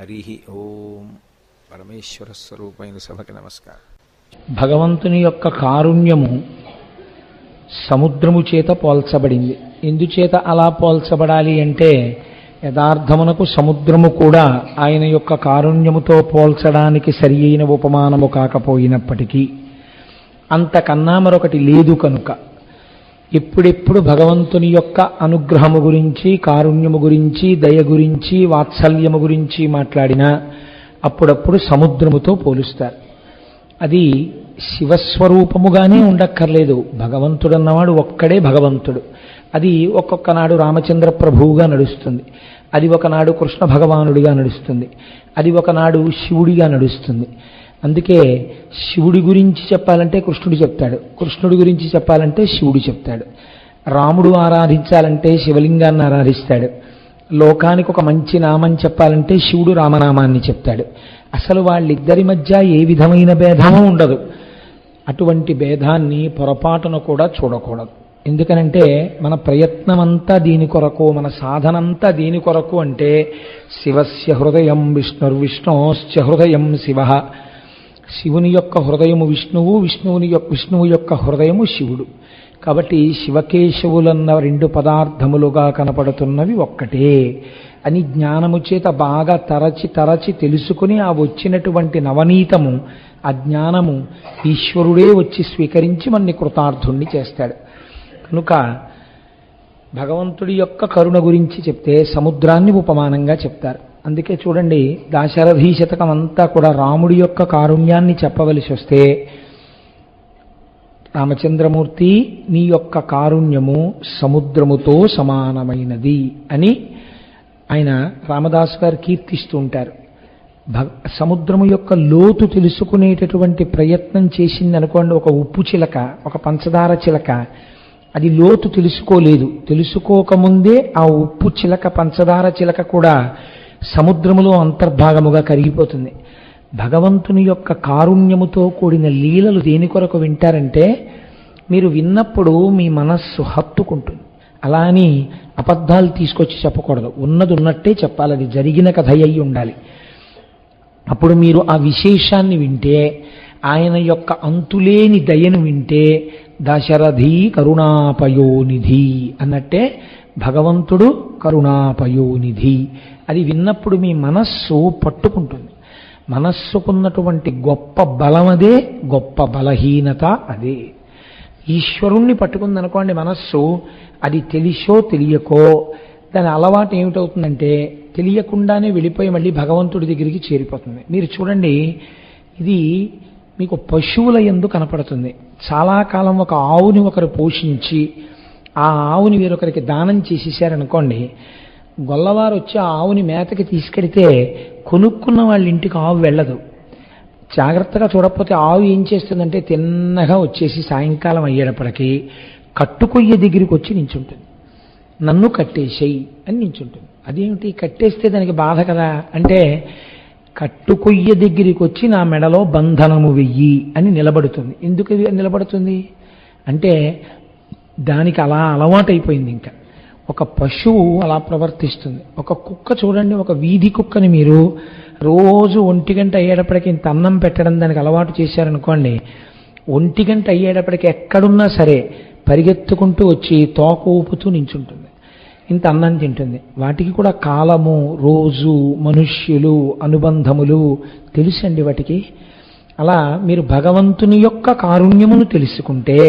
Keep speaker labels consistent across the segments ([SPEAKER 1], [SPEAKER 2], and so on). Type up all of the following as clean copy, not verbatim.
[SPEAKER 1] హరి ఓం. పరమేశ్వర స్వరూపమైన సభకి నమస్కారం.
[SPEAKER 2] భగవంతుని యొక్క కారుణ్యము సముద్రము చేత పోల్చబడింది. ఎందుచేత అలా పోల్చబడాలి అంటే, యథార్థమునకు సముద్రము కూడా ఆయన యొక్క కారుణ్యముతో పోల్చడానికి సరి అయిన ఉపమానము కాకపోయినప్పటికీ అంతకన్నా మరొకటి లేదు కనుక ఎప్పుడెప్పుడు భగవంతుని యొక్క అనుగ్రహము గురించి, కారుణ్యము గురించి, దయ గురించి, వాత్సల్యము గురించి మాట్లాడినా అప్పుడప్పుడు సముద్రముతో పోలుస్తారు. అది శివస్వరూపముగానే ఉండక్కర్లేదు. భగవంతుడన్నవాడు ఒక్కడే భగవంతుడు. అది ఒక్కొక్క నాడు రామచంద్ర ప్రభువుగా నడుస్తుంది, అది ఒకనాడు కృష్ణ భగవానుడిగా నడుస్తుంది, అది ఒకనాడు శివుడిగా నడుస్తుంది. అందుకే శివుడి గురించి చెప్పాలంటే కృష్ణుడు చెప్తాడు, కృష్ణుడి గురించి చెప్పాలంటే శివుడు చెప్తాడు. రాముడు ఆరాధించాలంటే శివలింగాన్ని ఆరాధిస్తాడు. లోకానికి ఒక మంచి నామం చెప్పాలంటే శివుడు రామనామాన్ని చెప్తాడు. అసలు వాళ్ళిద్దరి మధ్య ఏ విధమైన భేదము ఉండదు. అటువంటి భేదాన్ని పొరపాటున కూడా చూడకూడదు. ఎందుకనంటే మన ప్రయత్నమంతా దీని కొరకు, మన సాధనంతా దీని కొరకు. అంటే శివస్య హృదయం విష్ణుర్విష్ణోశ్చ హృదయం శివ. శివుని యొక్క హృదయము విష్ణువు, విష్ణువు యొక్క హృదయము శివుడు. కాబట్టి శివకేశవులన్న రెండు పదార్థములుగా కనపడుతున్నవి ఒక్కటే అని జ్ఞానము చేత బాగా తరచి తెలుసుకుని ఆ వచ్చినటువంటి నవనీతము, ఆ జ్ఞానము ఈశ్వరుడే వచ్చి స్వీకరించి మన్ని కృతార్థుణ్ణి చేస్తాడు. కనుక భగవంతుడి యొక్క కరుణ గురించి చెప్తే సముద్రాన్ని ఉపమానంగా చెప్తారు. అందుకే చూడండి, దాశరథీ శతకం అంతా కూడా రాముడి యొక్క కారుణ్యాన్ని చెప్పవలసి వస్తే, రామచంద్రమూర్తి నీ యొక్క కారుణ్యము సముద్రముతో సమానమైనది అని ఆయన రామదాసు గారు కీర్తిస్తూ ఉంటారు. సముద్రము యొక్క లోతు తెలుసుకునేటటువంటి ప్రయత్నం చేసిందనుకోండి ఒక ఉప్పు చిలక, ఒక పంచదార చిలక, అది లోతు తెలుసుకోలేదు. తెలుసుకోకముందే ఆ ఉప్పు చిలక, పంచదార చిలక కూడా సముద్రములో అంతర్భాగముగా కరిగిపోతుంది. భగవంతుని యొక్క కారుణ్యముతో కూడిన లీలలు దేని కొరకు వింటారంటే, మీరు విన్నప్పుడు మీ మనస్సు హత్తుకుంటుంది. అలా అని అబద్ధాలు తీసుకొచ్చి చెప్పకూడదు. ఉన్నది ఉన్నట్టే చెప్పాలి. అది జరిగిన కథ అయి ఉండాలి. అప్పుడు మీరు ఆ విశేషాన్ని వింటే, ఆయన యొక్క అంతులేని దయను వింటే, దశరథి కరుణాపయోనిధి అన్నట్టే భగవంతుడు కరుణాపయోనిధి. అది విన్నప్పుడు మీ మనస్సు పట్టుకుంటుంది. మనస్సుకున్నటువంటి గొప్ప బలమదే, గొప్ప బలహీనత అదే. ఈశ్వరుణ్ణి పట్టుకుందనుకోండి మనస్సు, అది తెలిసో తెలియకో దాని అలవాటు ఏమిటవుతుందంటే తెలియకుండానే వెళ్ళిపోయి మళ్ళీ భగవంతుడి దగ్గరికి చేరిపోతుంది. మీరు చూడండి, ఇది మీకు పశువుల యందు కనపడుతుంది. చాలా కాలం ఒక ఆవుని ఒకరు పోషించి ఆ ఆవుని వేరొకరికి దానం చేసేసారనుకోండి, గొల్లవారు వచ్చి ఆ ఆవుని మేతకి తీసుకెడితే కొనుక్కున్న వాళ్ళ ఇంటికి ఆవు వెళ్ళదు. జాగ్రత్తగా చూడకపోతే ఆవు ఏం చేస్తుందంటే తిన్నగా వచ్చేసి సాయంకాలం అయ్యేటప్పటికీ కట్టుకొయ్య దగ్గరికి వచ్చి నించుంటుంది. నన్ను కట్టేసేయి అని నించుంటుంది. అదేమిటి, కట్టేస్తే దానికి బాధ కదా అంటే, కట్టుకొయ్య దగ్గరికి వచ్చి నా మెడలో బంధనము వెయ్యి అని నిలబడుతుంది. ఎందుకు నిలబడుతుంది అంటే దానికి అలా అలవాటైపోయింది. ఇంకా ఒక పశువు అలా ప్రవర్తిస్తుంది. ఒక కుక్క చూడండి, ఒక వీధి కుక్కని మీరు రోజు 1 గంట అయ్యేటప్పటికి ఇంత అన్నం పెట్టడం దానికి అలవాటు చేశారనుకోండి, 1 గంట అయ్యేటప్పటికి ఎక్కడున్నా సరే పరిగెత్తుకుంటూ వచ్చి తోక ఊపుతూ నించుంటుంది. ఇంత అన్నం తింటుంది. వాటికి కూడా కాలము, రోజు, మనుష్యులు, అనుబంధములు తెలుసండి వాటికి. అలా మీరు భగవంతుని యొక్క కారుణ్యమును తెలుసుకుంటే,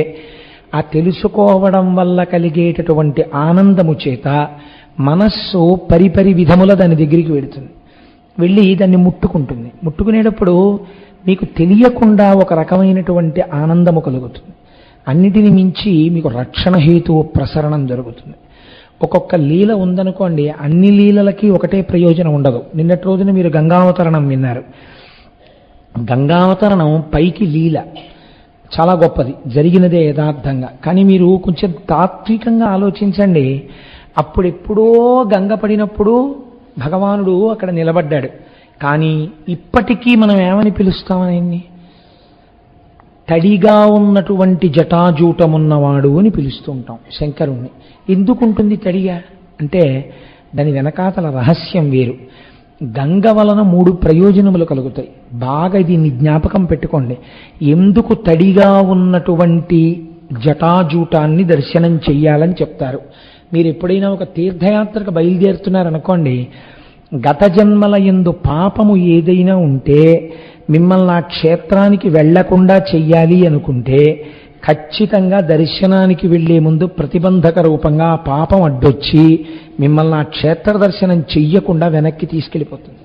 [SPEAKER 2] ఆ తెలుసుకోవడం వల్ల కలిగేటటువంటి ఆనందము చేత మనస్సు పరిపరి విధముల దాని దగ్గరికి వెళుతుంది. వెళ్ళి దాన్ని ముట్టుకుంటుంది. ముట్టుకునేటప్పుడు మీకు తెలియకుండా ఒక రకమైనటువంటి ఆనందము కలుగుతుంది. అన్నిటిని మించి మీకు రక్షణ హేతువు ప్రసరణం జరుగుతుంది. ఒక్కొక్క లీల ఉందనుకోండి, అన్ని లీలలకి ఒకటే ప్రయోజనం ఉండదు. నిన్నటి రోజున మీరు గంగావతరణం విన్నారు. గంగావతరణం పైకి లీల చాలా గొప్పది, జరిగినదే యథార్థంగా. కానీ మీరు కొంచెం తాత్వికంగా ఆలోచించండి. అప్పుడెప్పుడో గంగ పడినప్పుడు భగవానుడు అక్కడ నిలబడ్డాడు. కానీ ఇప్పటికీ మనం ఏమని పిలుస్తామని, తడిగా ఉన్నటువంటి జటాజూటమున్నవాడు అని పిలుస్తూ ఉంటాం శంకరుణ్ణి. ఎందుకుంటుంది తడిగా అంటే దాని వెనకాతల రహస్యం వేరు. గంగ వలన 3 ప్రయోజనములు కలుగుతాయి. బాగా దీన్ని జ్ఞాపకం పెట్టుకోండి. ఎందుకు తడిగా ఉన్నటువంటి జటాజూటాన్ని దర్శనం చెయ్యాలని చెప్తారు. మీరు ఎప్పుడైనా ఒక తీర్థయాత్రకు బయలుదేరుతున్నారనుకోండి, గత జన్మల యందు పాపము ఏదైనా ఉంటే మిమ్మల్ని ఆ క్షేత్రానికి వెళ్లకుండా చెయ్యాలి అనుకుంటే ఖచ్చితంగా దర్శనానికి వెళ్లే ముందు ప్రతిబంధక రూపంగా ఆ పాపం అడ్డొచ్చి మిమ్మల్ని ఆ క్షేత్ర దర్శనం చెయ్యకుండా వెనక్కి తీసుకెళ్ళిపోతుంది.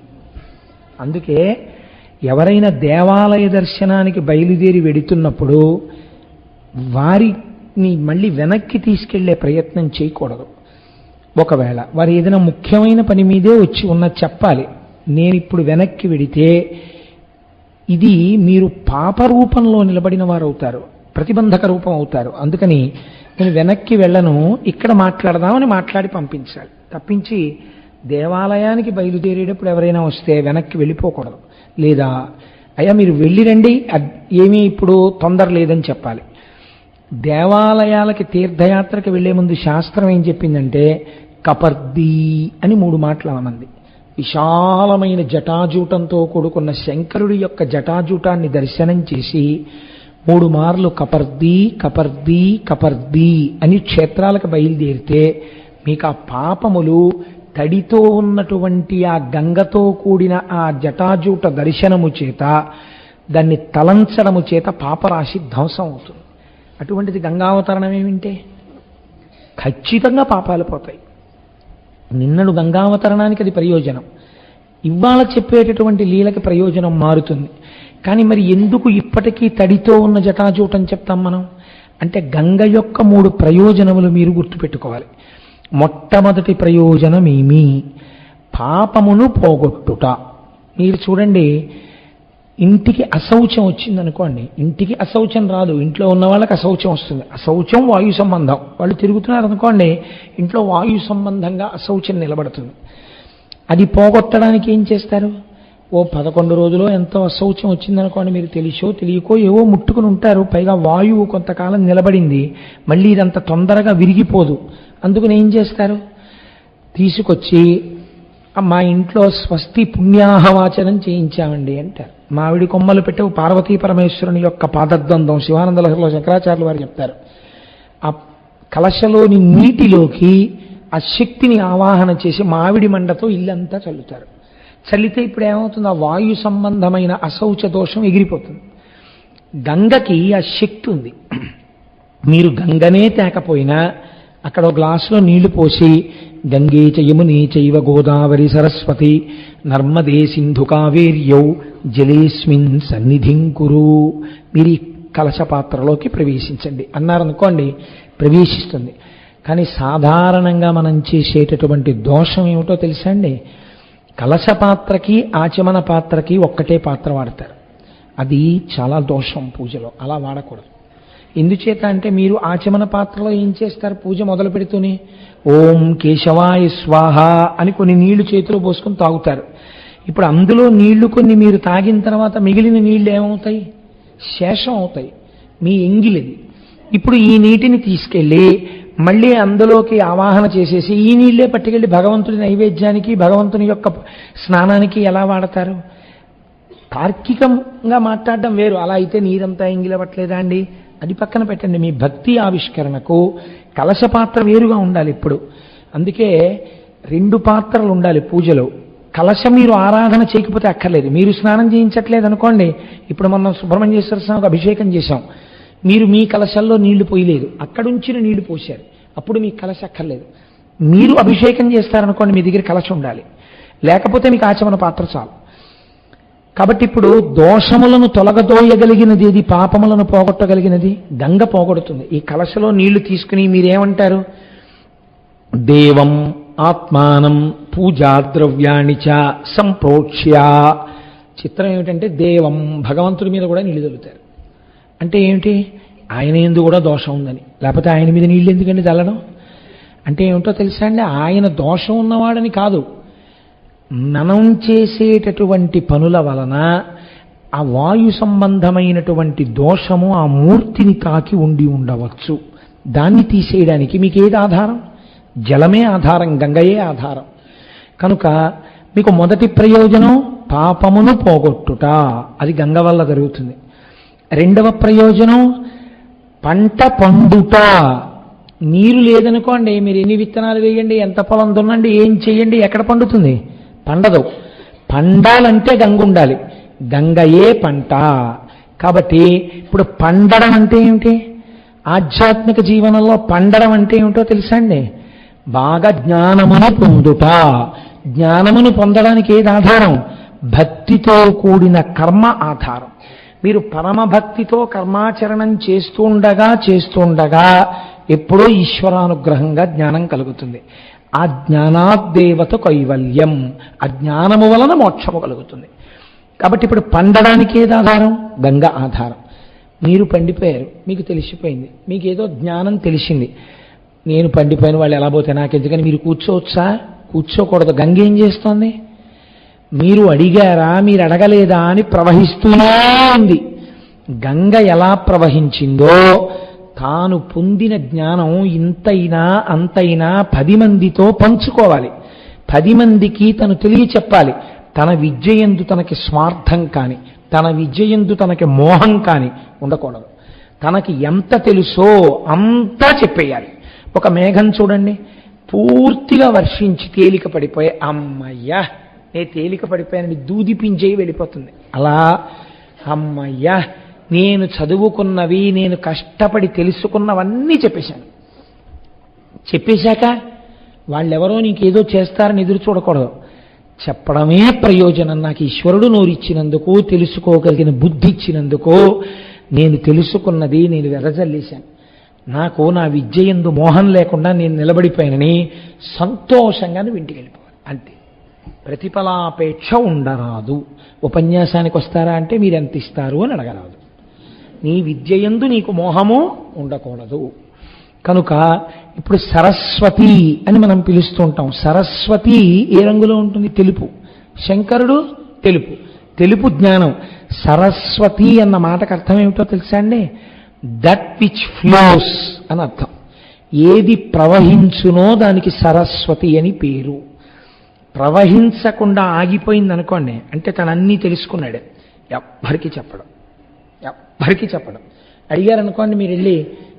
[SPEAKER 2] అందుకే ఎవరైనా దేవాలయ దర్శనానికి బయలుదేరి వెడుతున్నప్పుడు వారిని మళ్ళీ వెనక్కి తీసుకెళ్లే ప్రయత్నం చేయకూడదు. ఒకవేళ వారు ఏదైనా ముఖ్యమైన పని మీదే వచ్చి ఉన్నది చెప్పాలి. నేను ఇప్పుడు వెనక్కి వెడితే ఇది మీరు పాపరూపంలో నిలబడిన వారు అవుతారు, ప్రతిబంధక రూపం అవుతారు. అందుకని నేను వెనక్కి వెళ్ళను, ఇక్కడ మాట్లాడదామని మాట్లాడి పంపించాలి. తప్పించి దేవాలయానికి బయలుదేరేటప్పుడు ఎవరైనా వస్తే వెనక్కి వెళ్ళిపోకూడదు. లేదా అయ్యా మీరు వెళ్ళి రండి, ఏమీ ఇప్పుడు తొందర లేదని చెప్పాలి. దేవాలయాలకి తీర్థయాత్రకి వెళ్లే ముందు శాస్త్రం ఏం చెప్పిందంటే కపర్దీ అని 3 మాటలు అన్నది. విశాలమైన జటాజూటంతో కూడుకున్న శంకరుడి యొక్క జటాజూటాన్ని దర్శనం చేసి 3 మార్లు కపర్దీ కపర్దీ కపర్దీ అని క్షేత్రాలకు బయలుదేరితే మీకు ఆ పాపములు తడితో ఉన్నటువంటి ఆ గంగతో కూడిన ఆ జటాజూట దర్శనము చేత, దాన్ని తలంచడము చేత పాపరాశి ధ్వంసం అవుతుంది. అటువంటిది గంగావతరణం ఏమింటే ఖచ్చితంగా పాపాలు పోతాయి. నిన్నడు గంగావతరణానికి అది ప్రయోజనం, ఇవాళ చెప్పేటటువంటి లీలకి ప్రయోజనం మారుతుంది. కానీ మరి ఎందుకు ఇప్పటికీ తడితో ఉన్న జటాజూటం చెప్తాం మనం అంటే గంగ యొక్క 3 ప్రయోజనములు మీరు గుర్తుపెట్టుకోవాలి. మొట్టమొదటి ప్రయోజనం ఏమి? పాపమును పోగొట్టుట. మీరు చూడండి, ఇంటికి అశౌచం వచ్చిందనుకోండి, ఇంటికి అశౌచం రాదు, ఇంట్లో ఉన్న వాళ్ళకి అశౌచం వస్తుంది. అశౌచం వాయు సంబంధం. వాళ్ళు తిరుగుతున్నారు అనుకోండి, ఇంట్లో వాయు సంబంధంగా అశౌచం నిలబడుతుంది. అది పోగొట్టడానికి ఏం చేస్తారు? ఓ 11 రోజులో ఎంతో అశౌచం వచ్చిందనుకోండి, మీరు తెలిసో తెలియకో ఏవో ముట్టుకుని ఉంటారు. పైగా వాయువు కొంతకాలం నిలబడింది, మళ్ళీ ఇదంత తొందరగా విరిగిపోదు. అందుకని ఏం చేస్తారు? తీసుకొచ్చి మా ఇంట్లో స్వస్తి పుణ్యాహవాచనం చేయించామండి అంటారు. మామిడి కొమ్మలు పెట్టే పార్వతీ పరమేశ్వరుని యొక్క పాదద్వందం శివానంద లహరిలో శంకరాచార్యులు వారు చెప్తారు. ఆ కలశలోని నీటిలోకి ఆ శక్తిని ఆవాహన చేసి మామిడి మండతో ఇల్లంతా చల్లుతారు. చల్లితే ఇప్పుడు ఏమవుతుంది? ఆ వాయు సంబంధమైన అశౌచ దోషం ఎగిరిపోతుంది. గంగకి ఆ శక్తి ఉంది. మీరు గంగనే తేకపోయినా అక్కడ ఒక గ్లాసులో నీళ్లు పోసి గంగే చ యమునే చైవ గోదావరి సరస్వతి నర్మదే సింధు కావేర్యౌ జలేస్మిన్ సన్నిధిం కురు, మీరు ఈ కలశ పాత్రలోకి ప్రవేశించండి అన్నారనుకోండి, ప్రవేశిస్తుంది. కానీ సాధారణంగా మనం చేసేటటువంటి దోషం ఏమిటో తెలుసా అండి? కలశ పాత్రకి ఆచమన పాత్రకి ఒక్కటే పాత్ర వాడతారు. అది చాలా దోషం పూజలో, అలా వాడకూడదు. ఎందుచేత అంటే మీరు ఆచమన పాత్రలో ఏం చేస్తారు? పూజ మొదలు పెడుతూనే ఓం కేశవాయ స్వాహ అని కొన్ని నీళ్లు చేతిలో పోసుకొని తాగుతారు. ఇప్పుడు అందులో నీళ్లు కొన్ని మీరు తాగిన తర్వాత మిగిలిన నీళ్లు ఏమవుతాయి? శేషం అవుతాయి, మీ ఎంగిలిది. ఇప్పుడు ఈ నీటిని తీసుకెళ్ళి మళ్ళీ అందులోకి ఆవాహన చేసేసి ఈ నీళ్లే పట్టుకెళ్ళి భగవంతుడి నైవేద్యానికి భగవంతుని యొక్క స్నానానికి ఎలా వాడతారు? తార్కికంగా మాట్లాడడం వేరు. అలా అయితే నీరంతా ఎంగిలవట్లేదా అండి? అది పక్కన పెట్టండి. మీ భక్తి ఆవిష్కరణకు కలశ పాత్ర వేరుగా ఉండాలి ఇప్పుడు. అందుకే 2 పాత్రలు ఉండాలి పూజలో. కలశం మీరు ఆరాధన చేయకపోతే అక్కర్లేదు. మీరు స్నానం చేయించట్లేదు అనుకోండి, ఇప్పుడు మనం సుబ్రహ్మణ్యేశ్వర స్వామికి అభిషేకం చేశాం, మీరు మీ కలశంలో నీళ్లు పోయలేదు, అక్కడుంచిన నీళ్లు పోశారు, అప్పుడు మీకు కలశ అక్కర్లేదు. మీరు అభిషేకం చేస్తారనుకోండి, మీ దగ్గర కలశ ఉండాలి, లేకపోతే మీకు ఆచమన పాత్ర చాలు. కాబట్టి ఇప్పుడు దోషములను తొలగదోయగలిగినది ఏది? పాపములను పోగొట్టగలిగినది గంగ పోగొడుతుంది. ఈ కలశలో నీళ్లు తీసుకుని మీరేమంటారు? దేవం ఆత్మానం పూజా ద్రవ్యాణి చ సంప్రోక్ష్య. చిత్రం ఏమిటంటే దేవం, భగవంతుడి మీద కూడా నీళ్లు చల్లుతారు. అంటే ఏమిటి? ఆయన యందు కూడా దోషం ఉందని. లేకపోతే ఆయన మీద నీళ్ళు ఎందుకండి చల్లడం? అంటే ఏమిటో తెలుసా అండి? ఆయన దోషం ఉన్నవాడని కాదు, మనం చేసేటటువంటి పనుల వలన ఆ వాయు సంబంధమైనటువంటి దోషము ఆ మూర్తిని తాకి ఉండి ఉండవచ్చు. దాన్ని తీసేయడానికి మీకు ఏది ఆధారం? జలమే ఆధారం, గంగయే ఆధారం. కనుక మీకు మొదటి ప్రయోజనం పాపమును పోగొట్టుట, అది గంగ వల్ల జరుగుతుంది. రెండవ ప్రయోజనం పంట పండుట. నీరు లేదనుకోండి, మీరు ఎన్ని విత్తనాలు వేయండి, ఎంత పొలం దున్నండి, ఏం చెయ్యండి, ఎక్కడ పండుతుంది? పండదు. పండాలంటే గంగ ఉండాలి, గంగయే పంట. కాబట్టి ఇప్పుడు పండడం అంటే ఏమిటి? ఆధ్యాత్మిక జీవనంలో పండడం అంటే ఏమిటో తెలుసా అండి? బాగా జ్ఞానమును పొందుట. జ్ఞానమును పొందడానికి ఏది ఆధారం? భక్తితో కూడిన కర్మ ఆధారం. మీరు పరమభక్తితో కర్మాచరణం చేస్తుండగా ఎప్పుడో ఈశ్వరానుగ్రహంగా జ్ఞానం కలుగుతుంది. ఆ జ్ఞానాద్దేవత కైవల్యం, ఆ జ్ఞానము వలన మోక్షము కలుగుతుంది. కాబట్టి ఇప్పుడు పండడానికి ఏది ఆధారం? గంగ ఆధారం. మీరు పండిపోయారు, మీకు తెలిసిపోయింది, మీకు ఏదో జ్ఞానం తెలిసింది. నేను పండిపోయిన వాళ్ళు ఎలా పోతే నాకెందుకని మీరు కూర్చోవచ్చా? కూర్చోకూడదు. గంగ ఏం చేస్తోంది? మీరు అడిగారా, మీరు అడగలేదా అని ప్రవహిస్తూనే ఉంది. గంగ ఎలా ప్రవహించిందో తాను పొందిన జ్ఞానం ఇంతైనా అంతైనా 10 మందితో పంచుకోవాలి. 10 మందికి తను తెలియచెప్పాలి. తన విద్యయందు తనకి స్వార్థం కానీ, తన విద్యయందు తనకి మోహం కానీ ఉండకూడదు. తనకి ఎంత తెలుసో అంతా చెప్పేయాలి. ఒక మేఘం చూడండి, పూర్తిగా వర్షించి తేలిక పడిపోయి అమ్మయ్యా నేను తేలిక పడిపోయానని దూదిపించేయి వెళ్ళిపోతుంది. అలా అమ్మయ్యా నేను చదువుకున్నవి, నేను కష్టపడి తెలుసుకున్నవన్నీ చెప్పేశాక వాళ్ళెవరో నీకేదో చేస్తారని ఎదురు చూడకూడదు. చెప్పడమే ప్రయోజనం. నాకు ఈశ్వరుడు నోరిచ్చినందుకు, తెలుసుకోగలిగిన బుద్ధి ఇచ్చినందుకు నేను తెలుసుకున్నది నేను వెదజల్లేశాను. నాకు నా విద్యయందు మోహం లేకుండా నేను నిలబడిపోయానని సంతోషంగా నువ్వు ఇంటికి వెళ్ళిపోవాలి. అంతే. ప్రతిఫలాపేక్ష ఉండరాదు. ఉపన్యాసానికి వస్తారా అంటే మీరు ఎంత ఇస్తారు అని అడగరాదు. నీ విద్యయందు నీకు మోహము ఉండకూడదు. కనుక ఇప్పుడు సరస్వతి అని మనం పిలుస్తూ ఉంటాం. సరస్వతి ఏ రంగులో ఉంటుంది? తెలుపు. శంకరుడు తెలుపు. తెలుపు జ్ఞానం. సరస్వతి అన్న మాటకు అర్థం ఏమిటో తెలుసా అండి? దట్ విచ్ ఫ్లోస్ అని అర్థం. ఏది ప్రవహించునో దానికి సరస్వతి అని పేరు. ప్రవహించకుండా ఆగిపోయింది అనుకోండి అంటే తను అన్నీ తెలుసుకున్నాడు, ఎవ్వరికి చెప్పడం. అడిగారనుకోండి, మీరు వెళ్ళి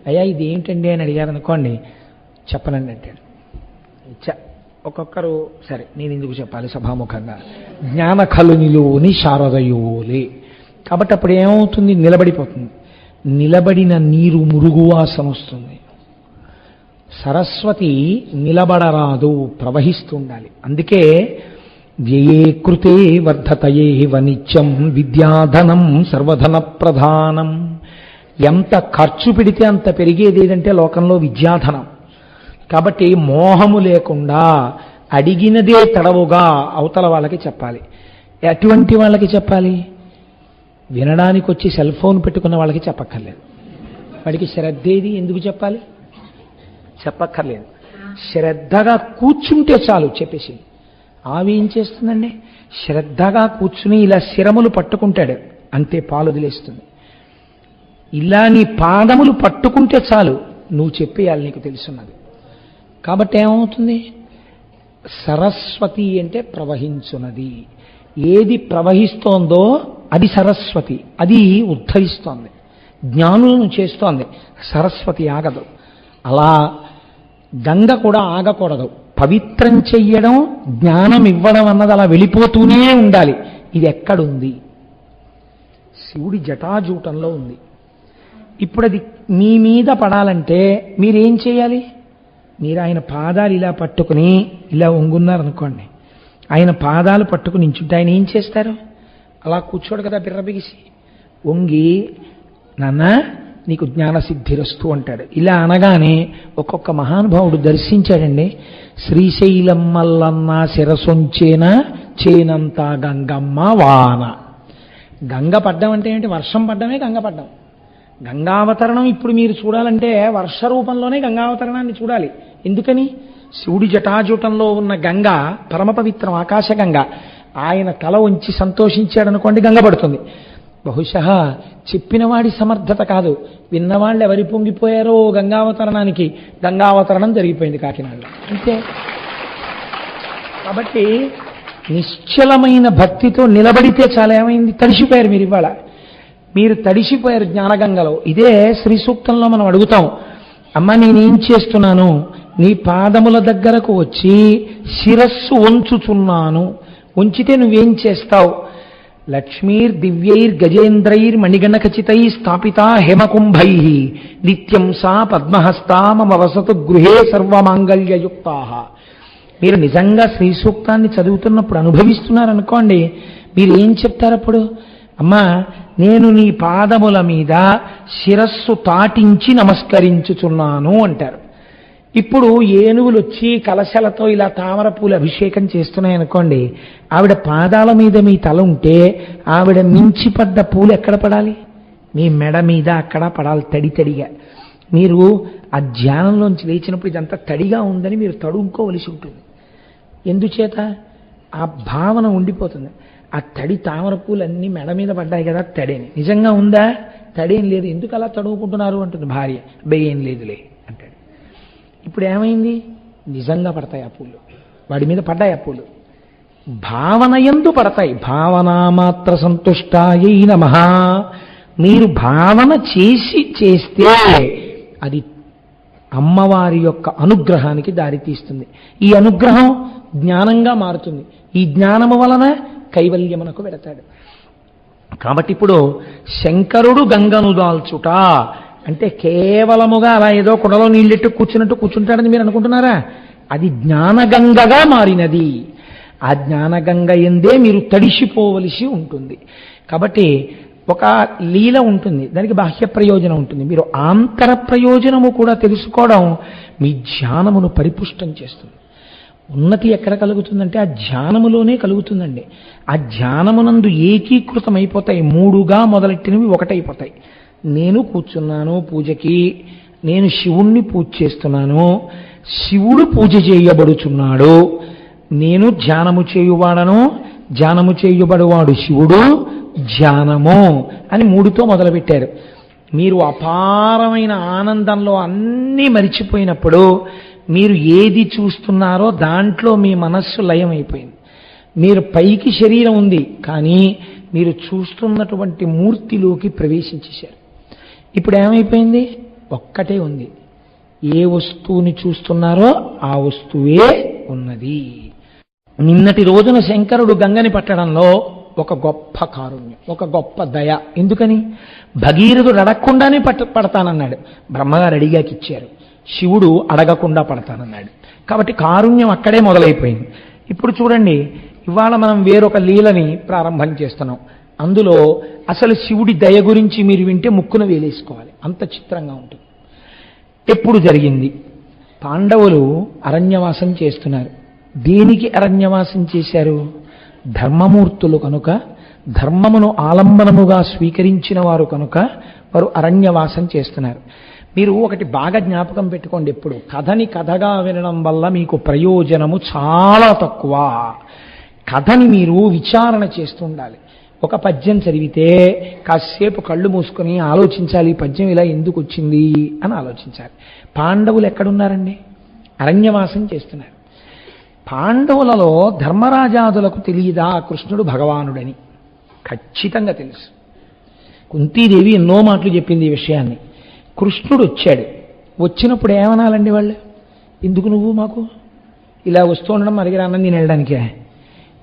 [SPEAKER 2] అయ్యా ఇది ఏమిటండి అని అడిగారనుకోండి, చెప్పనండి అంటాడు. ఒక్కొక్కరు సరే నేను ఎందుకు చెప్పాలి సభాముఖంగా, జ్ఞాన కలునిలోని శారదయోలే. కాబట్టి అప్పుడు ఏమవుతుంది? నిలబడిపోతుంది. నిలబడిన నీరు మురుగువాసన వస్తుంది. సరస్వతి నిలబడరాదు, ప్రవహిస్తుండాలి. అందుకే వ్యయే కృతే వర్ధతయే వనిత్యం విద్యాధనం సర్వధన ప్రధానం. ఎంత ఖర్చు పెడితే అంత పెరిగేది ఏదంటే లోకంలో విద్యాధనం. కాబట్టి మోహము లేకుండా అడిగినదే తడవుగా అవతల వాళ్ళకి చెప్పాలి. ఎటువంటి వాళ్ళకి చెప్పాలి? వినడానికి వచ్చి సెల్ ఫోన్ పెట్టుకున్న వాళ్ళకి చెప్పక్కర్లేదు. వాడికి శ్రద్ధేది ఎందుకు చెప్పాలి? చెప్పక్కర్లేదు. శ్రద్ధగా కూర్చుంటే చాలు చెప్పేసి. ఆవి ఏం చేస్తుందండి? శ్రద్ధగా కూర్చుని ఇలా శిరములు పట్టుకుంటాడు, అంతే పాలు వదిలేస్తుంది. ఇలా నీ పాదములు పట్టుకుంటే చాలు, నువ్వు చెప్పేయాలి, నీకు తెలుసున్నది. కాబట్టి ఏమవుతుంది? సరస్వతి అంటే ప్రవహించున్నది. ఏది ప్రవహిస్తోందో అది సరస్వతి, అది ఉద్ధరిస్తోంది, జ్ఞానులను చేస్తోంది. సరస్వతి ఆగదు. అలా గంగ కూడా ఆగకూడదు. పవిత్రం చెయ్యడం, జ్ఞానం ఇవ్వడం అన్నది అలా వెళ్ళిపోతూనే ఉండాలి. ఇది ఎక్కడుంది? శివుడి జటాజూటంలో ఉంది. ఇప్పుడు అది మీ మీద పడాలంటే మీరేం చేయాలి? మీరు ఆయన పాదాలు ఇలా పట్టుకుని ఇలా వంగున్నారనుకోండి, ఆయన పాదాలు పట్టుకుని నించుంటే ఆయన ఏం చేస్తారు? అలా కూర్చోడు కదా బిర్రబిగిసి. వంగి నాన్న నీకు జ్ఞానసిద్ధిరస్తు అంటాడు. ఇలా అనగానే ఒక్కొక్క మహానుభావుడు దర్శించాడండి. శ్రీశైలం మల్లన్న శిరసొంచేన చేనంత గంగమ్మ వాన. గంగ పడ్డం అంటే ఏంటి? వర్షం పడ్డమే గంగ పడ్డం. గంగావతరణం ఇప్పుడు మీరు చూడాలంటే వర్ష రూపంలోనే గంగావతరణాన్ని చూడాలి. ఎందుకని? శివుడి జటాజూటంలో ఉన్న గంగ పరమ పవిత్రం, ఆకాశగంగ. ఆయన తల ఉంచి సంతోషించాడనుకోండి, గంగ పడుతుంది. బహుశా చెప్పినవాడి సమర్థత కాదు, విన్నవాళ్ళు ఎవరి పొంగిపోయారో గంగావతరణానికి, గంగావతరణం జరిగిపోయింది కాకినాడలో, అంతే. కాబట్టి నిశ్చలమైన భక్తితో నిలబడితే చాలా ఏమైంది? తడిసిపోయారు మీరు ఇవాళ. మీరు తడిసిపోయారు జ్ఞానగంగలో. ఇదే శ్రీ సూక్తంలో మనం అడుగుతాం, అమ్మ నేనేం చేస్తున్నాను? నీ పాదముల దగ్గరకు వచ్చి శిరస్సు వంచుచున్నాను. ఉంచితే నువ్వేం చేస్తావు? లక్ష్మీర్ దివ్యైర్ గజేంద్రైర్ మణిగణఖచితై స్థాపితా హేమకుంభై నిత్యం సా పద్మహస్తా మమ వసతు గృహే సర్వమాంగళ్యయుక్తా. మీరు నిజంగా శ్రీ సూక్తాన్ని చదువుతున్నప్పుడు అనుభవిస్తున్నారనుకోండి, మీరు ఏం చెప్తారప్పుడు? అమ్మా నేను నీ పాదముల మీద శిరస్సు తాటించి నమస్కరించుచున్నాను అంటారు. ఇప్పుడు ఏనుగులు వచ్చి కలశలతో ఇలా తామర పూలు అభిషేకం చేస్తున్నాయనుకోండి, ఆవిడ పాదాల మీద మీ తల ఉంటే ఆవిడ మించి పడ్డ పూలు ఎక్కడ పడాలి? మీ మెడ మీద అక్కడ పడాలి, తడి తడిగా. మీరు ఆ ధ్యానంలోంచి లేచినప్పుడు ఇదంతా తడిగా ఉందని మీరు తడుముకోవలసి ఉంటుంది. ఎందుచేత? ఆ భావన ఉండిపోతుంది. ఆ తడి తామర పూలన్నీ మెడ మీద పడ్డాయి కదా, తడేని. నిజంగా ఉందా? తడేం లేదు. ఎందుకు అలా తడుముకుంటున్నారు అంటుంది భార్య. ఏం లేదులే అంటాడు. ఇప్పుడు ఏమైంది? నిజంగా పడతాయి ఆ పూలు, వాడి మీద పడ్డాయి ఆ పూలు. భావన యందు పడతాయి. భావనా మాత్ర సంతుష్టాయై నమః. మీరు భావన చేస్తే అది అమ్మవారి యొక్క అనుగ్రహానికి దారితీస్తుంది. ఈ అనుగ్రహం జ్ఞానంగా మారుతుంది. ఈ జ్ఞానము వలన కైవల్యమునకు వెడతాడు. కాబట్టి ఇప్పుడు శంకరుడు గంగను దాల్చుట అంటే కేవలముగా అలా ఏదో కుండలో నీళ్ళెట్టు కూర్చున్నట్టు కూర్చుంటాడని మీరు అనుకుంటున్నారా? అది జ్ఞానగంగగా మారినది. ఆ జ్ఞానగంగ ఎందే మీరు తడిసిపోవలసి ఉంటుంది. కాబట్టి ఒక లీల ఉంటుంది, దానికి బాహ్య ప్రయోజనం ఉంటుంది. మీరు ఆంతర ప్రయోజనము కూడా తెలుసుకోవడం మీ ధ్యానమును పరిపుష్టం చేస్తుంది. ఉన్నతి ఎక్కడ కలుగుతుందంటే ఆ ధ్యానములోనే కలుగుతుందండి. ఆ ధ్యానమునందు ఏకీకృతమైపోతాయి. మూడుగా మొదలెట్టినవి ఒకటైపోతాయి. నేను కూర్చున్నాను పూజకి, నేను శివుణ్ణి పూజ చేస్తున్నాను, శివుడు పూజ చేయబడుచున్నాడు, నేను ధ్యానము చేయువాడను, ధ్యానము చేయబడువాడు శివుడు, ధ్యానము అని మూడుతో మొదలుపెట్టారు. మీరు అపారమైన ఆనందంలో అన్నీ మరిచిపోయినప్పుడు మీరు ఏది చూస్తున్నారో దాంట్లో మీ మనస్సు లయమైపోయింది. మీరు పైకి శరీరం ఉంది, కానీ మీరు చూస్తున్నటువంటి మూర్తిలోకి ప్రవేశించేశారు. ఇప్పుడు ఏమైపోయింది? ఒక్కటే ఉంది. ఏ వస్తువుని చూస్తున్నారో ఆ వస్తువే ఉన్నది. నిన్నటి రోజున శంకరుడు గంగని పట్టడంలో ఒక గొప్ప కారుణ్యం, ఒక గొప్ప దయ. ఎందుకని? భగీరథుడు అడగకుండానే పడతానన్నాడు, బ్రహ్మగారు అడిగాకిచ్చారు. శివుడు అడగకుండా పడతానన్నాడు. కాబట్టి కారుణ్యం అక్కడే మొదలైపోయింది. ఇప్పుడు చూడండి, ఇవాళ మనం వేరొక లీలని ప్రారంభం చేస్తున్నాం. అందులో అసలు శివుడి దయ గురించి మీరు వింటే ముక్కున వేలేసుకోవాలి, అంత చిత్రంగా ఉంటుంది. ఎప్పుడు జరిగింది? పాండవులు అరణ్యవాసం చేస్తున్నారు. దేనికి అరణ్యవాసం చేశారు? ధర్మమూర్తులు కనుక, ధర్మమును ఆలంబనముగా స్వీకరించిన వారు కనుక వారు అరణ్యవాసం చేస్తున్నారు. మీరు ఒకటి బాగా జ్ఞాపకం పెట్టుకోండి, ఎప్పుడు కథని కథగా వినడం వల్ల మీకు ప్రయోజనము చాలా తక్కువ. కథని మీరు విచారణ చేస్తూ ఉండాలి. ఒక పద్యం చదివితే కాసేపు కళ్ళు మూసుకొని ఆలోచించాలి, ఈ పద్యం ఇలా ఎందుకు వచ్చింది అని ఆలోచించాలి. పాండవులు ఎక్కడున్నారండి? అరణ్యవాసం చేస్తున్నారు. పాండవులలో ధర్మరాజాదులకు తెలియదా కృష్ణుడు భగవానుడని? ఖచ్చితంగా తెలుసు. కుంతీదేవి ఎన్నో మాటలు చెప్పింది ఈ విషయాన్ని. కృష్ణుడు వచ్చాడు. వచ్చినప్పుడు ఏమనాలండి వాళ్ళు? ఎందుకు నువ్వు మాకు ఇలా వస్తూ ఉండడం, అడిగిన అన్నం నేను వెళ్ళడానికే?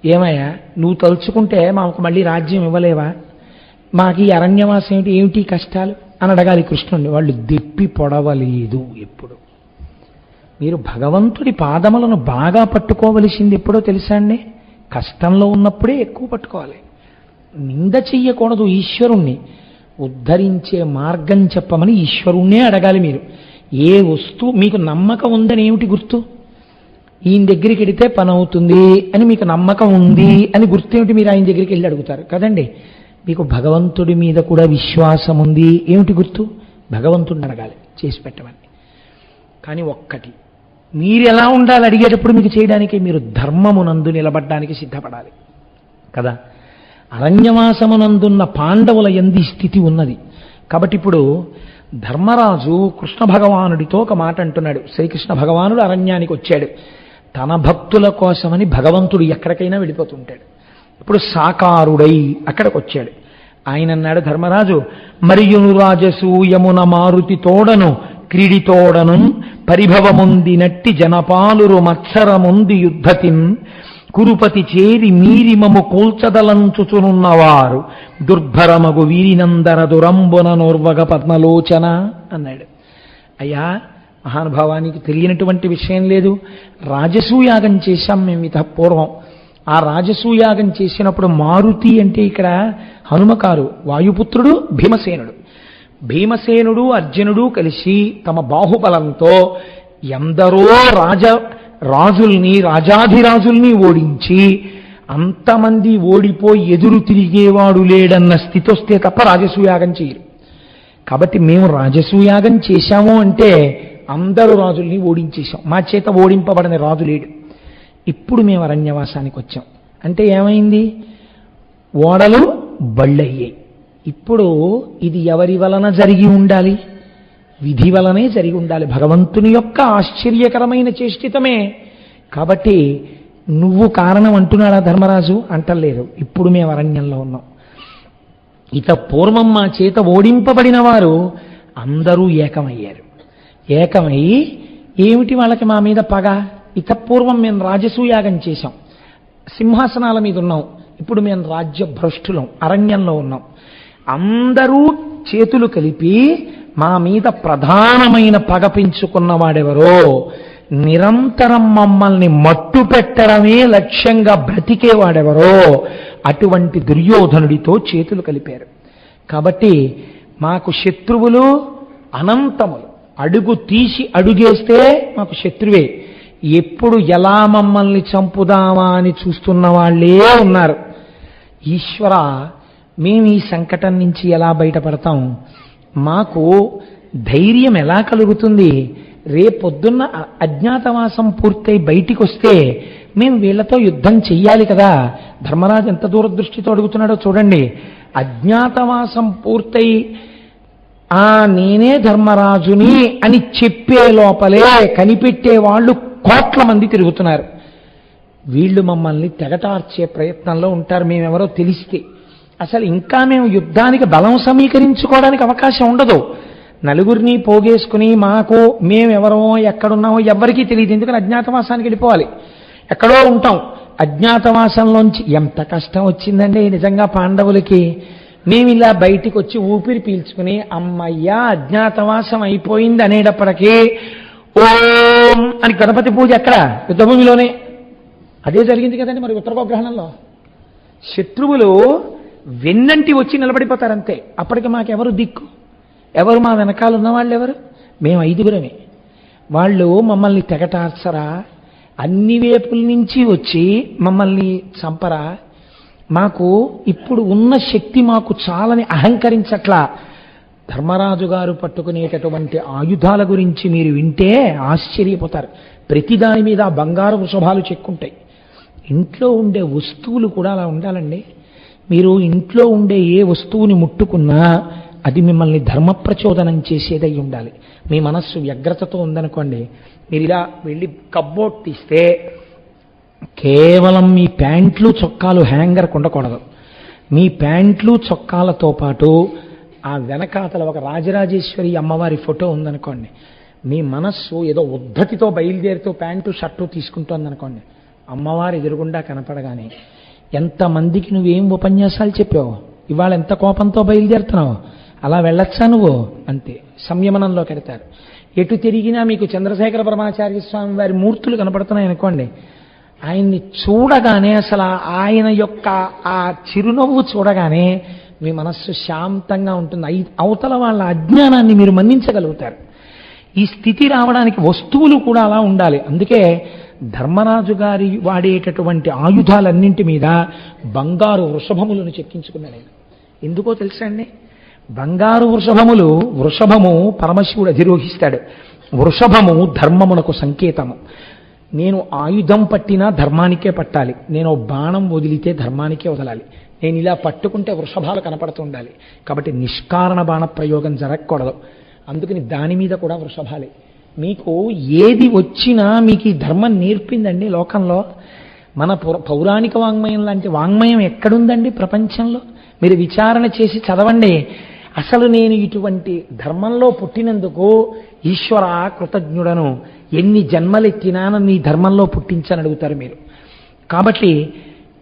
[SPEAKER 2] ఏమయ్యా నువ్వు తలుచుకుంటే మాకు మళ్ళీ రాజ్యం ఇవ్వలేవా? మాకు ఈ అరణ్యవాసం ఏమిటి కష్టాలు అని అడగాలి కృష్ణుడిని. వాళ్ళు దెప్పి పొడవలేదు. ఎప్పుడు మీరు భగవంతుడి పాదములను బాగా పట్టుకోవలసింది ఎప్పుడో తెలుసా అండి? కష్టంలో ఉన్నప్పుడే ఎక్కువ పట్టుకోవాలి. నింద చెయ్యకూడదు. ఈశ్వరుణ్ణి ఉద్ధరించే మార్గం చెప్పమని ఈశ్వరుణ్ణే అడగాలి మీరు. ఏ వస్తువు మీకు నమ్మకం ఉందని ఏమిటి గుర్తు? ఈయన దగ్గరికి వెడితే పని అవుతుంది అని మీకు నమ్మకం ఉంది అని గుర్తేమిటి? మీరు ఆయన దగ్గరికి వెళ్ళి అడుగుతారు కదండి. మీకు భగవంతుడి మీద కూడా విశ్వాసం ఉంది, ఏమిటి గుర్తు? భగవంతుడిని అడగాలి చేసి పెట్టమని. కానీ ఒక్కటి, మీరు ఎలా ఉండాలి అడిగేటప్పుడు మీకు చేయడానికి? మీరు ధర్మమునందు నిలబడ్డానికి సిద్ధపడాలి కదా. అరణ్యవాసమునందున్న పాండవుల యందు స్థితి ఉన్నది. కాబట్టి ఇప్పుడు ధర్మరాజు కృష్ణ భగవానుడితో ఒక మాట అంటున్నాడు. శ్రీకృష్ణ భగవానుడు అరణ్యానికి వచ్చాడు. తన భక్తుల కోసమని భగవంతుడు ఎక్కడికైనా వెళ్ళిపోతుంటాడు. ఇప్పుడు సాకారుడై అక్కడికి వచ్చాడు. ఆయన అన్నాడు, ధర్మరాజు, మరియును రాజసూయమున మారుతి తోడను క్రీడితోడను పరిభవముందినట్టి జనపాలురు మత్సరముంది యుద్ధతిన్ కురుపతి చేరి మీరిమము కూల్చదలంచుచునున్నవారు దుర్భరమగు వీరినందర దురంబున నోర్వగ పద్మలోచన అన్నాడు. అయ్యా మహానుభావానికి తెలియనటువంటి విషయం లేదు. రాజసూయాగం చేశాం మేము పూర్వం. ఆ రాజసూయాగం చేసినప్పుడు మారుతి అంటే ఇక్కడ హనుమకారు, వాయుపుత్రుడు భీమసేనుడు. భీమసేనుడు అర్జునుడు కలిసి తమ బాహుబలంతో ఎందరో రాజుల్ని రాజాధిరాజుల్ని ఓడించి అంతమంది ఓడిపోయి ఎదురు తిరిగేవాడు లేడన్న స్థితి వస్తే తప్ప రాజసూయాగం చేయరు. కాబట్టి మేము రాజసూయాగం చేశాము అంటే అందరూ రాజుల్ని ఓడించేశాం. మా చేత ఓడింపబడిన రాజు లేడు. ఇప్పుడు మేము అరణ్యవాసానికి వచ్చాం అంటే ఏమైంది? ఓడలు బళ్ళయ్యాయి. ఇప్పుడు ఇది ఎవరి వలన జరిగి ఉండాలి? విధి వలనే జరిగి ఉండాలి. భగవంతుని యొక్క ఆశ్చర్యకరమైన చేష్టితమే. కాబట్టి నువ్వు కారణం అంటున్నాడా ధర్మరాజు? అంటలేదు. ఇప్పుడు మేము అరణ్యంలో ఉన్నాం. ఇత పూర్వం మా చేత ఓడింపబడిన వారు అందరూ ఏకమయ్యారు. ఏకమై ఏమిటి వాళ్ళకి మా మీద పగ? ఇత పూర్వం మేము రాజసూయాగం చేశాం, సింహాసనాల మీద ఉన్నాం. ఇప్పుడు మేము రాజ్యభ్రష్టులం, అరణ్యంలో ఉన్నాం. అందరూ చేతులు కలిపి మా మీద ప్రధానమైన పగ పెంచుకున్నవాడెవరో, నిరంతరం మమ్మల్ని మట్టు పెట్టడమే లక్ష్యంగా బ్రతికేవాడెవరో అటువంటి దుర్యోధనుడితో చేతులు కలిపారు. కాబట్టి మాకు శత్రువులు అనంతములు. అడుగు తీసి అడుగేస్తే మాకు శత్రువే. ఎప్పుడు ఎలా మమ్మల్ని చంపుదామా అని చూస్తున్న వాళ్ళే ఉన్నారు. ఈశ్వర, మేము ఈ సంకటం నుంచి ఎలా బయటపడతాం? మాకు ధైర్యం ఎలా కలుగుతుంది? రేపొద్దున్న అజ్ఞాతవాసం పూర్తయి బయటికి వస్తే మేము వీళ్లతో యుద్ధం చెయ్యాలి కదా. ధర్మరాజు ఎంత దూరదృష్టితో అడుగుతున్నాడో చూడండి. అజ్ఞాతవాసం పూర్తయి నేనే ధర్మరాజుని అని చెప్పే లోపలే కనిపెట్టే వాళ్ళు కోట్ల మంది తిరుగుతున్నారు. వీళ్ళు మమ్మల్ని తెగటార్చే ప్రయత్నంలో ఉంటారు. మేమెవరో తెలిస్తే అసలు ఇంకా మేము యుద్ధానికి బలం సమీకరించుకోవడానికి అవకాశం ఉండదు. నలుగురిని పోగేసుకుని మాకు మేమెవరో ఎక్కడున్నామో ఎవ్వరికీ తెలియదు. ఎందుకని అజ్ఞాతవాసానికి వెళ్ళిపోవాలి, ఎక్కడో ఉంటాం. అజ్ఞాతవాసంలోంచి ఎంత కష్టం వచ్చిందండి నిజంగా పాండవులకి. మేము ఇలా బయటికి వచ్చి ఊపిరి పీల్చుకుని అమ్మయ్యా అజ్ఞాతవాసం అయిపోయింది అనేటప్పటికీ ఓం అని గణపతి పూజ ఎక్కడ? యుద్ధభూమిలోనే. అదే జరిగింది కదండి మరి ఉత్తరగోగ్రహణంలో. శత్రువులు వెన్నంటి వచ్చి నిలబడిపోతారంతే. అప్పటికి మాకెవరు దిక్కు? ఎవరు మా వెనకాల ఉన్నవాళ్ళు ఎవరు? మేము 5గురమే. వాళ్ళు మమ్మల్ని తెగటార్చరా? అన్ని వేపుల నుంచి వచ్చి మమ్మల్ని చంపరా? మాకు ఇప్పుడు ఉన్న శక్తి మాకు చాలని అహంకరించట్లా. ధర్మరాజు గారు పట్టుకునేటటువంటి ఆయుధాల గురించి మీరు వింటే ఆశ్చర్యపోతారు. ప్రతిదాని మీద బంగారు వృషభాలు చెక్కుంటాయి. ఇంట్లో ఉండే వస్తువులు కూడా అలా ఉండాలండి. మీరు ఇంట్లో ఉండే ఏ వస్తువుని ముట్టుకున్నా అది మిమ్మల్ని ధర్మ ప్రచోదనం చేసేదై ఉండాలి. మీ మనస్సు వ్యగ్రతతో ఉందనుకోండి, మీరు ఇలా వెళ్ళి కబ్బోర్డ్ తీస్తే కేవలం మీ ప్యాంట్లు చొక్కాలు హ్యాంగర్ ఉండకూడదు. మీ ప్యాంట్లు చొక్కాలతో పాటు ఆ వెనకాతల ఒక రాజరాజేశ్వరి అమ్మవారి ఫోటో ఉందనుకోండి, మీ మనస్సు ఏదో ఉద్ధతితో బయలుదేరుతూ ప్యాంటు షర్టు తీసుకుంటోందనుకోండి, అమ్మవారు ఎదురుగుండా కనపడగానే ఎంతమందికి నువ్వేం ఉపన్యాసాలు చెప్పావు, ఇవాళ ఎంత కోపంతో బయలుదేరుతున్నావు, అలా వెళ్ళొచ్చా నువ్వు? అంతే, సంయమనంలో కడతారు. ఎటు తిరిగినా మీకు చంద్రశేఖర పరమాచార్య స్వామి వారి మూర్తులు కనపడుతున్నాయి అనుకోండి, ఆయన్ని చూడగానే అసలు ఆయన యొక్క ఆ చిరునవ్వు చూడగానే మీ మనస్సు శాంతంగా ఉంటుంది. అవతల వాళ్ళ అజ్ఞానాన్ని మీరు మన్నించగలుగుతారు. ఈ స్థితి రావడానికి వస్తువులు కూడా అలా ఉండాలి. అందుకే ధర్మరాజు గారి వాడేటటువంటి ఆయుధాలన్నింటి మీద బంగారు వృషభములను చెక్కించుకున్నాడు ఆయన. ఎందుకో తెలుసా అండి? బంగారు వృషభములు, వృషభము పరమశివుడు అధిరోహిస్తాడు. వృషభము ధర్మమునకు సంకేతము. నేను ఆయుధం పట్టినా ధర్మానికే పట్టాలి, నేను బాణం వదిలితే ధర్మానికే వదలాలి. నేను ఇలా పట్టుకుంటే వృషభాలు కనపడుతూ ఉండాలి. కాబట్టి నిష్కారణ బాణ ప్రయోగం జరగకూడదు. అందుకని దాని మీద కూడా వృషభాలే. మీకు ఏది వచ్చినా మీకు ఈ ధర్మం నేర్పిందండి లోకంలో. మన పౌరాణిక వాంగ్మయం లాంటి వాంగ్మయం ఎక్కడుందండి ప్రపంచంలో? మీరు విచారణ చేసి చదవండి. అసలు నేను ఇటువంటి ధర్మంలో పుట్టినందుకు ఈశ్వర కృతజ్ఞుడను, ఎన్ని జన్మలెత్తినా నీ ధర్మంలో పుట్టించని అడుగుతారు మీరు. కాబట్టి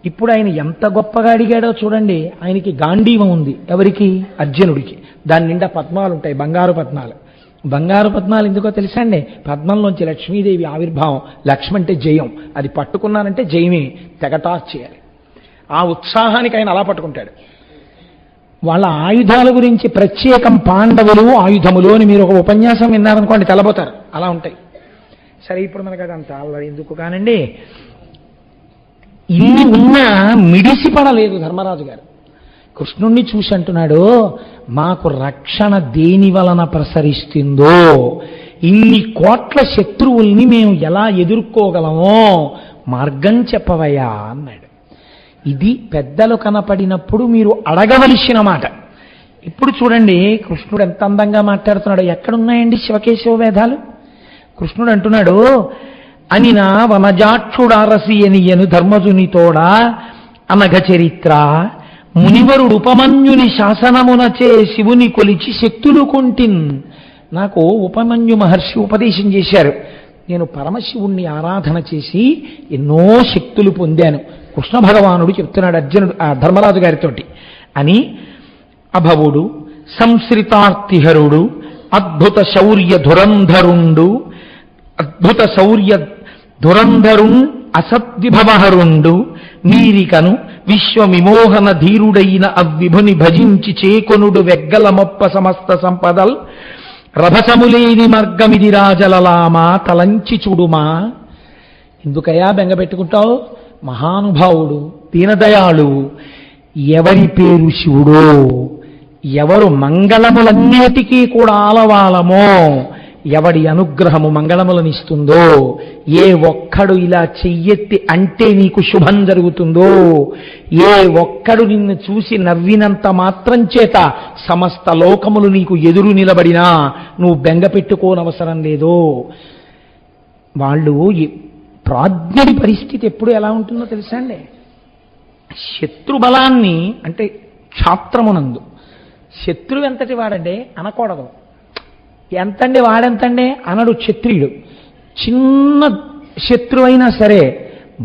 [SPEAKER 2] ఇప్పుడు ఆయన ఎంత గొప్పగా అడిగాడో చూడండి. ఆయనకి గాంధీవం ఉంది. ఎవరికి? అర్జునుడికి. దాని నిండా పద్మాలు ఉంటాయి, బంగారు పద్మాలు. బంగారు పద్మాలు ఎందుకో తెలుసా అండి? పద్మంలోంచి లక్ష్మీదేవి ఆవిర్భావం. లక్ష్మి అంటే జయం. అది పట్టుకున్నానంటే జయమే, తెగటా చేయాలి. ఆ ఉత్సాహానికి ఆయన అలా పట్టుకుంటాడు. వాళ్ళ ఆయుధాల గురించి ప్రత్యేకం పాండవులు ఆయుధములు అని మీరు ఒక ఉపన్యాసం విన్నారనుకోండి తెలబోతారు. అలా ఉంటాయి. సరే, ఇప్పుడు మనకు అదంతా అల్లరి ఎందుకు కానండి. ఇన్ని ఉన్నా మిడిసిపడలేదు ధర్మరాజు గారు. కృష్ణుణ్ణి చూసి అంటున్నాడు, మాకు రక్షణ దేని వలన ప్రసరిస్తుందో, ఇన్ని కోట్ల శత్రువుల్ని మేము ఎలా ఎదుర్కోగలమో మార్గం చెప్పవయ్యా అన్నాడు. ఇది పెద్దలు కనపడినప్పుడు మీరు అడగవలసిన మాట. ఇప్పుడు చూడండి కృష్ణుడు ఎంత అందంగా మాట్లాడుతున్నాడు. ఎక్కడున్నాయండి శివకేశవ వేదాలు? కృష్ణుడు అంటున్నాడు, అనినా వనజాక్షుడారసి అనియను ధర్మజునితోడా అనఘ చరిత్ర మునివరుడు ఉపమన్యుని శాసనమునచే శివుని కొలిచి శక్తులు కొంటిన్. నాకు ఉపమన్యు మహర్షి ఉపదేశం చేశారు. నేను పరమశివుణ్ణి ఆరాధన చేసి ఎన్నో శక్తులు పొందాను. కృష్ణ భగవానుడు చెప్తున్నాడు అర్జునుడు ధర్మరాజు గారితోటి అని. అభవుడు సంశ్రితార్తిహరుడు అద్భుత శౌర్య ధురంధరుండు, అద్భుత శౌర్య ధురంధరుణ్ అసద్విభవహరుండు, నీరికను విశ్వవిమోహన ధీరుడైన అవ్విభుని భజించి చేకొనుడు వెగ్గలమొప్ప సమస్త సంపదల్ రభసములేని మార్గమిది రాజలలామా తలంచి చూడుమా. ఎందుకయ్యా బెంగపెట్టుకుంటావు? మహానుభావుడు, దీనదయాళు, ఎవరి పేరు శివుడో, ఎవరు మంగళములన్నిటికీ కూడా ఆలవాలమో, ఎవడి అనుగ్రహము మంగళములనిస్తుందో, ఏ ఒక్కడు ఇలా చెయ్యెత్తి అంటే నీకు శుభం జరుగుతుందో, ఏ ఒక్కడు నిన్ను చూసి నవ్వినంత మాత్రం చేత సమస్త లోకములు నీకు ఎదురు నిలబడినా నువ్వు బెంగపెట్టుకోనవసరం లేదో. వాళ్ళు ప్రాజ్ఞుడి పరిస్థితి ఎప్పుడు ఎలా ఉంటుందో తెలుసా అండి? శత్రుబలాన్ని అంటే క్షాత్రమునందు శత్రువు ఎంతటి వాడంటే అనకూడదు. ఎంతండి వాడెంతండి అనడు క్షత్రియుడు. చిన్న శత్రువు అయినా సరే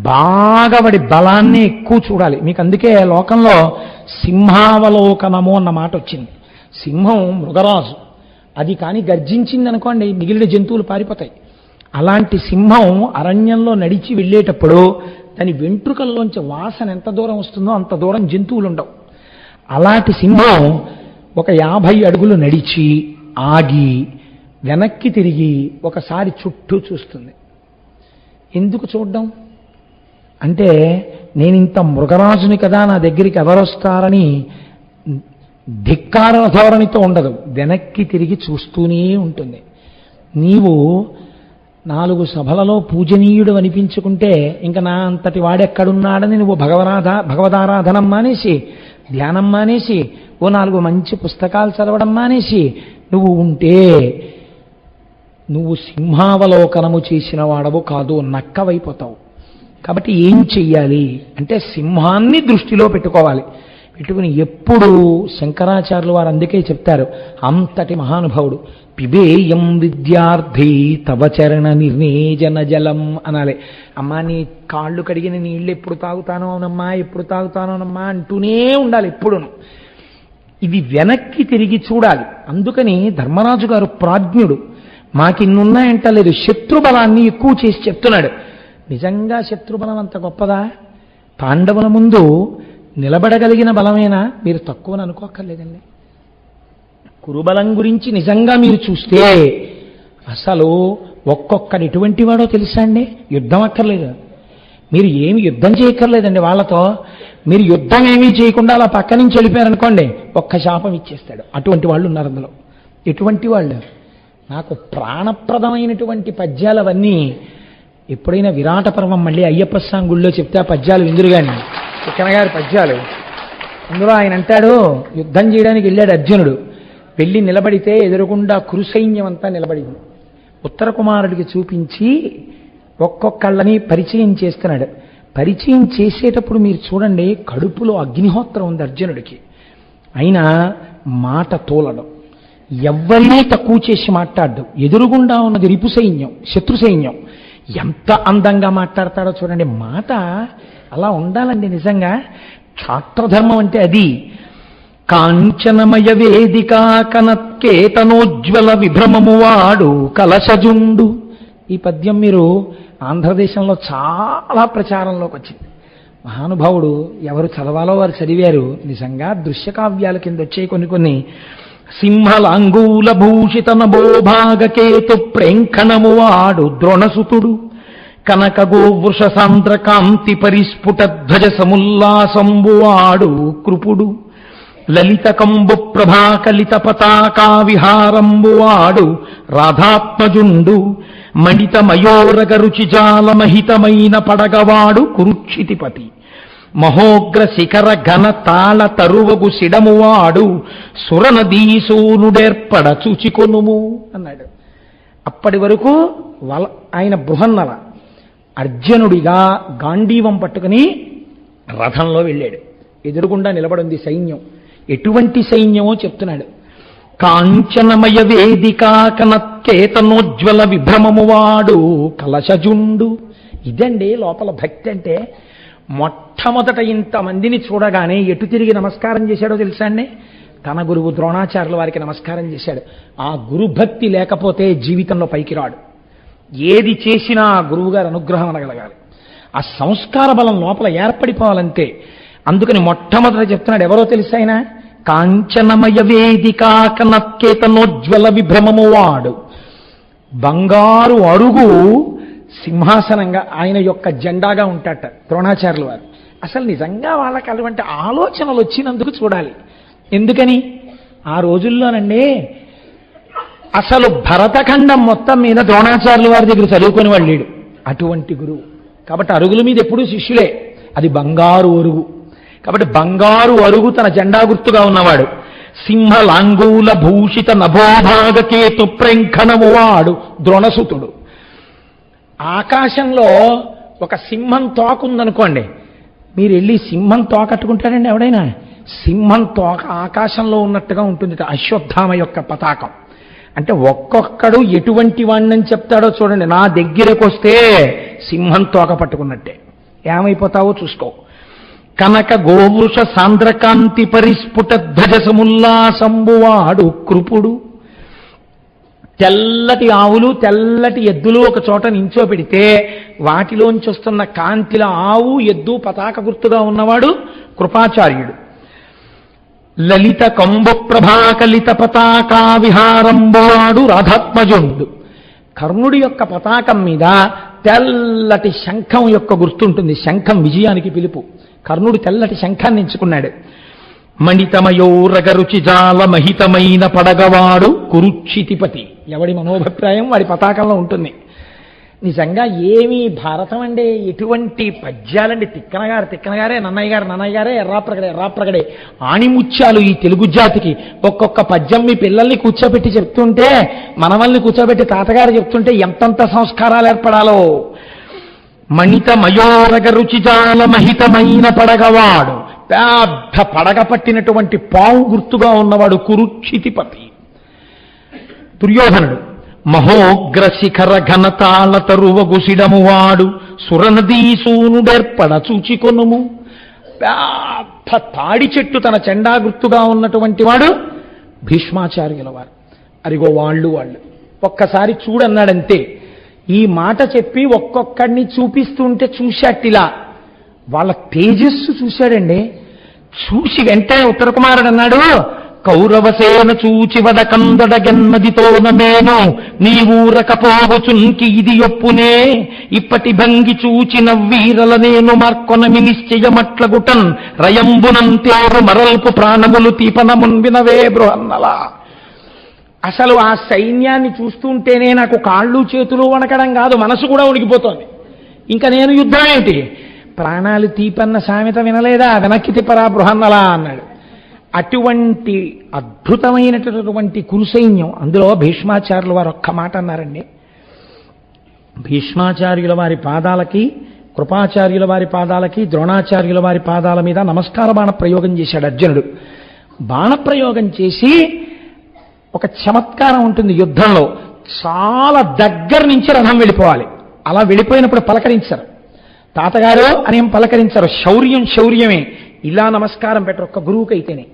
[SPEAKER 2] బాగా వాడి బలాన్ని ఎక్కువ చూడాలి. మీకు అందుకే లోకంలో సింహావలోకనము అన్న మాట వచ్చింది. సింహం మృగరాజు, అది కానీ గర్జించింది అనుకోండి మిగిలిన జంతువులు పారిపోతాయి. అలాంటి సింహం అరణ్యంలో నడిచి వెళ్ళేటప్పుడు దాని వెంట్రుకల్లోంచి వాసన ఎంత దూరం వస్తుందో అంత దూరం జంతువులు ఉండవు. అలాంటి సింహం ఒక 50 అడుగులు నడిచి ఆగి వెనక్కి తిరిగి ఒకసారి చుట్టూ చూస్తుంది. ఎందుకు చూడడం అంటే, నేను ఇంత మృగరాజుని కదా, నా దగ్గరికి ఎవరొస్తారని ధిక్కార ధోరణితో ఉండదు, వెనక్కి తిరిగి చూస్తూనే ఉంటుంది. నీవు 4 సభలలో పూజనీయుడు అనిపించుకుంటే ఇంకా నా అంతటి వాడెక్కడున్నాడని నువ్వు భగవదారాధనం మానేసి, ధ్యానం మానేసి, ఓ 4 మంచి పుస్తకాలు చదవడం మానేసి నువ్వు ఉంటే నువ్వు సింహావలోకనము చేసిన వాడవు కాదు, నక్కవైపోతావు. కాబట్టి ఏం చెయ్యాలి అంటే సింహాన్ని దృష్టిలో పెట్టుకోవాలి. పెట్టుకుని ఎప్పుడు శంకరాచార్యులు వారు అందుకే చెప్తారు, అంతటి మహానుభావుడు పిబేయం విద్యార్థి తవ చరణ నిర్ణేజన జలం అనాలి. అమ్మా నీ కాళ్ళు కడిగిన నీళ్ళు ఎప్పుడు తాగుతానో అవునమ్మా, ఎప్పుడు తాగుతానో అవునమ్మా అంటూనే ఉండాలి ఎప్పుడును. ఇది వెనక్కి తిరిగి చూడాలి. అందుకని ధర్మరాజు గారు ప్రాజ్ఞుడు. మాకిన్నున్నాయంటలేదు, శత్రుబలాన్ని ఎక్కువ చేసి చెప్తున్నాడు. నిజంగా శత్రుబలం అంత గొప్పదా? పాండవుల ముందు నిలబడగలిగిన బలమేనా? మీరు తక్కువని అనుకోక్కర్లేదండి. కురుబలం గురించి నిజంగా మీరు చూస్తే అసలు ఒక్కొక్కడు ఎటువంటి వాడో తెలుసా అండి? యుద్ధం అక్కర్లేదు, మీరు ఏమి యుద్ధం చేయక్కర్లేదండి వాళ్ళతో. మీరు యుద్ధం ఏమీ చేయకుండా అలా పక్క నుంచి వెళ్ళిపోయారనుకోండి, ఒక్క శాపం ఇచ్చేస్తాడు. అటువంటి వాళ్ళు ఉన్నారు అందులో. ఎటువంటి వాళ్ళు? నాకు ప్రాణప్రదమైనటువంటి పద్యాలు అవన్నీ ఎప్పుడైనా విరాట పర్వం మళ్ళీ అయ్యప్ప స్వామి గుళ్ళో చెప్తే ఆ పద్యాలు విందురు కానీ, గారి పద్యాలు. అందులో ఆయన అంటాడు, యుద్ధం చేయడానికి వెళ్ళాడు అర్జునుడు. వెళ్ళి నిలబడితే ఎదురుగుండా కురుసైన్యం అంతా నిలబడింది. ఉత్తర కుమారుడికి చూపించి ఒక్కొక్కళ్ళని పరిచయం చేస్తున్నాడు. పరిచయం చేసేటప్పుడు మీరు చూడండి, కడుపులో అగ్నిహోత్రం ఉంది అర్జునుడికి. అయినా మాట తోలడం, ఎవ్వరినీ తక్కువ చేసి మాట్లాడడం. ఎదురుగుండా ఉన్నది రిపు సైన్యం, శత్రు సైన్యం. ఎంత అందంగా మాట్లాడతాడో చూడండి. మాట అలా ఉండాలండి నిజంగా. క్షాత్రధర్మం అంటే అది. కాంచనమయ వేదికా కనత్కేతనోజ్వల విభ్రమము వాడు కలశజుండు. ఈ పద్యం మీరు ఆంధ్రదేశంలో చాలా ప్రచారంలోకి వచ్చింది. మహానుభావుడు ఎవరు చదవాలో వారు చదివారు. నిజంగా దృశ్యకావ్యాల కింద వచ్చే కొన్ని సింహలాంగూల భూషిత నభోభాగకేతు ప్రేంఖణము వాడు ద్రోణసుతుడు కనక గోవృష సాంద్ర కాంతి పరిస్ఫుట ధ్వజ సముల్లాసంబు వాడు కృపుడు లలిత కంబు ప్రభాకలిత పతాకా విహారంబు వాడు రాధాత్మజుండు మణిత మయోరగ రుచిజాల మహితమైన పడగవాడు కురుక్షితిపతి మహోగ్ర శిఖర ఘన తాళ తరువగు సిడమువాడు సురనదీసూనుడేర్పడ చూచికొనుము అన్నాడు. అప్పటి వరకు ఆయన బృహన్నల అర్జునుడిగా గాంధీవం పట్టుకుని రథంలో వెళ్ళాడు. ఎదురుగుండా నిలబడింది సైన్యం. ఎటువంటి సైన్యమో చెప్తున్నాడు. కాంచనమయ వేదికా కనత్కేతనోజ్వల విభ్రమము వాడు కలశజుండు. ఇదండి లోపల భక్తి అంటే. మొట్టమొదట ఇంతమందిని చూడగానే ఎటు తిరిగి నమస్కారం చేశాడో తెలుసా అండి? తన గురువు ద్రోణాచార్యుల వారికి నమస్కారం చేశాడు. ఆ గురుభక్తి లేకపోతే జీవితంలో పైకి రాడు. ఏది చేసినా ఆ గురువుగారి అనుగ్రహం అనగలగాలి. ఆ సంస్కార బలం లోపల ఏర్పడిపోవాలంతే. అందుకని మొట్టమొదట చెప్తున్నాడు. ఎవరో తెలుసా ఆయన? కాంచనమయ వేదికా కనత్కేతనోజ్వల విభ్రమము వాడు. బంగారు అరుగు సింహాసనంగా ఆయన యొక్క జెండాగా ఉంటాట ద్రోణాచార్యుల వారు. అసలు నిజంగా వాళ్ళకి అటువంటి ఆలోచనలు వచ్చినందుకు చూడాలి. ఎందుకని? ఆ రోజుల్లోనండి అసలు భరతఖండం మొత్తం మీద ద్రోణాచార్యుల వారి దగ్గర చదువుకుని వాళ్ళు లేడు. అటువంటి గురువు. కాబట్టి అరుగుల మీద ఎప్పుడూ శిష్యులే. అది బంగారు అరుగు. కాబట్టి బంగారు అరుగు తన జెండా గుర్తుగా ఉన్నవాడు. సింహలాంగూల భూషిత నభోభాగకేతు ప్రేంఖణము వాడు ద్రోణసుతుడు. ఆకాశంలో ఒక సింహం తోక ఉందనుకోండి, మీరు వెళ్ళి సింహం తోక కట్టుకుంటారండి ఎవడైనా? సింహం తోక ఆకాశంలో ఉన్నట్టుగా ఉంటుంది అశ్వత్థామ యొక్క పతాకం. అంటే ఒక్కొక్కడు ఎటువంటి వాణ్ణని చెప్తాడో చూడండి. నా దగ్గరకు వస్తే సింహం తోక పట్టుకున్నట్టే. ఏమైపోతావో చూసుకో. కనక గోవృష సాంద్రకాంతి పరిస్ఫుట ధ్వజ సముల్లాసంబువాడు కృపుడు. తెల్లటి ఆవులు తెల్లటి ఎద్దులు ఒక చోట నించో పెడితే వాటిలోంచి వస్తున్న కాంతిల ఆవు ఎద్దు పతాక గుర్తుగా ఉన్నవాడు కృపాచార్యుడు. లలిత కంబు ప్రభాకలిత పతాకా విహారంబువాడు రాధాత్మజుండు. కర్ణుడి యొక్క పతాకం మీద తెల్లటి శంఖం యొక్క గుర్తుంటుంది. శంఖం విజయానికి పిలుపు. కర్ణుడు తెల్లటి శంఖాన్ని ఎంచుకున్నాడు. మణితమయోరగరుచిజాల మహితమైన పడగవాడు కురుక్షితిపతి. ఎవడి మనోభిప్రాయం వాడి పతాకంలో ఉంటుంది. నిజంగా ఏమీ భారతం అంటే ఎటువంటి పద్యాలండి. తిక్కనగారే నన్నయ్య గారే ఎర్రాప్రగడే ఆణిముత్యాలు ఈ తెలుగు జాతికి. ఒక్కొక్క పద్యం మీ పిల్లల్ని కూర్చోబెట్టి చెప్తుంటే, మనవల్ని కూర్చోబెట్టి తాతగారు చెప్తుంటే ఎంతంత సంస్కారాలు ఏర్పడాలో. మణిత మయోరగ రుచిజాల మహితమైన పడగవాడు. పెద్ద పడగ పట్టినటువంటి పావు గుర్తుగా ఉన్నవాడు కురుక్షితిపతి. దుర్యోధనుడు మహోగ్ర శిఖర ఘనతాళ తరువగు సిడమువాడు సురనదీసూనుడేర్పడ చూచికొనుము. పెద్ద తాడి చెట్టు తన చెండా గుర్తుగా ఉన్నటువంటి వాడు భీష్మాచార్యుల వారు. అరిగో వాళ్ళు ఒక్కసారి చూడన్నాడంతే. ఈ మాట చెప్పి ఒక్కొక్కడిని చూపిస్తుంటే చూశాటిలా వాళ్ళ తేజస్సు చూశాడండి. చూసి వెంటనే ఉత్తర కుమారుడు అన్నాడు, కౌరవసేన చూచి వడకందడగెన్నదితోన నేను నీవూరకపోవచున్కి ఇది ఒప్పునే ఇప్పటి భంగి చూచిన వీరల నేను మార్కొనమి నిశ్చయమట్లగుటన్ రయంబునంతేరు మరల్పు ప్రాణములు తీపనమున్ వినవే బృహన్నలా. అసలు ఆ సైన్యాన్ని చూస్తుంటేనే నాకు కాళ్ళు చేతులు వణకడం కాదు, మనసు కూడా ఉడికిపోతోంది. ఇంకా నేను యుద్ధం ఏమిటి? ప్రాణాలు తీపన్న సామెత వినలేదా? వెనక్కి తిప్పరా బృహన్నలా అన్నాడు. అటువంటి అద్భుతమైనటువంటి కురు సైన్యం. అందులో భీష్మాచార్యుల వారు ఒక్క మాట అన్నారండి. భీష్మాచార్యుల వారి పాదాలకి, కృపాచార్యుల వారి పాదాలకి, ద్రోణాచార్యుల వారి పాదాల మీద నమస్కార బాణ ప్రయోగం చేశాడు అర్జునుడు. బాణప్రయోగం చేసి ఒక చమత్కారం ఉంటుంది యుద్ధంలో, చాలా దగ్గర నుంచి రథం వెళ్ళిపోవాలి. అలా వెళ్ళిపోయినప్పుడు పలకరించరు, తాతగారు అనేం పలకరించరు. శౌర్యం శౌర్యమే, ఇలా నమస్కారం పెట్టరు ఒక్క గురువుకి అయితేనే.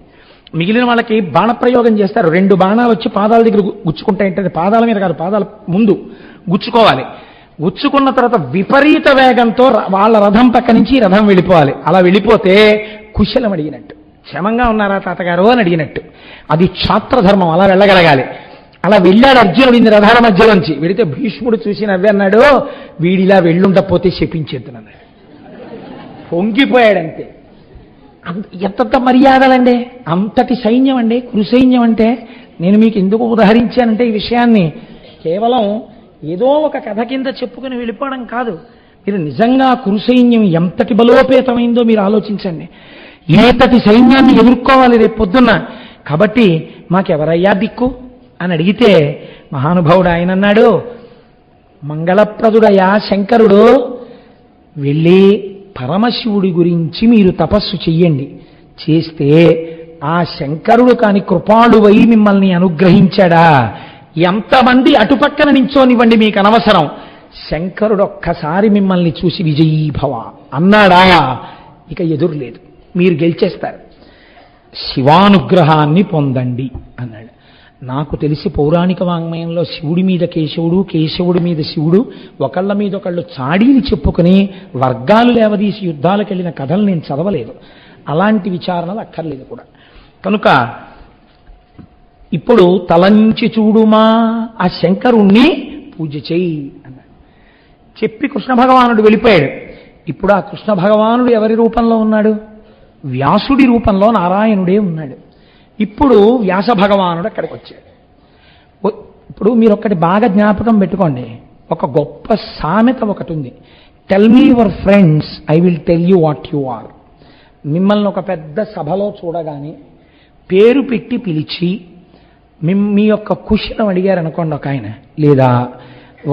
[SPEAKER 2] మిగిలిన వాళ్ళకి బాణప్రయోగం చేస్తారు, 2 బాణాలు వచ్చి పాదాల దగ్గర గుచ్చుకుంటాయంటే పాదాల మీద కాదు, పాదాల ముందు గుచ్చుకోవాలి. గుచ్చుకున్న తర్వాత విపరీత వేగంతో వాళ్ళ రథం పక్క నుంచి రథం వెళ్ళిపోవాలి. అలా వెళ్ళిపోతే కుశలం అడిగినట్టు, క్షేమంగా ఉన్నారా తాతగారు అని అడిగినట్టు. అది క్షాత్రధర్మం, అలా వెళ్ళగలగాలి. అలా వెళ్ళాడు అర్జునుడు ఇన్ని రథాల మధ్యలోంచి. వెళితే భీష్ముడు చూసి నవ్వి అన్నాడు, వీడిలా వెళ్ళుండపోతే శపించేద్దునన్నాడు. పొంగిపోయాడంతే. ఎంత మర్యాదలండి, అంతటి సైన్యం అండి కురు సైన్యం అంటే. నేను మీకు ఎందుకు ఉదహరించానంటే ఈ విషయాన్ని కేవలం ఏదో ఒక కథ కింద చెప్పుకుని వెళ్ళిపోవడం కాదు. మీరు నిజంగా కురు సైన్యం ఎంతటి బలోపేతమైందో మీరు ఆలోచించండి. ఏతటి సైన్యాన్ని ఎదుర్కోవాలి రేపు పొద్దున్న. కాబట్టి మాకెవరయ్యా దిక్కు అని అడిగితే మహానుభావుడు ఆయన అన్నాడు, మంగళప్రదుడయా శంకరుడు, వెళ్ళి పరమశివుడి గురించి మీరు తపస్సు చెయ్యండి. చేస్తే ఆ శంకరుడు కాని కృపాళువై మిమ్మల్ని అనుగ్రహించాడా, ఎంతమంది అటుపక్కన నించోనివ్వండి మీకు అనవసరం, శంకరుడు ఒక్కసారి మిమ్మల్ని చూసి విజయీభవ అన్నాడా, ఇక ఎదురులేదు, మీరు గెలిచేస్తారు, శివానుగ్రహాన్ని పొందండి అన్నాడు. నాకు తెలిసి పౌరాణిక వాంగ్మయంలో శివుడి మీద కేశవుడు, కేశవుడి మీద శివుడు ఒకళ్ళ మీద ఒకళ్ళు చాడీలు చెప్పుకుని వర్గాలు లేవదీసి యుద్ధాలకు వెళ్ళిన కథలు నేను చదవలేదు. అలాంటి విచారణలు అక్కర్లేదు కూడా. కనుక ఇప్పుడు తలంచి చూడుమా, ఆ శంకరుణ్ణి పూజ చెయ్యి అన్నాడు. చెప్పి కృష్ణ భగవానుడు వెళ్ళిపోయాడు. ఇప్పుడు ఆ కృష్ణ భగవానుడు ఎవరి రూపంలో ఉన్నాడు? వ్యాసుడి రూపంలో నారాయణుడే ఉన్నాడు. ఇప్పుడు వ్యాస భగవానుడు అక్కడికి వచ్చాడు. ఇప్పుడు మీరు ఒక్కటి బాగా జ్ఞాపకం పెట్టుకోండి, ఒక గొప్ప సామెత ఒకటి ఉంది, tell me your friends, I will tell you what you are. మిమ్మల్ని ఒక పెద్ద సభలో చూడగానే పేరు పెట్టి పిలిచి మీ యొక్క కుశలం అడిగారు అనుకోండి ఒక ఆయన, లేదా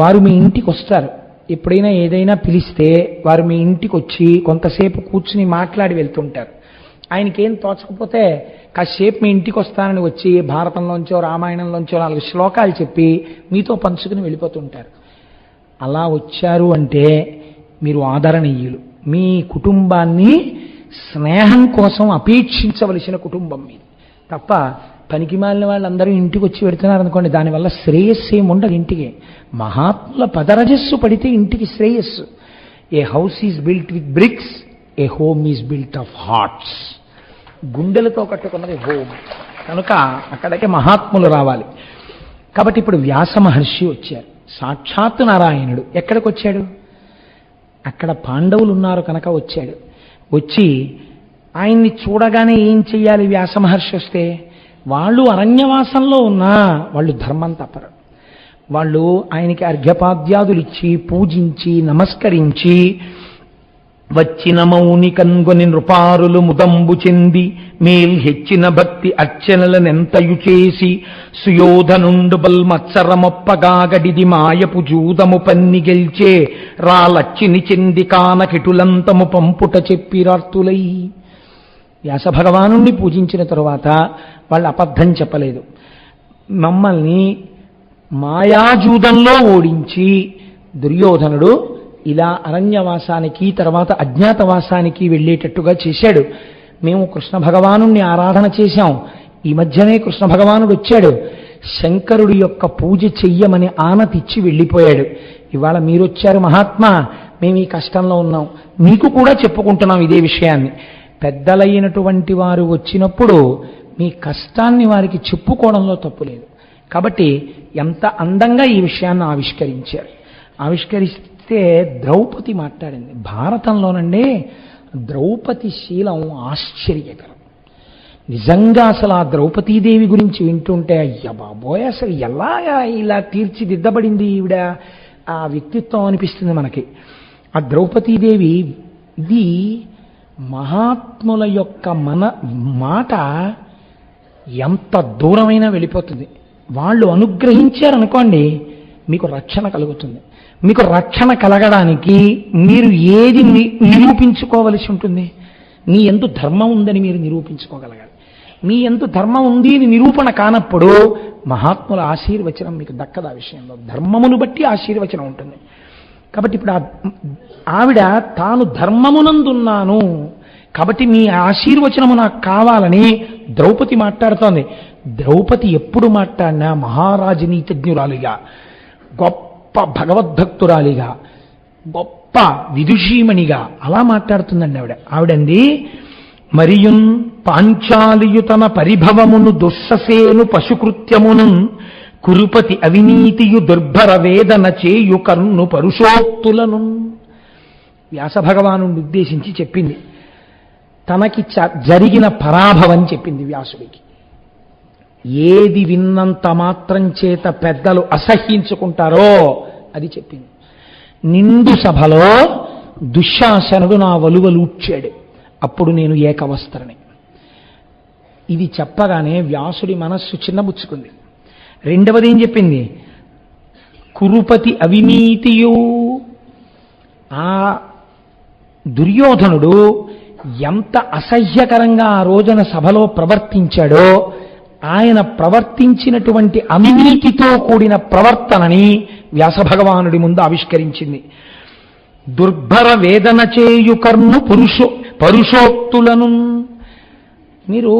[SPEAKER 2] వారు మీ ఇంటికి వస్తారు, ఎప్పుడైనా ఏదైనా పిలిస్తే వారు మీ ఇంటికి వచ్చి కొంతసేపు కూర్చుని మాట్లాడి వెళ్తుంటారు. ఆయనకేం తోచకపోతే కాసేపు మీ ఇంటికి వస్తానని వచ్చి భారతంలోంచో రామాయణంలోంచో 4 శ్లోకాలు చెప్పి మీతో పంచుకుని వెళ్ళిపోతుంటారు. అలా వచ్చారు అంటే మీరు ఆదరణీయులు. మీ కుటుంబాన్ని స్నేహం కోసం అపేక్షించవలసిన కుటుంబం మీది తప్ప పనికి మాలిన వాళ్ళందరూ ఇంటికి వచ్చి పెడుతున్నారు అనుకోండి, దానివల్ల శ్రేయస్సు ఏమి ఉండదు ఇంటికి. మహాత్ముల పదరజస్సు పడితే ఇంటికి శ్రేయస్సు. A house is built with bricks, a home is built of hearts. గుండెలతో కట్టుకున్నది హోమ్. కనుక అక్కడికి మహాత్ములు రావాలి. కాబట్టి ఇప్పుడు వ్యాస మహర్షి వచ్చారు, సాక్షాత్తు నారాయణుడు. ఎక్కడికి వచ్చాడు? అక్కడ పాండవులు ఉన్నారు కనుక వచ్చాడు. వచ్చి ఆయన్ని చూడగానే ఏం చెయ్యాలి? వ్యాస మహర్షి వస్తే వాళ్ళు అరణ్యవాసంలో ఉన్నా వాళ్ళు ధర్మం తప్పరు. వాళ్ళు ఆయనకి అర్ఘ్యపాద్యాదులు ఇచ్చి పూజించి నమస్కరించి వచ్చిన మౌని కన్గొని నృపారులు ముదంబు చెంది మేల్ హెచ్చిన భక్తి అర్చనలనెంతయు చేసి సుయోధనుండు బల్మత్సరమొప్పగాగడిది మాయపు జూదము పన్ని గెల్చే రాలచ్చిని చెంది కానకిటులంతము పంపుట చెప్పిరార్తులై. వ్యాస భగవానుణ్ణి పూజించిన తరువాత వాళ్ళు అబద్ధం చెప్పలేదు. మమ్మల్ని మాయాజూదంలో ఓడించి దుర్యోధనుడు ఇలా అరణ్యవాసానికి తర్వాత అజ్ఞాతవాసానికి వెళ్ళేటట్టుగా చేశాడు. మేము కృష్ణ భగవానుణ్ణి ఆరాధన చేశాం. ఈ మధ్యనే కృష్ణ భగవానుడు వచ్చాడు, శంకరుడి యొక్క పూజ చెయ్యమని ఆనతిచ్చి వెళ్ళిపోయాడు. ఇవాళ మీరొచ్చారు మహాత్మా, మేము ఈ కష్టంలో ఉన్నాం, మీకు కూడా చెప్పుకుంటున్నాం ఇదే విషయాన్ని. పెద్దలైనటువంటి వారు వచ్చినప్పుడు మీ కష్టాన్ని వారికి చెప్పుకోవడంలో తప్పు లేదు. కాబట్టి ఎంత అందంగా ఈ విషయాన్ని ఆవిష్కరించారు. ఆవిష్కరిస్తే ద్రౌపది మాట్లాడింది. భారతంలోనండి ద్రౌపది శీలం ఆశ్చర్యకరం. నిజంగా అసలు ఆ ద్రౌపదీదేవి గురించి వింటుంటే అయ్య బాబోయ్, అసలు ఎలాగా ఇలా తీర్చిదిద్దబడింది ఈవిడ ఆ వ్యక్తిత్వం అనిపిస్తుంది మనకి. ఆ ద్రౌపదీదేవి ఇది మహాత్ముల యొక్క మాట ఎంత దూరమైనా వెళ్ళిపోతుంది. వాళ్ళు అనుగ్రహించారనుకోండి, మీకు రక్షణ కలుగుతుంది. మీకు రక్షణ కలగడానికి మీరు ఏది నిరూపించుకోవలసి ఉంటుంది? మీ యందు ధర్మం ఉందని మీరు నిరూపించుకోగలగాలి. మీ యందు ధర్మం ఉంది అని నిరూపణ కానప్పుడు మహాత్ముల ఆశీర్వచనం మీకు దక్కదు. ఆ విషయంలో ధర్మమును బట్టి ఆశీర్వచనం ఉంటుంది. కాబట్టి ఇప్పుడు ఆవిడ తాను ధర్మమునందున్నాను కాబట్టి మీ ఆశీర్వచనము నాకు కావాలని ద్రౌపది మాట్లాడుతోంది. ద్రౌపది ఎప్పుడు మాట్లాడినా మహారాజనీతిజ్ఞురాలిగా, గొప్ప భగవద్భక్తురాలిగా, గొప్ప విదుషీమణిగా అలా మాట్లాడుతుందండి ఆవిడంది. మరియున్ పాంచాలియు తన పరిభవమును దుస్ససేను పశుకృత్యమును కురుపతి అవినీతియు దుర్భర వేదన చేయు కర్ను పరుషోక్తులను. వ్యాస భగవాను ఉద్దేశించి చెప్పింది. తనకి జరిగిన పరాభవం చెప్పింది వ్యాసుడికి. ఏది విన్నంత మాత్రం చేత పెద్దలు అసహ్యించుకుంటారో అది చెప్పింది. నిండు సభలో దుశ్శాసనుడు నా వలువలూడ్చాడు, అప్పుడు నేను ఏకవస్త్రని. ఇది చెప్పగానే వ్యాసుడి మనస్సు చిన్నబుచ్చుకుంది. రెండవది ఏం చెప్పింది? కురుపతి అవినీతియు. ఆ దుర్యోధనుడు ఎంత అసహ్యకరంగా ఆ రోజున సభలో ప్రవర్తించాడో, ఆయన ప్రవర్తించినటువంటి అవినీతితో కూడిన ప్రవర్తనని వ్యాసభగవానుడి ముందు ఆవిష్కరించింది. దుర్భర వేదన చేయు కర్ను పరుషోక్తులను. మీరు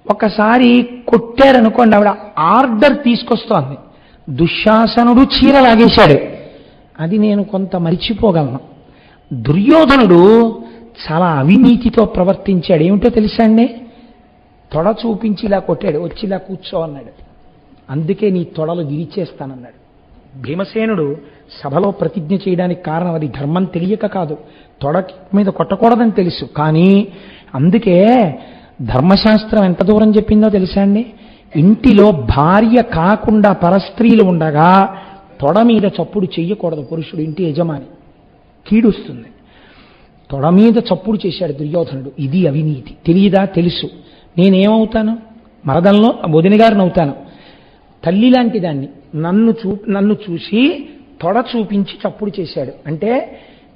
[SPEAKER 2] ఒకసారి కొట్టారనుకోండి, ఆవిడ ఆర్డర్ తీసుకొస్తోంది. దుశ్శాసనుడు చీర లాగేశాడు, అది నేను కొంత మరిచిపోగలను. దుర్యోధనుడు చాలా అవినీతితో ప్రవర్తించాడు. ఏమిటో తెలుసా అండి? తొడ చూపించి ఇలా కొట్టాడు, వచ్చి ఇలా కూర్చో అన్నాడు. అందుకే నీ తొడలు విరిచేస్తానన్నాడు. భీమసేనుడు సభలో ప్రతిజ్ఞ చేయడానికి కారణం అది ధర్మం తెలియక కాదు, తొడ మీద కొట్టకూడదని తెలుసు. కానీ అందుకే ధర్మశాస్త్రం ఎంత దూరం చెప్పిందో తెలుసా అండి? ఇంటిలో భార్య కాకుండా పరస్త్రీలు ఉండగా తొడ మీద చప్పుడు చెయ్యకూడదు పురుషుడు, ఇంటి యజమాని, కీడుస్తుంది. తొడ మీద చప్పుడు చేశాడు దుర్యోధనుడు. ఇది అవినీతి. తెలియదా? తెలుసు. నేనేమవుతాను? మరదల్లో వదిన గారిని అవుతాను. తల్లి లాంటి దాన్ని నన్ను చూసి తొడ చూపించి చప్పుడు చేశాడు. అంటే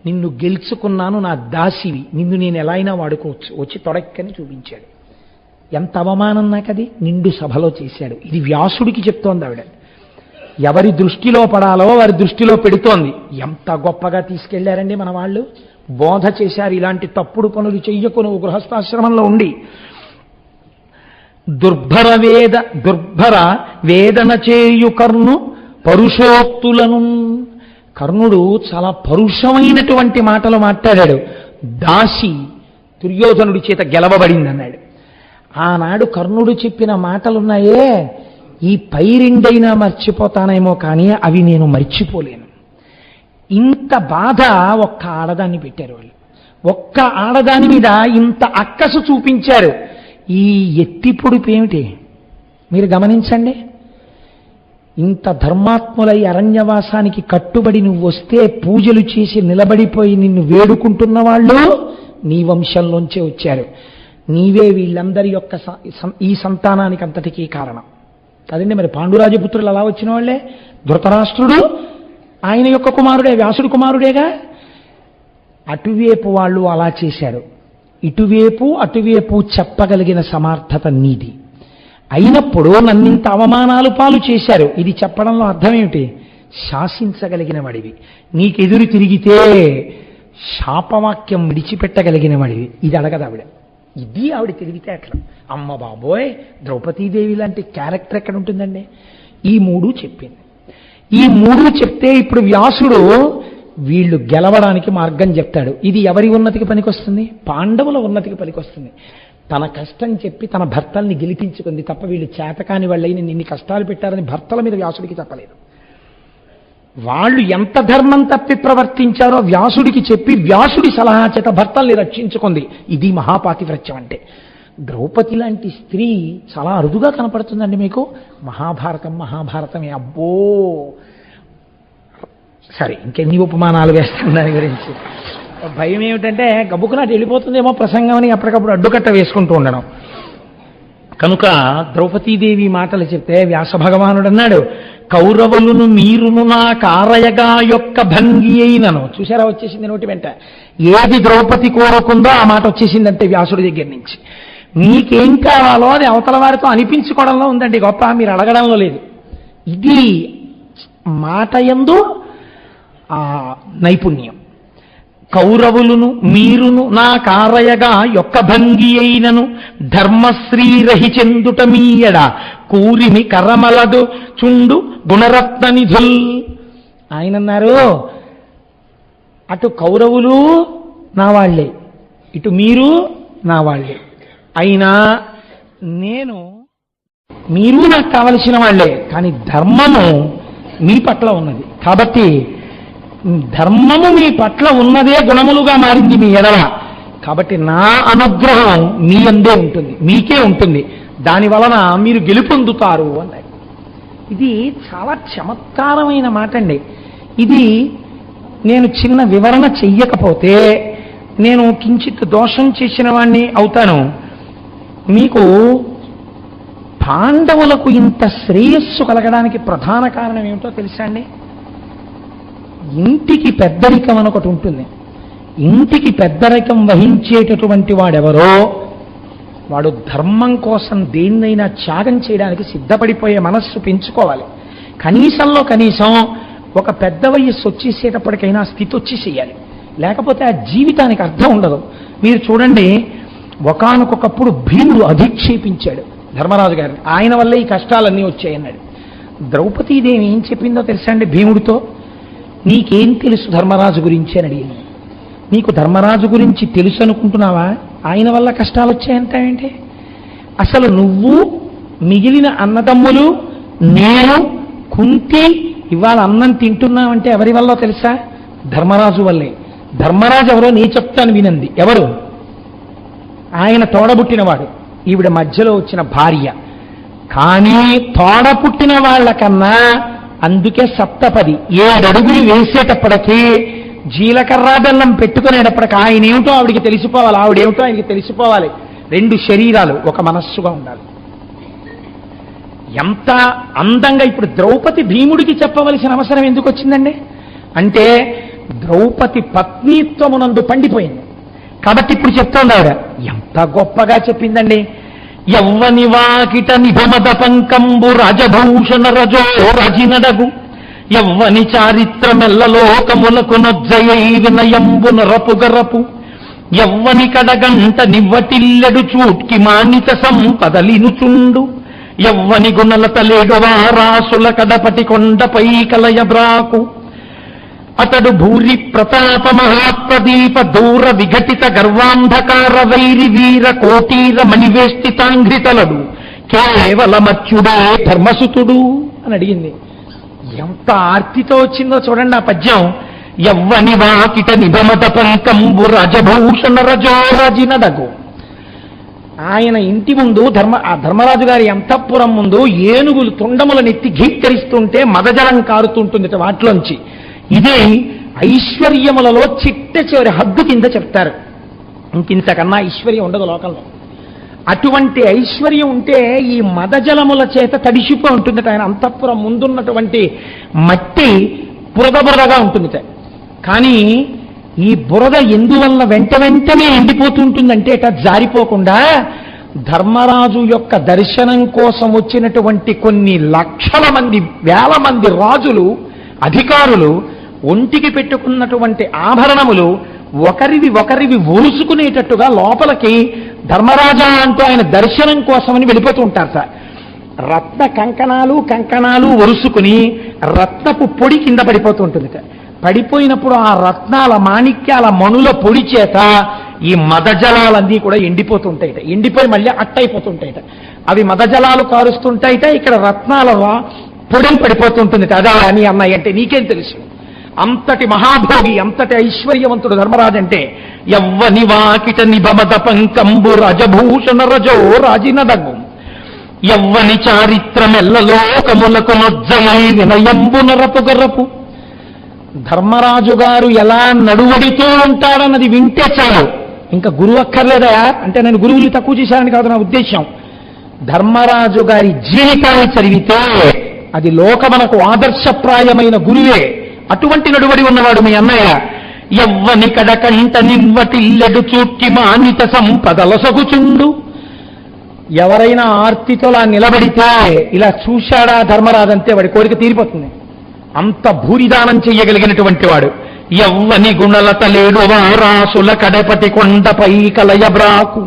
[SPEAKER 2] నిన్ను గెలుచుకున్నాను, నా దాసివి, నిన్ను నేను ఎలా అయినా వాడుకోవచ్చు, వచ్చి తొడక్కని చూపించాడు. ఎంత అవమానం నాకది! నిండు సభలో చేశాడు. ఇది వ్యాసుడికి చెప్తోంది ఆవిడ. ఎవరి దృష్టిలో పడాలో వారి దృష్టిలో పెడుతోంది. ఎంత గొప్పగా తీసుకెళ్లారండి మన వాళ్ళు, బోధ చేశారు. ఇలాంటి తప్పుడు పనులు చెయ్యకు నువ్వు గృహస్థాశ్రమంలో ఉండి. దుర్భర వేదన చేయు కర్ణు పరుషోక్తులను. కర్ణుడు చాలా పరుషమైనటువంటి మాటలు మాట్లాడాడు. దాసి దుర్యోధనుడి చేత గెలవబడిందన్నాడు. ఆనాడు కర్ణుడు చెప్పిన మాటలున్నాయే, ఈ పై రెండైనా మర్చిపోతానేమో కానీ అవి నేను మర్చిపోలేను. ఇంత బాధ ఒక్క ఆడదాన్ని పెట్టారు వాళ్ళు. ఒక్క ఆడదాని మీద ఇంత అక్కసు చూపించారు. ఈ ఎత్తిపొడిపేమిటి మీరు గమనించండి. ఇంత ధర్మాత్ములై అరణ్యవాసానికి కట్టుబడి నువ్వు వస్తే పూజలు చేసి నిలబడిపోయి నిన్ను వేడుకుంటున్న వాళ్ళు నీ వంశంలోంచే వచ్చారు. నీవే వీళ్ళందరి యొక్క ఈ సంతానానికి అంతటికీ కారణం కదండి. మరి పాండురాజపుత్రులు అలా వచ్చిన వాళ్ళే. ధృతరాష్ట్రుడు ఆయన యొక్క కుమారుడే, వ్యాసుడి కుమారుడేగా. అటువైపు వాళ్ళు అలా చేశారు. ఇటువైపు అటువైపు చెప్పగలిగిన సమర్థత నీది అయినప్పుడు నన్నింత అవమానాలు పాలు చేశారు. ఇది చెప్పడంలో అర్థం ఏమిటి? శాసించగలిగిన వాడివి, నీకెదురు తిరిగితే శాపవాక్యం విడిచిపెట్టగలిగిన వాడివి. ఇది అడగదు ఆవిడ. ఇది ఆవిడ తిరిగితే అట్లా. అమ్మ బాబోయ్, ద్రౌపదీదేవి లాంటి క్యారెక్టర్ ఎక్కడ ఉంటుందండి? ఈ మూడు చెప్పింది. ఈ మూడు చెప్తే ఇప్పుడు వ్యాసుడు వీళ్ళు గెలవడానికి మార్గం చెప్తాడు. ఇది ఎవరి ఉన్నతికి పనికొస్తుంది? పాండవుల ఉన్నతికి పనికొస్తుంది. తన కష్టం చెప్పి తన భర్తల్ని గెలిపించుకుంది తప్ప వీళ్ళు చేతకాని వాళ్ళైన ఇన్ని కష్టాలు పెట్టారని భర్తల మీద వ్యాసుడికి చెప్పలేదు. వాళ్ళు ఎంత ధర్మం తప్పి ప్రవర్తించారో వ్యాసుడికి చెప్పి వ్యాసుడి సలహా చేత భర్తల్ని రక్షించుకుంది. ఇది మహాపాతివ్రత్యం అంటే. ద్రౌపది లాంటి స్త్రీ చాలా అరుదుగా కనపడుతుందండి మీకు. మహాభారతమే. అబ్బో, సరే ఇంకెన్ని ఉపమానాలు వేస్తాను దాని గురించి. భయం ఏమిటంటే గబుకునాటి వెళ్ళిపోతుందేమో ప్రసంగం అని అప్పటికప్పుడు అడ్డుకట్ట వేసుకుంటూ ఉండడం. కనుక ద్రౌపదీదేవి మాటలు చెప్తే వ్యాస భగవానుడు అన్నాడు, కౌరవులను మీరును నా కారయగా యొక్క భంగి అయినను. చూసారా, వచ్చేసింది నోటి వెంట. ఏది ద్రౌపది కోరుకుందో ఆ మాట వచ్చేసిందంటే వ్యాసుడి దగ్గర నుంచి. మీకేం కావాలో అది అవతల వారితో అనిపించుకోవడంలో ఉందండి గొప్ప, మీరు అడగడంలో లేదు. ఇది మాట యందు నైపుణ్యం. కౌరవులను మీరును నా కారయగా యొక్క భంగి అయినను ధర్మశ్రీరహి చెందుట మీయడ కూరిమి కరమలదు చుండు గుణరత్న నిధుల్. ఆయన అన్నారు, అటు కౌరవులు నా వాళ్లే, ఇటు మీరు నా వాళ్లే, అయినా మీరు నాకు కావలసిన వాళ్లే, కానీ ధర్మము మీ పట్ల ఉన్నది. కాబట్టి ధర్మము మీ పట్ల ఉన్నదే గుణములుగా మారింది మీ ఎడల. కాబట్టి నా అనుగ్రహం మీ అందే ఉంటుంది, మీకే ఉంటుంది, దాని వలన మీరు గెలుపొందుతారు అన్నాడు. ఇది చాలా చమత్కారమైన మాట అండి. ఇది నేను చిన్న వివరణ చెయ్యకపోతే నేను కించిత్ దోషం చేసిన వాణ్ణి అవుతాను. మీకు పాండవులకు ఇంత శ్రేయస్సు కలగడానికి ప్రధాన కారణం ఏమిటో తెలుసా అండి? ఇంటికి పెద్దరికం అని ఒకటి ఉంటుంది. ఇంటికి పెద్దరికం వహించేటటువంటి వాడెవరో వాడు ధర్మం కోసం దేన్నైనా త్యాగం చేయడానికి సిద్ధపడిపోయే మనస్సు పెంచుకోవాలి. కనీసంలో కనీసం ఒక పెద్ద వయస్సు వచ్చేసేటప్పటికైనా స్థితి వచ్చేసేయాలి, లేకపోతే ఆ జీవితానికి అర్థం ఉండదు. మీరు చూడండి, ఒకానొకప్పుడు భీముడు అధిక్షేపించాడు ధర్మరాజు గారిని, ఆయన వల్ల ఈ కష్టాలన్నీ వచ్చాయన్నాడు. ద్రౌపదీదేవి ఏం చెప్పిందో తెలుసా అండి భీముడితో? నీకేం తెలుసు ధర్మరాజు గురించి అని అడిగింది. నీకు ధర్మరాజు గురించి తెలుసు అనుకుంటున్నావా? ఆయన వల్ల కష్టాలు వచ్చాయంటావేంటి? అసలు నువ్వు, మిగిలిన అన్నదమ్ములు, నేను, కుంతి ఇవాళ అన్నం తింటున్నావంటే ఎవరి వల్ల తెలుసా? ధర్మరాజు వల్లే. ధర్మరాజు ఎవరో నీ చెప్తాను వినంది. ఎవరు? ఆయన తోడబుట్టినవాడు, ఈవిడ మధ్యలో వచ్చిన భార్య. కానీ తోడపుట్టిన వాళ్ళకన్నా, అందుకే సప్తపది 7 అడుగులు వేసేటప్పటికీ జీలకర్ర బెల్లం పెట్టుకునేటప్పటికి ఆయన ఏమిటో ఆవిడికి తెలిసిపోవాలి, ఆవిడేమిటో ఆయనకి తెలిసిపోవాలి. 2 శరీరాలు ఒక మనస్సుగా ఉండాలి. ఎంత అందంగా ఇప్పుడు ద్రౌపది భీముడికి చెప్పవలసిన అవసరం ఎందుకు వచ్చిందండి అంటే, ద్రౌపది పత్నీత్వమునందు పండిపోయింది కాబట్టి ఇప్పుడు చెప్తోంది ఆవిడ. ఎంత గొప్పగా చెప్పిందండి. యవ్వని వాకిట నిభమద పంకంబు రాజభూషణ రజో రజినడగు యవ్వని చారిత్రమెల్లలోకములకు నొజ్జయై వినయంబు నరపుగరపు యవ్వని కడగంట నివ్వటిల్లెడు చూట్కి మానిత సంపదలినుచుండు యవ్వని గుణలతలేగవారాసుల కడపటి కొండపై కలయబ్రాకు అతడు భూరి ప్రతాప మహాప్రదీప దూర విఘటిత గర్వాంధకార వైరి వీర కోటీర మణివేష్టితాంఘ్రితలడు కేవలమచ్యుడే ధర్మసుతుడు అని అడిగింది. ఎంత ఆర్తితో వచ్చిందో చూడండి ఆ పద్యం. యవ్వని వాకిట నిభమద పంకంబు రాజభూషణ రజోరజినడగు. ఆయన ఇంటి ముందు ధర్మరాజు గారి అంతఃపురం ముందు ఏనుగులు తొండములనెత్తి ఘీకరిస్తుంటే మదజలం కారుతుంటుంది వాటిలోంచి. ఇదే ఐశ్వర్యములలో చిట్ట చివరి హద్దు కింద చెప్తారు. ఇంకింతకన్నా ఐశ్వర్యం ఉండదు లోకంలో. అటువంటి ఐశ్వర్యం ఉంటే ఈ మదజలముల చేత తడిసిపో ఉంటుందట. ఆయన అంతఃపురం ముందున్నటువంటి మట్టి బురదగా ఉంటుందిట. కానీ ఈ బురద ఎందువల్ల వెంటనే ఎండిపోతుంటుందంటే జారిపోకుండా ధర్మరాజు యొక్క దర్శనం కోసం వచ్చినటువంటి కొన్ని లక్షల మంది, వేల మంది రాజులు, అధికారులు ఒంటికి పెట్టుకున్నటువంటి ఆభరణములు ఒకరివి ఒలుసుకునేటట్టుగా లోపలికి ధర్మరాజా అంటూ ఆయన దర్శనం కోసమని వెళ్ళిపోతూ ఉంటారు సార్. రత్న కంకణాలు ఒరుసుకుని రత్నపు పొడి కింద పడిపోతూ ఉంటుంది. పడిపోయినప్పుడు ఆ రత్నాల మాణిక్యాల మణుల పొడి చేత ఈ మదజలాలన్నీ కూడా ఎండిపోతుంటాయిట. ఎండిపోయి మళ్ళీ అట్టయిపోతుంటాయిట. అవి మదజలాలు కారుస్తుంటాయిట, ఇక్కడ రత్నాల పొడి పడిపోతుంటుంది. అదా అని అన్నాయి అంటే నీకేం తెలుసు? అంతటి మహాభోగి, అంతటి ఐశ్వర్యవంతుడు ధర్మరాజు అంటే. యవ్వని వాకిట నిభమద పంకంబు రాజభూషణ రజో రాజినడగు యవ్వని చారిత్రమెల్లలోకములకు నొజ్జయై వినయంబు నరపుగరపు. ధర్మరాజు గారు ఎలా నడువడితో ఉంటాడన్నది వింటే చాలు, ఇంకా గురువు అక్కర్లేదా అంటే నేను గురువులు తక్కువ చేశానని కాదు నా ఉద్దేశం. ధర్మరాజు గారి జీవితాన్ని చదివితే అది లోకమునకు ఆదర్శప్రాయమైన గురువే. అటువంటి నడువడి ఉన్నవాడు మీ అన్నయ్య. ఎవ్వని కడకంట నివ్వటిల్లెడు చూట్టి మానిత సంపదలసగుచుండు. ఎవరైనా ఆర్తితోలా నిలబడితే ఇలా చూశాడా ధర్మరాజు అంతే వాడి కోరిక తీరిపోతుంది. అంత భూరిదానం చెయ్యగలిగినటువంటి వాడు. ఎవ్వని గుణలత లేడు వారాసుల కడపటి కొండపై కలయబ్రాకు.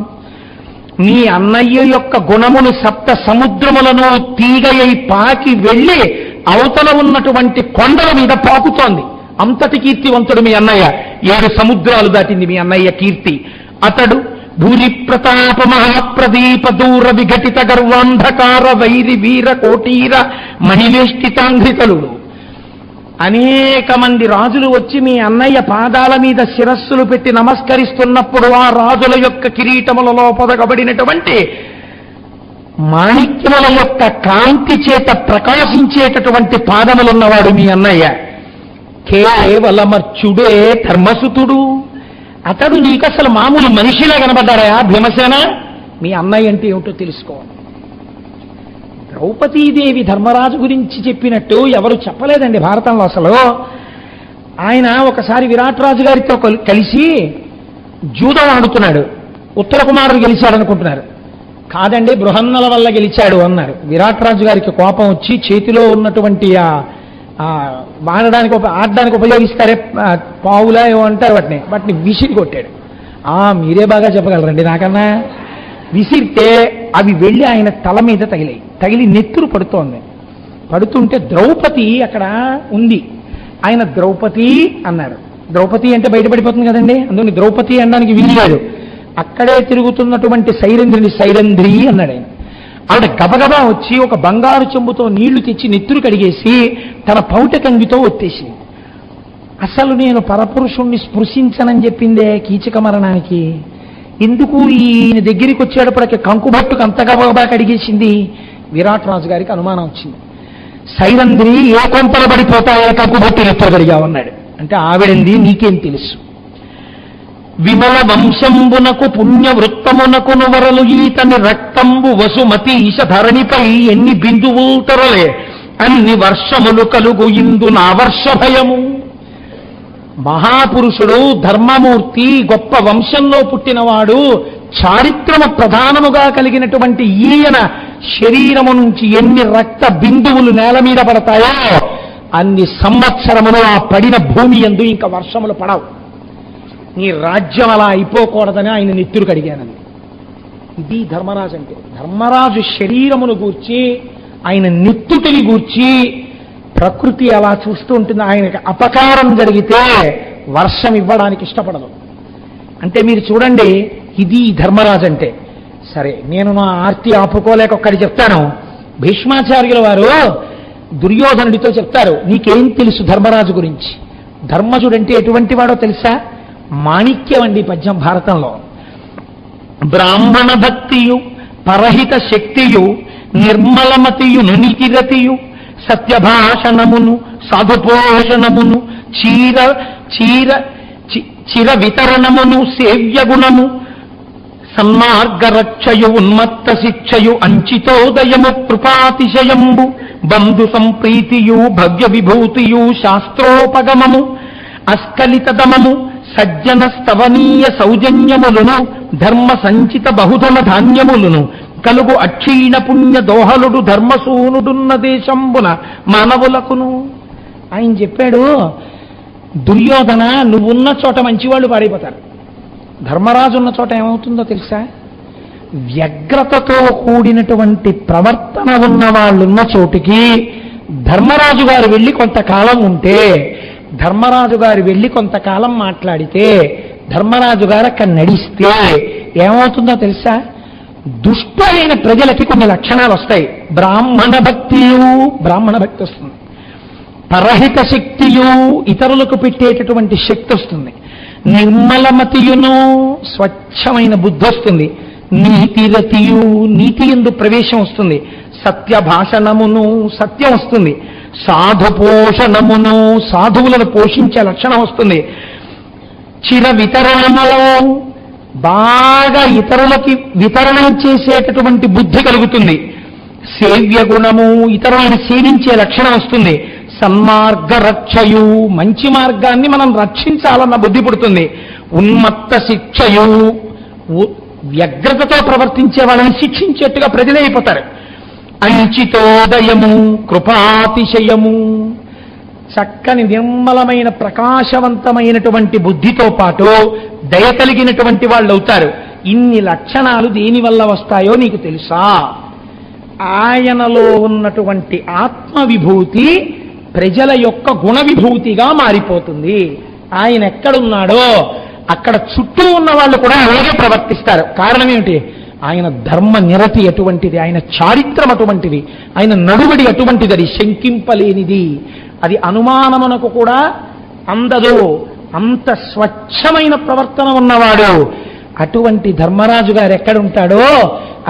[SPEAKER 2] నీ అన్నయ్య యొక్క గుణమును సప్త సముద్రములను తీగయై పాకి వెళ్ళి అవతల ఉన్నటువంటి కొండల మీద పాకుతోంది. అంతటి కీర్తివంతుడు మీ అన్నయ్య. 7 సముద్రాలు దాటింది మీ అన్నయ్య కీర్తి. అతడు భూరి ప్రతాప మహాప్రదీప దూర విఘటిత గర్వాంధకార వైరి వీర కోటీర మణివేష్టితాంఘ్రితలుడు. అనేక మంది రాజులు వచ్చి మీ అన్నయ్య పాదాల మీద శిరస్సులు పెట్టి నమస్కరిస్తున్నప్పుడు ఆ రాజుల యొక్క కిరీటములలో పొదగబడినటువంటి మాణిక్యముల యొక్క కాంతి చేత ప్రకాశించేటటువంటి పాదములున్నవాడు మీ అన్నయ్య. కేవలమర్చుడే ధర్మసుతుడు. అతడు నీకు అసలు మామూలు మనిషిలా కనబడ్డారా భీమసేన? మీ అన్నయ్య అంటే ఏమిటో తెలుసుకోవాలి. ద్రౌపదీదేవి ధర్మరాజు గురించి చెప్పినట్టు ఎవరు చెప్పలేదండి భారతంలో అసలు. ఆయన ఒకసారి విరాట్ రాజు గారితో కలిసి జూదం ఆడుతున్నాడు. ఉత్తర కుమారుడు గెలిచాడు అనుకుంటున్నారు. కాదండి, బృహన్నల వల్ల గెలిచాడు అన్నారు. విరాట్ రాజు గారికి కోపం వచ్చి చేతిలో ఉన్నటువంటి ఆడడానికి ఉపయోగిస్తారే పావులా ఏమో అంటారు వాటిని విసిరి కొట్టాడు. మీరే బాగా చెప్పగలరండి నాకన్నా. విసిరితే అవి వెళ్ళి ఆయన తల మీద తగిలి నెత్తురు పడుతోంది. పడుతుంటే ద్రౌపది అక్కడ ఉంది. ఆయన ద్రౌపది అన్నారు. ద్రౌపది అంటే బయటపడిపోతుంది కదండి, అందుకని ద్రౌపది అనడానికి వీల్లేదు. అక్కడే తిరుగుతున్నటువంటి సైరంధ్రి అన్నాడు ఆయన. ఆవిడ గబగబా వచ్చి ఒక బంగారు చెంబుతో నీళ్లు తెచ్చి నెత్తురు కడిగేసి తన పౌట కంగితో ఒత్తేసింది. అసలు నేను పరపురుషుణ్ణి స్పృశించనని చెప్పిందే కీచక మరణానికి. ఎందుకు ఈయన దగ్గరికి వచ్చేటప్పటికి కంకుభట్టుకు అంత గబగబా కడిగేసింది? విరాట్ రాజు గారికి అనుమానం వచ్చింది. సైరంధ్రి ఏ కొంపలు పడిపోతాయో కంకుభట్టు నెత్తగలిగామన్నాడు. అంటే ఆవిడంది నీకేం తెలుసు? విమల వంశంబునకు పుణ్య వృత్తమునకు నువరలు ఈతని రక్తంబు వసుమతీశ ధరణిపై ఎన్ని బిందువు తరలే అన్ని వర్షములు కలుగు ఇందు నా వర్ష భయము. మహాపురుషుడు, ధర్మమూర్తి, గొప్ప వంశంలో పుట్టినవాడు, చారిత్రమ ప్రధానముగా కలిగినటువంటి ఈయన శరీరము నుంచి ఎన్ని రక్త బిందువులు నేల మీద పడతాయో అన్ని సంవత్సరములు ఆ పడిన భూమి యందు ఇంకా వర్షములు పడవు. నీ రాజ్యం అలా అయిపోకూడదని ఆయన నెత్తురు కడిగానని. ఇది ధర్మరాజు అంటే. ధర్మరాజు శరీరమును గూర్చి, ఆయన నెత్తుటిని గూర్చి ప్రకృతి అలా చూస్తూ ఉంటుంది. ఆయనకి అపకారం జరిగితే వర్షం ఇవ్వడానికి ఇష్టపడదు. అంటే మీరు చూడండి, ఇది ధర్మరాజు అంటే. సరే, నేను నా ఆర్తి ఆపుకోలేక ఒక్కడి చెప్తాను. భీష్మాచార్యుల వారు దుర్యోధనుడితో చెప్తారు, నీకేం తెలుసు ధర్మరాజు గురించి? ధర్మజుడంటే ఎటువంటి వాడో తెలుసా? మాణిక్యం అండి పద్యం భారతంలో. బ్రాహ్మణ భక్తియు పరహిత శక్తియు నిర్మలమతియును నీతిరతియు సత్యభాషణమును సాధుపోషణమును చిర వితరణమును సేవ్యగుణము సన్మార్గరక్షయు ఉన్మత్త శిక్షయు అంచితోదయము కృపాతిశయంబు బంధు సంప్రీతియు భవ్య విభూతియు శాస్త్రోపగమము అస్కలిత దమము సజ్జన స్తవనీయ సౌజన్యములను ధర్మ సంచిత బహుధన ధాన్యములను కలుగు అక్షీణ పుణ్య దోహలుడు ధర్మసూనుడున్న దేశంబున మానవులకును. ఆయన చెప్పాడు, దుర్యోధన నువ్వున్న చోట మంచివాళ్ళు పాడైపోతారు. ధర్మరాజు ఉన్న చోట ఏమవుతుందో తెలుసా? వ్యగ్రతతో కూడినటువంటి ప్రవర్తన ఉన్న వాళ్ళున్న చోటికి ధర్మరాజు గారు వెళ్ళి కొంతకాలం ఉంటే, ధర్మరాజు గారు వెళ్ళి కొంతకాలం మాట్లాడితే, ధర్మరాజు గారు అక్కడ నడిస్తే ఏమవుతుందో తెలుసా? దుష్టమైన ప్రజలకి కొన్ని లక్షణాలు వస్తాయి. బ్రాహ్మణ భక్తి వస్తుంది. పరహిత శక్తియు ఇతరులకు పెట్టేటటువంటి శక్తి వస్తుంది. నిర్మలమతియును స్వచ్ఛమైన బుద్ధి వస్తుంది. నీతిరతియు నీతి యందు ప్రవేశం వస్తుంది. సత్య భాషణమును సత్యం వస్తుంది. సాధు పోషణమును సాధువులను పోషించే లక్షణం వస్తుంది. చిర వితరణములో బాగా ఇతరులకి వితరణం చేసేటటువంటి బుద్ధి కలుగుతుంది. సేవ్య గుణము, ఇతరులను సేవించే లక్షణం వస్తుంది. సన్మార్గ రక్షయు, మంచి మార్గాన్ని మనం రక్షించాలన్న బుద్ధి పుడుతుంది. ఉన్మత్త శిక్షయు, వ్యగ్రతతో ప్రవర్తించే వాళ్ళని శిక్షించేట్టుగా ప్రజలే అయిపోతారు. అంచితోదయము, కృపాతిశయము, చక్కని నిర్మలమైన ప్రకాశవంతమైనటువంటి బుద్ధితో పాటు దయ కలిగినటువంటి వాళ్ళు అవుతారు. ఇన్ని లక్షణాలు దేనివల్ల వస్తాయో నీకు తెలుసా? ఆయనలో ఉన్నటువంటి ఆత్మవిభూతి ప్రజల యొక్క గుణ విభూతిగా మారిపోతుంది. ఆయన ఎక్కడున్నాడో అక్కడ చుట్టూ ఉన్న వాళ్ళు కూడా అలాగే ప్రవర్తిస్తారు. కారణం ఏమిటి? ఆయన ధర్మ నిరతి అటువంటిది, ఆయన చారిత్రం అటువంటిది, ఆయన నడువడి అటువంటిది, అది శంకింపలేనిది, అది అనుమానమునకు కూడా అందదు. అంత స్వచ్ఛమైన ప్రవర్తన ఉన్నవాడు. అటువంటి ధర్మరాజు గారు ఎక్కడుంటాడో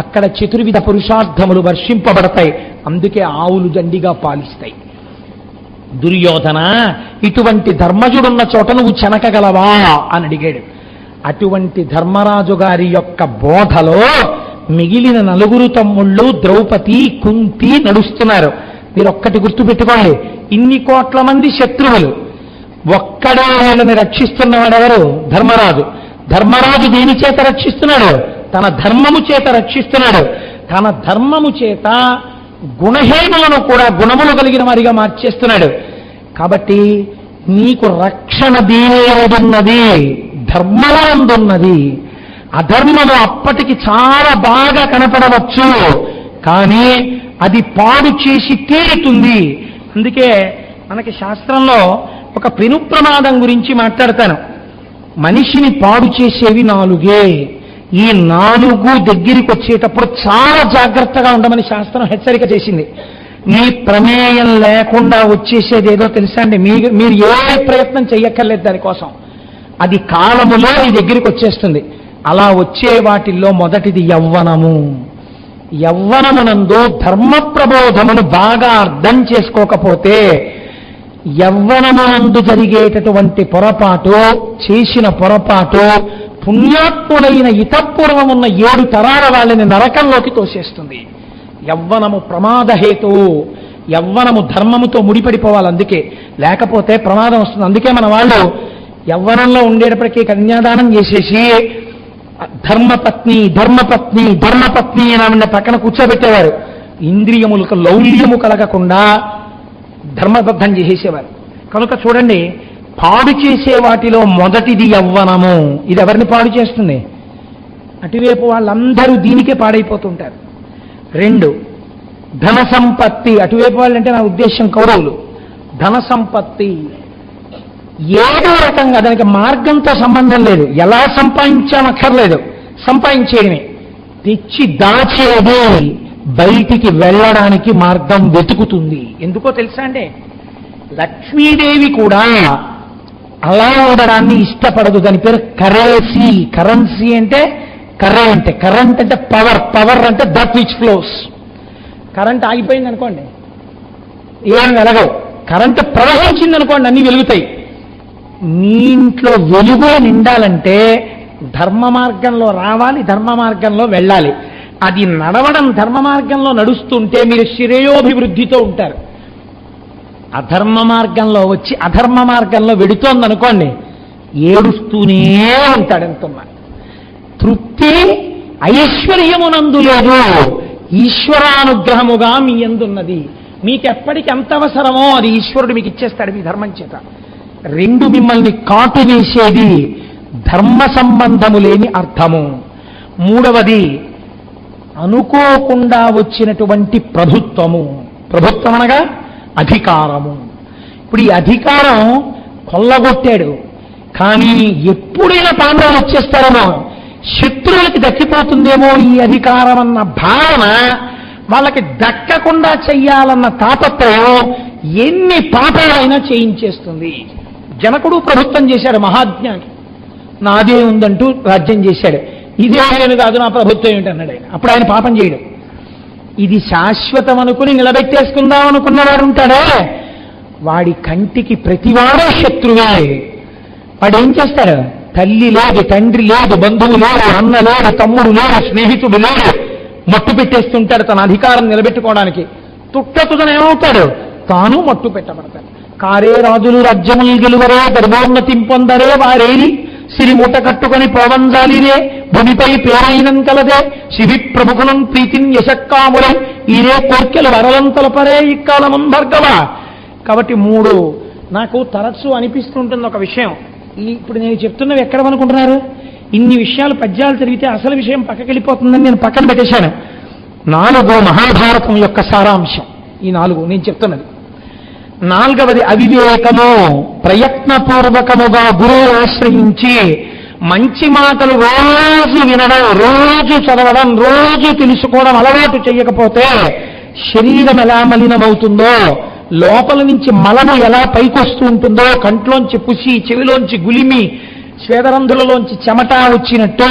[SPEAKER 2] అక్కడ చతుర్విధ పురుషార్థములు వర్షింపబడతాయి. అందుకే ఆవులు దండిగా పాలిస్తాయి. దుర్యోధన, ఇటువంటి ధర్మజుడున్న చోట నువ్వు చెనకగలవా అని అడిగాడు. అటువంటి ధర్మరాజు గారి యొక్క బోధలో మిగిలిన నలుగురు తమ్ముళ్ళు ద్రౌపది, కుంతి నడుస్తున్నారు. మీరు ఒక్కటి గుర్తుపెట్టుకోండి, ఇన్ని కోట్ల మంది శత్రువులు, ఒక్కడే వాళ్ళని రక్షిస్తున్నవాడెవరు? ధర్మరాజు. ధర్మరాజు దేని చేత రక్షిస్తున్నాడు? తన ధర్మము చేత రక్షిస్తున్నాడు. తన ధర్మము చేత గుణహీనులను కూడా గుణములు కలిగిన వారిగా మార్చేస్తున్నాడు. కాబట్టి నీకు రక్షణ దేనిన్నది? ధర్మలందున్నది. అధర్మము అప్పటికి చాలా బాగా కనపడవచ్చు, కానీ అది పాడు చేసి తీరుతుంది. అందుకే మనకి శాస్త్రంలో ఒక పెను ప్రమాదం గురించి మాట్లాడతాను. మనిషిని పాడు చేసేవి నాలుగే. ఈ నాలుగు దగ్గరికి వచ్చేటప్పుడు చాలా జాగ్రత్తగా ఉండమని శాస్త్రం హెచ్చరిక చేసింది. మీ ప్రమేయం లేకుండా వచ్చేసేది ఏదో తెలుసా అండి? మీరు ఏ ప్రయత్నం చెయ్యక్కర్లేదు దానికోసం. అది కాలములో మీ దగ్గరికి వచ్చేస్తుంది. అలా వచ్చే వాటిల్లో మొదటిది యవ్వనము. యవ్వనమునందు ధర్మ ప్రబోధమును బాగా అర్థం చేసుకోకపోతే యవ్వనమునందు జరిగేటటువంటి పొరపాటు, చేసిన పొరపాటు పుణ్యాత్ముడైన ఇతపూర్వమున్న 7 తరాల వాళ్ళని నరకంలోకి తోసేస్తుంది. యవ్వనము ప్రమాదహేతువు. యవ్వనము ధర్మముతో ముడిపడిపోవాలి. అందుకే లేకపోతే ప్రమాదం వస్తుంది. అందుకే మన వాళ్ళు యవ్వనంలో ఉండేటప్పటికీ కన్యాదానం చేసేసి ధర్మపత్ని ధర్మపత్ని ధర్మపత్ని అని ఆవిడ పక్కన కూర్చోబెట్టేవారు. ఇంద్రియములకు లౌల్యము కలగకుండా ధర్మబద్ధం చేసేవారు. కనుక చూడండి, పాడు చేసే వాటిలో మొదటిది యవ్వనము. ఇది ఎవరిని పాడు చేస్తుంది? అటువైపు వాళ్ళందరూ దీనికే పాడైపోతుంటారు. 2 ధన సంపత్తి. అటువైపు వాళ్ళంటే నా ఉద్దేశం కౌరవులు. ధన సంపత్తి ఏదో రకంగా దానికి మార్గంతో సంబంధం లేదు. ఎలా సంపాదించామక్కర్లేదు, సంపాదించేయడమే. తెచ్చి దాచేది బయటికి వెళ్ళడానికి మార్గం వెతుకుతుంది. ఎందుకో తెలుసా అండి? లక్ష్మీదేవి కూడా అలా ఉండడాన్ని ఇష్టపడదు. దాని పేరు కరెన్సీ. కరెన్సీ అంటే కరెంట్. కరెంట్ అంటే పవర్. పవర్ అంటే దట్ విచ్ ఫ్లోస్. కరెంట్ ఆగిపోయింది అనుకోండి, ఏం వెలగవు. కరెంట్ ప్రవహించింది అనుకోండి, అన్ని వెలుగుతాయి. మీ ఇంట్లో వెలుగు నిండాలంటే ధర్మ మార్గంలో రావాలి, ధర్మ మార్గంలో వెళ్ళాలి. అది నడవడం ధర్మ మార్గంలో నడుస్తుంటే మీరు శ్రేయోభివృద్ధితో ఉంటారు. అధర్మ మార్గంలో వచ్చి అధర్మ మార్గంలో వెడుతోందనుకోండి, ఏడుస్తూనే ఉంటాడు. ఎంతున్నా తృప్తి ఐశ్వర్యమునందు లేదు, ఈశ్వరానుగ్రహముగా మీ యందున్నది. మీకు ఎప్పటికి ఎంత అవసరమో అది ఈశ్వరుడు మీకు ఇచ్చేస్తాడు మీ ధర్మం చేత. 2 మిమ్మల్ని కాటు వేసేది ధర్మ సంబంధము లేని అర్థము. 3వది అనుకోకుండా వచ్చినటువంటి ప్రభుత్వము. ప్రభుత్వం అనగా అధికారము. ఇప్పుడు ఈ అధికారం కొల్లగొట్టాడు, కానీ ఎప్పుడైనా పాండవులు వచ్చేస్తారేమో, శత్రువులకి దక్కిపోతుందేమో ఈ అధికారం అన్న భావన వాళ్ళకి దక్కకుండా చెయ్యాలన్న తాపత్రయం ఎన్ని పాపాలైనా చేయించేస్తుంది. జనకుడు ప్రభుత్వం చేశాడు, మహాజ్ఞాని. నాదే ఉందంటూ రాజ్యం చేశాడు. ఇదే నేను కాదు, నా ప్రభుత్వం ఏమిటన్నాడు ఆయన. అప్పుడు ఆయన పాపం చేయడు. ఇది శాశ్వతం అనుకుని నిలబెట్టేసుకుందాం అనుకున్నవాడు ఉంటాడే, వాడి కంటికి ప్రతివాడే శత్రువే. వాడు ఏం చేస్తాడు? తల్లి లేదు, తండ్రి లేదు, బంధువు లేడు, అన్న లేడు, తమ్ముడు లేడు, స్నేహితుడు లేడు. మట్టు పెట్టేస్తుంటాడు తన అధికారం నిలబెట్టుకోవడానికి. తుట్టతుదన ఏమవుతాడు? తాను మట్టు పెట్టబడతాడు. కారే రాజులు రాజ్యములు గెలువరే, గర్భోన్నతిం పొందరే వారేరి, సిరి మూట కట్టుకొని పోవంజాలిరే, భూమిపై పేరైనం కలదే, శివి ప్రముఖులం ప్రీతిన్ యశక్కాములం, ఈరే కోర్కెలు వరలంతలపరే ఇక్కాలమం భర్గవ. కాబట్టి మూడు నాకు తరచు అనిపిస్తుంటుంది ఒక విషయం. ఇప్పుడు నేను చెప్తున్నవి ఎక్కడమనుకుంటున్నారు? ఇన్ని విషయాలు పద్యాలు తిరిగితే అసలు విషయం పక్కకి వెళ్ళిపోతుందని నేను పక్కన పెట్టేశాను. 4 మహాభారతం యొక్క సారాంశం ఈ 4 నేను చెప్తున్నది. 4వది అవివేకము. ప్రయత్నపూర్వకముగా గురువు ఆశ్రయించి మంచి మాటలు రోజు వినడం, రోజు చదవడం, రోజు తెలుసుకోవడం అలవాటు చేయకపోతే శరీరం ఎలా మలినమవుతుందో, లోపల నుంచి మలము ఎలా పైకొస్తూ ఉంటుందో, కంట్లోంచి పుసి, చెవిలోంచి గులిమి, స్వేదరంధ్రులలోంచి చెమట వచ్చినట్టు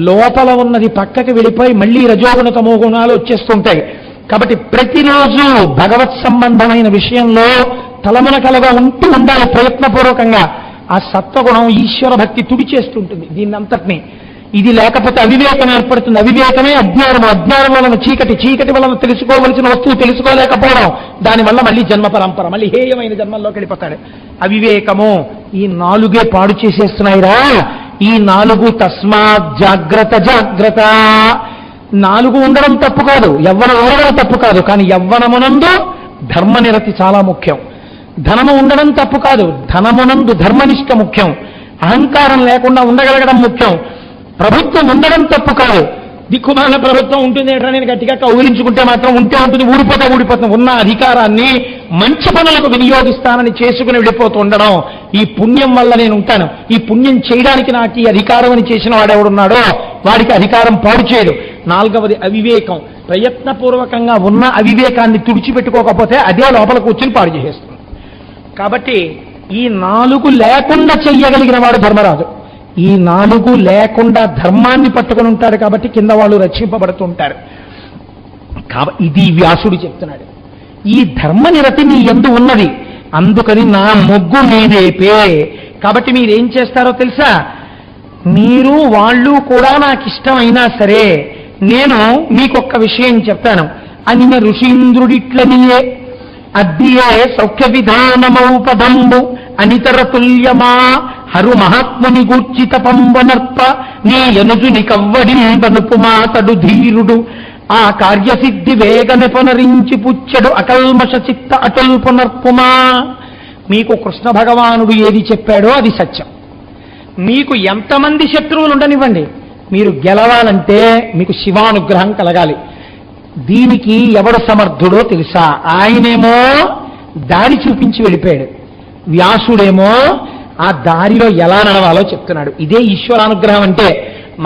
[SPEAKER 2] లోపల ఉన్నది పక్కకి వెళ్ళిపోయి మళ్ళీ రజోగుణ తమో గుణాలు వచ్చేస్తుంటాయి. కాబట్టి ప్రతిరోజు భగవత్ సంబంధమైన విషయంలో తలమునకలుగా ఉంటూ ఉండాలి ప్రయత్నపూర్వకంగా. ఆ సత్వగుణం ఈశ్వర భక్తి తుడిచేస్తుంటుంది దీన్నంతటినీ. ఇది లేకపోతే అవివేకం ఏర్పడుతుంది. అవివేకమే అజ్ఞానము, అజ్ఞానం వలన చీకటి, చీకటి వలన తెలుసుకోవలసిన వస్తువు తెలుసుకోలేకపోవడం, దానివల్ల మళ్ళీ జన్మ పరంపర, మళ్ళీ హేయమైన జన్మల్లోకి వెళ్ళిపోతాడు. అవివేకము. ఈ 4 పాడు చేసేస్తున్నాయిరా. ఈ 4 తస్మాత్ జాగ్రత్త జాగ్రత్త. 4 ఉండడం తప్పు కాదు, యవ్వనం ఉండడం తప్పు కాదు, కానీ యవ్వనమునందు ధర్మనిరతి చాలా ముఖ్యం. ధనము ఉండడం తప్పు కాదు, ధనమునందు ధర్మనిష్ట ముఖ్యం. అహంకారం లేకుండా ఉండగలగడం ముఖ్యం. ప్రభుత్వం ఉండడం తప్పు కాదు, దిక్కుమాల ప్రభుత్వం ఉంటుంది ఏంటో నేను గట్టిగా కౌగిలించుకుంటే మాత్రం ఉంటే ఉంటుంది, ఊడిపోతాం. ఉన్న అధికారాన్ని మంచి పనులకు వినియోగిస్తానని చేసుకుని వెళ్ళిపోతూ ఉండడం. ఈ పుణ్యం వల్ల నేను ఉంటాను, ఈ పుణ్యం చేయడానికి నాకు ఈ అధికారం అని చేసిన వాడెవడున్నాడో వాడికి అధికారం పాడు చేయడు. 4వది అవివేకం. ప్రయత్నపూర్వకంగా ఉన్న అవివేకాన్ని తుడిచిపెట్టుకోకపోతే అదే లోపల కూర్చుని పాడు చేసేస్తుంది. కాబట్టి ఈ 4 లేకుండా చెయ్యగలిగిన వాడు ధర్మరాజు. ఈ 4 లేకుండా ధర్మాన్ని పట్టుకుని ఉంటాడు కాబట్టి కింద వాళ్ళు రక్షింపబడుతుంటారు. ఇది వ్యాసుడు చెప్తున్నాడు. ఈ ధర్మనిరతి నీ యందు ఉన్నది, అందుకని నా మొగ్గు నీదేపే. కాబట్టి మీరేం చేస్తారో తెలుసా? మీరు వాళ్ళు కూడా నాకు ఇష్టమైనా సరే నేను మీకొక్క విషయం చెప్తాను. అనిన ఋషీంద్రుడిట్లనియే అద్దియే సౌఖ్య విధానమౌపదంబు అనితర తుల్యమా హరు మహాత్ముని గూర్చిత పంబనర్ప నీ యనుజుని కవ్వడింబనుపు మాతడు ధీరుడు ఆ కార్యసిద్ధి వేగన పునరించి పుచ్చడు అకల్మష చిత్త అటుల్ పునర్పుమా. మీకు కృష్ణ భగవానుడు ఏది చెప్పాడో అది సత్యం. మీకు ఎంతమంది శత్రువులు ఉండనివ్వండి, మీరు గెలవాలంటే మీకు శివానుగ్రహం కలగాలి. దీనికి ఎవడు సమర్థుడో తెలుసా? ఆయనేమో దారి చూపించి వెళ్ళిపోయాడు, వ్యాసుడేమో ఆ దారిలో ఎలా నడవాలో చెప్తున్నాడు. ఇదే ఈశ్వరానుగ్రహం అంటే.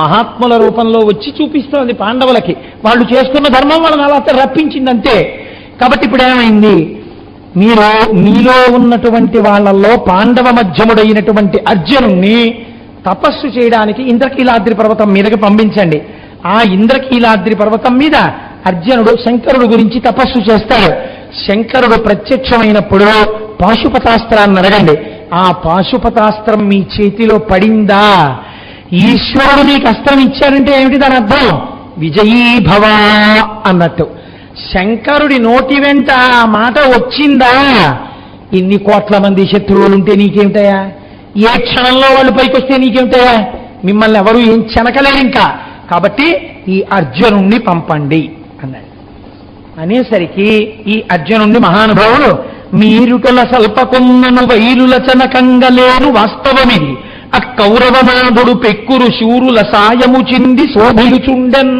[SPEAKER 2] మహాత్ముల రూపంలో వచ్చి చూపిస్తోంది పాండవులకి, వాళ్ళు చేసుకున్న ధర్మం వాళ్ళని అలా రప్పించిందంతే. కాబట్టి ఇప్పుడు ఏమైంది? మీరు మీలో ఉన్నటువంటి వాళ్ళల్లో పాండవ మధ్యముడైనటువంటి అర్జునుణ్ణి తపస్సు చేయడానికి ఇంద్రకీలాద్రి పర్వతం మీదకి పంపించండి. ఆ ఇంద్రకీలాద్రి పర్వతం మీద అర్జునుడు శంకరుడు గురించి తపస్సు చేస్తాడు. శంకరుడు ప్రత్యక్షమైనప్పుడు పాశుపతాస్త్రాన్ని అడగండి. ఆ పాశుపతాస్త్రం మీ చేతిలో పడిందా? ఈశ్వరుడు నీకు అస్త్రం ఇచ్చాడంటే ఏమిటి దాని అర్థం? విజయీభవ అన్నట్టు. శంకరుడి నోటి వెంట ఆ మాట వచ్చిందా? ఇన్ని కోట్ల మంది శత్రువులుంటే నీకేమిటయా? ఏ క్షణంలో వాళ్ళు పైకొస్తే నీకేమిటయా? మిమ్మల్ని ఎవరు ఏం చెనకలేరు ఇంకా. కాబట్టి ఈ అర్జునుణ్ణి పంపండి అన్నాడు. అనేసరికి ఈ అర్జునుణ్ణి మహానుభావుడు మీరుటల సల్పకున్నను వైరుల చనకంగలేరు వాస్తవమిది అక్కౌరవనాథుడు పెక్కురు శూరుల సాయము చింది శోభిలుచుండెన్.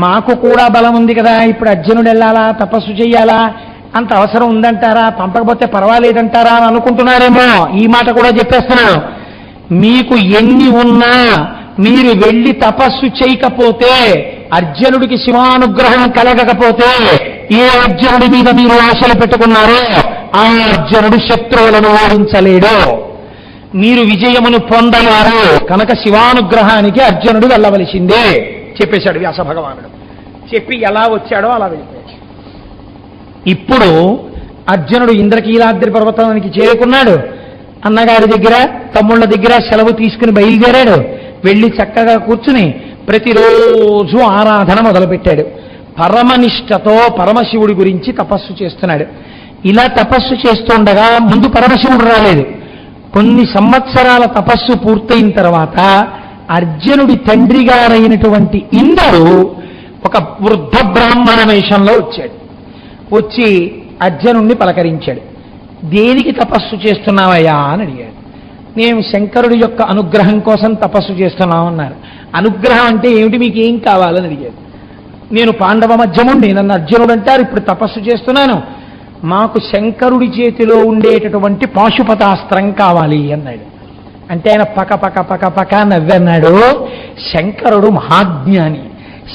[SPEAKER 2] మాకు కూడా బలం ఉంది కదా, ఇప్పుడు అర్జునుడు వెళ్ళాలా, తపస్సు చెయ్యాలా, అంత అవసరం ఉందంటారా, పంపకపోతే పర్వాలేదంటారా అని అనుకుంటున్నారేమో. ఈ మాట కూడా చెప్పేస్తున్నాను. మీకు ఎన్ని ఉన్నా మీరు వెళ్ళి తపస్సు చేయకపోతే, అర్జునుడికి శివానుగ్రహం కలగకపోతే, ఏ అర్జునుడి మీద మీరు ఆశలు పెట్టుకున్నారో ఆ అర్జునుడు శత్రువులను ఓడించలేడు, మీరు విజయమును పొందలేరు. కనుక శివానుగ్రహానికి అర్జునుడు వెళ్ళవలసిందే చెప్పేశాడు వ్యాస భగవానుడు. చెప్పి ఎలా వచ్చాడో అలా వెళ్ళిపోయాడు. ఇప్పుడు అర్జునుడు ఇంద్రకీలాద్రి పర్వతానికి చేరుకున్నాడు. అన్నగారి దగ్గర తమ్ముళ్ళ దగ్గర సెలవు తీసుకుని బయలుదేరాడు. వెళ్ళి చక్కగా కూర్చుని ప్రతిరోజు ఆరాధన మొదలుపెట్టాడు. పరమనిష్టతో పరమశివుడి గురించి తపస్సు చేస్తున్నాడు. ఇలా తపస్సు చేస్తుండగా ముందు పరమశివుడు రాలేదు. కొన్ని సంవత్సరాల తపస్సు పూర్తయిన తర్వాత అర్జునుడి తండ్రి గారైనటువంటి ఇంద్రుడు ఒక వృద్ధ బ్రాహ్మణ వేషంలో వచ్చాడు. వచ్చి అర్జునుడిని పలకరించాడు. దేనికి తపస్సు చేస్తున్నావయ్యా అని అడిగాడు. మేము శంకరుడి యొక్క అనుగ్రహం కోసం తపస్సు చేస్తున్నామన్నారు. అనుగ్రహం అంటే ఏమిటి, మీకు ఏం కావాలని అడిగాడు. నేను పాండవ మధ్యముండి, నన్ను అర్జునుడు అంటారు, ఇప్పుడు తపస్సు చేస్తున్నాను, మాకు శంకరుడి చేతిలో ఉండేటటువంటి పాశుపతాస్త్రం కావాలి అన్నాడు. అంటే ఆయన పక పక పక పక నవ్వన్నాడు. శంకరుడు మహాజ్ఞాని,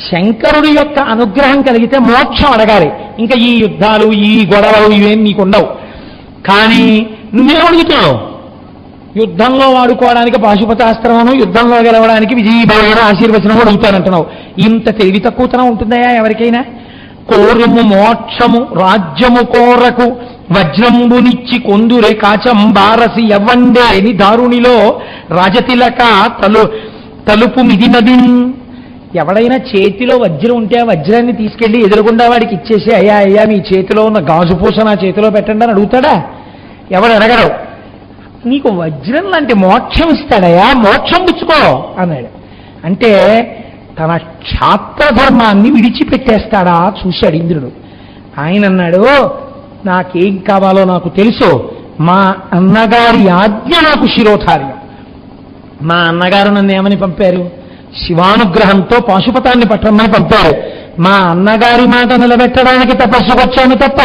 [SPEAKER 2] శంకరుడి యొక్క అనుగ్రహం కలిగితే మోక్షం అడగాలి. ఇంకా ఈ యుద్ధాలు ఈ గొడవలు ఇవేం నీకుండవు. కానీ నువ్వేం అడుగుతావు? యుద్ధంలో వాడుకోవడానికి పాశుపతాస్త్రమును, యుద్ధంలో గెలవడానికి విజయీభావన ఆశీర్వచనము అడుగుతానంటున్నావు. ఇంత తెలివి తక్కువతనం ఉంటుందయా ఎవరికైనా? కోరుము మోక్షము రాజ్యము కోరకు వజ్రంబునిచ్చి కొందురే కాచం బారసి ఎవ్వండే అని దారుణిలో రాజతిలక తలుపు మిదినదిన్. ఎవడైనా చేతిలో వజ్రం ఉంటే ఆ వజ్రాన్ని తీసుకెళ్లి ఎదురుగుండా వాడికి ఇచ్చేసి అయ్యా అయ్యా మీ చేతిలో ఉన్న గాజు పూస నా చేతిలో పెట్టండి అని అడుగుతాడా? ఎవడు అడగడు. నీకు వజ్రం లాంటి మోక్షం ఇస్తాడయా, మోక్షం పుచ్చుకో అన్నాడు. అంటే తన క్షాత్రధర్మాన్ని విడిచిపెట్టేస్తాడా చూశాడు ఇంద్రుడు. ఆయన అన్నాడు, నాకేం కావాలో నాకు తెలుసు, మా అన్నగారి ఆజ్ఞ నాకు శిరోధార్యం. మా అన్నగారు నన్ను ఏమని పంపారు? శివానుగ్రహంతో పాశుపతాన్ని పట్టమని పంపారు. మా అన్నగారి మాట నిలబెట్టడానికి తపస్సుకొచ్చాను తప్ప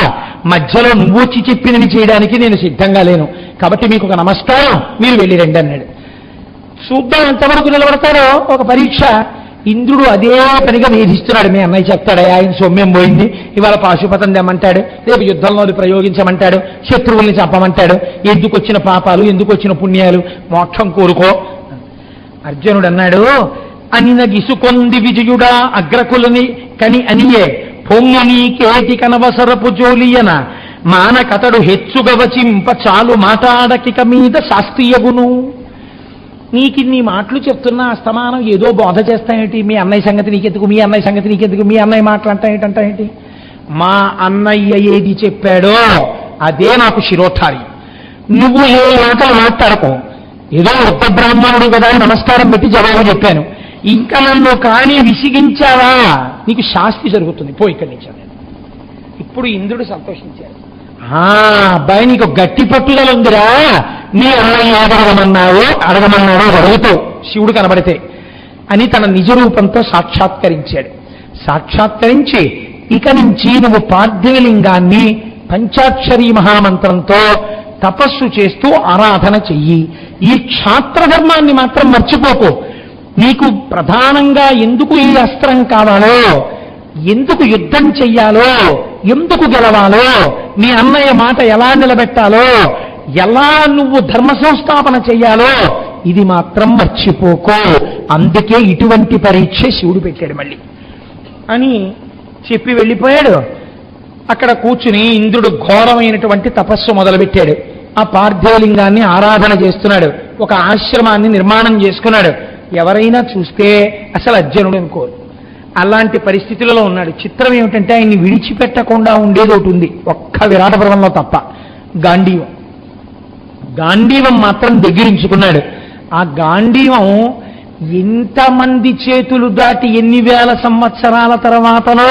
[SPEAKER 2] మధ్యలో నువ్వు వచ్చి చెప్పినవి చేయడానికి నేను సిద్ధంగా లేను. కాబట్టి మీకు ఒక నమస్కారం, మీరు వెళ్ళి రండి అన్నాడు. చూద్దాం ఎంతవరకు నిలబడతారో ఒక పరీక్ష. ఇంద్రుడు అదే పనిగా వేధిస్తున్నాడు. మీ అన్నయ్య చెప్తాడు, ఆయన సొమ్యం పోయింది, ఇవాళ పాశుపతం తెమ్మంటాడు, రేపు యుద్ధంలో ప్రయోగించమంటాడు, శత్రువుల్ని చెప్పమంటాడు, ఎందుకు వచ్చిన పాపాలు ఎందుకు వచ్చిన పుణ్యాలు, మోక్షం కోరుకో. అర్జునుడు అన్నాడు, అనిన గిసుకొంది విజయుడా అగ్రకులని కని అనియే పొంగుని కేటి కనవసరపు జోలియన మానకతడు హెచ్చుగవచింప చాలు మాటాడకిక మీద శాస్త్రీయగును. నీకిన్ని మాటలు చెప్తున్నా అస్తమానం ఏదో బోధ చేస్తాయేంటి? మీ అన్నయ్య సంగతి నీకెందుకు, మీ అన్నయ్య సంగతి నీకెందుకు, మీ అన్నయ్య మాటలంటాయేంటి? మా అన్నయ్య ఏది చెప్పాడో అదే నాకు శిరోధార్యం. నువ్వు ఏ మాటలు మాట్లాడకు. ఏదో ఉత్త బ్రాహ్మణుడు కదా నమస్కారం పెట్టి జవాబు చెప్పాను, ఇంకా నన్ను కానీ విసిగించావా నీకు శాస్తి జరుగుతుంది, పో ఇక్కడి నుంచి. ఇప్పుడు ఇంద్రుడు సంతోషించాడు. అబ్బాయి నీకు గట్టి పట్టుదల ఉందిరా, నీ అన్నయ్య అడగమన్నాడో అడుగుతావు శివుడు కనబడితే అని తన నిజ రూపంతో సాక్షాత్కరించాడు. సాక్షాత్కరించి ఇక నుంచి నువ్వు పార్థివలింగాన్ని పంచాక్షరీ మహామంత్రంతో తపస్సు చేస్తూ ఆరాధన చెయ్యి. ఈ క్షాత్రధర్మాన్ని మాత్రం మర్చిపోకు. నీకు ప్రధానంగా ఎందుకు ఈ అస్త్రం కావాలో, ఎందుకు యుద్ధం చెయ్యాలో, ఎందుకు గెలవాలో, నీ అన్నయ్య మాట ఎలా నిలబెట్టాలో, ఎలా నువ్వు ధర్మ సంస్థాపన చెయ్యాలో ఇది మాత్రం మర్చిపోకో. అందుకే ఇటువంటి పరీక్ష శివుడు పెట్టాడు మళ్ళీ అని చెప్పి వెళ్ళిపోయాడు. అక్కడ కూర్చుని ఇంద్రుడు ఘోరమైనటువంటి తపస్సు మొదలుపెట్టాడు. ఆ పార్థివలింగాన్ని ఆరాధన చేస్తున్నాడు. ఒక ఆశ్రమాన్ని నిర్మాణం చేసుకున్నాడు. ఎవరైనా చూస్తే అసలు అర్జునుడు అనుకోరు. అలాంటి పరిస్థితులలో ఉన్నాడు. చిత్రం ఏమిటంటే ఆయన్ని విడిచిపెట్టకుండా ఉండేది ఒకటి ఉంది, ఒక్క విరాట పర్వంలో తప్ప, గాంధీవం. గాంధీవం మాత్రం దగ్గరించుకున్నాడు. ఆ గాంధీవం ఎంతమంది చేతులు దాటి ఎన్ని వేల సంవత్సరాల తర్వాతనో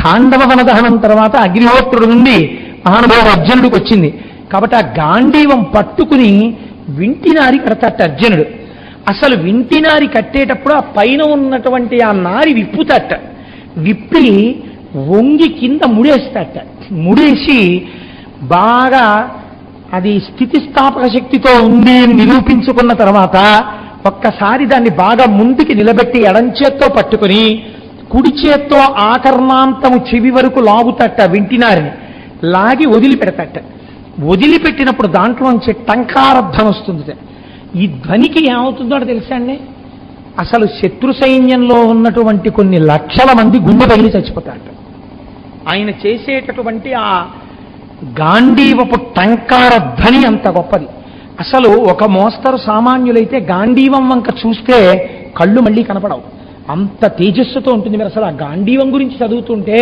[SPEAKER 2] ఖాండవ వనదహనం తర్వాత అగ్నిహోత్రుడు నుండి మహానుభావుడు అర్జునుడికి వచ్చింది. కాబట్టి ఆ గాంధీవం పట్టుకుని వింటినారి కడతాట అర్జునుడు. అసలు వింటినారి కట్టేటప్పుడు ఆ పైన ఉన్నటువంటి ఆ నారి విప్పుతాట, విప్పి వంగి కింద ముడేస్తాట. ముడేసి బాగా అది స్థితిస్థాపక శక్తితో ఉంది అని నిరూపించుకున్న తర్వాత ఒక్కసారి దాన్ని బాగా ముందుకి నిలబెట్టి ఎడంచేత్తో పట్టుకుని కుడి చేత్తో ఆకర్ణాంతము చెవి వరకు లాగుతట, వింటినారిని లాగి వదిలిపెడతట. వదిలిపెట్టినప్పుడు దాంట్లోంచి టంకారధ్వని వస్తుంది. ఈ ధ్వనికి ఏమవుతుందో తెలుసా అండి? అసలు శత్రు సైన్యంలో ఉన్నటువంటి కొన్ని లక్షల మంది గుండె పగిలి చచ్చిపోతారట. ఆయన చేసేటటువంటి ఆ గాంధీవపు టంకార ధ్వని అంత గొప్పది. అసలు ఒక మోస్తరు సామాన్యులైతే గాంధీవం వంక చూస్తే కళ్ళు మళ్ళీ కనపడవు, అంత తేజస్సుతో ఉంటుంది. మీరు అసలు ఆ గాంధీవం గురించి చదువుతుంటే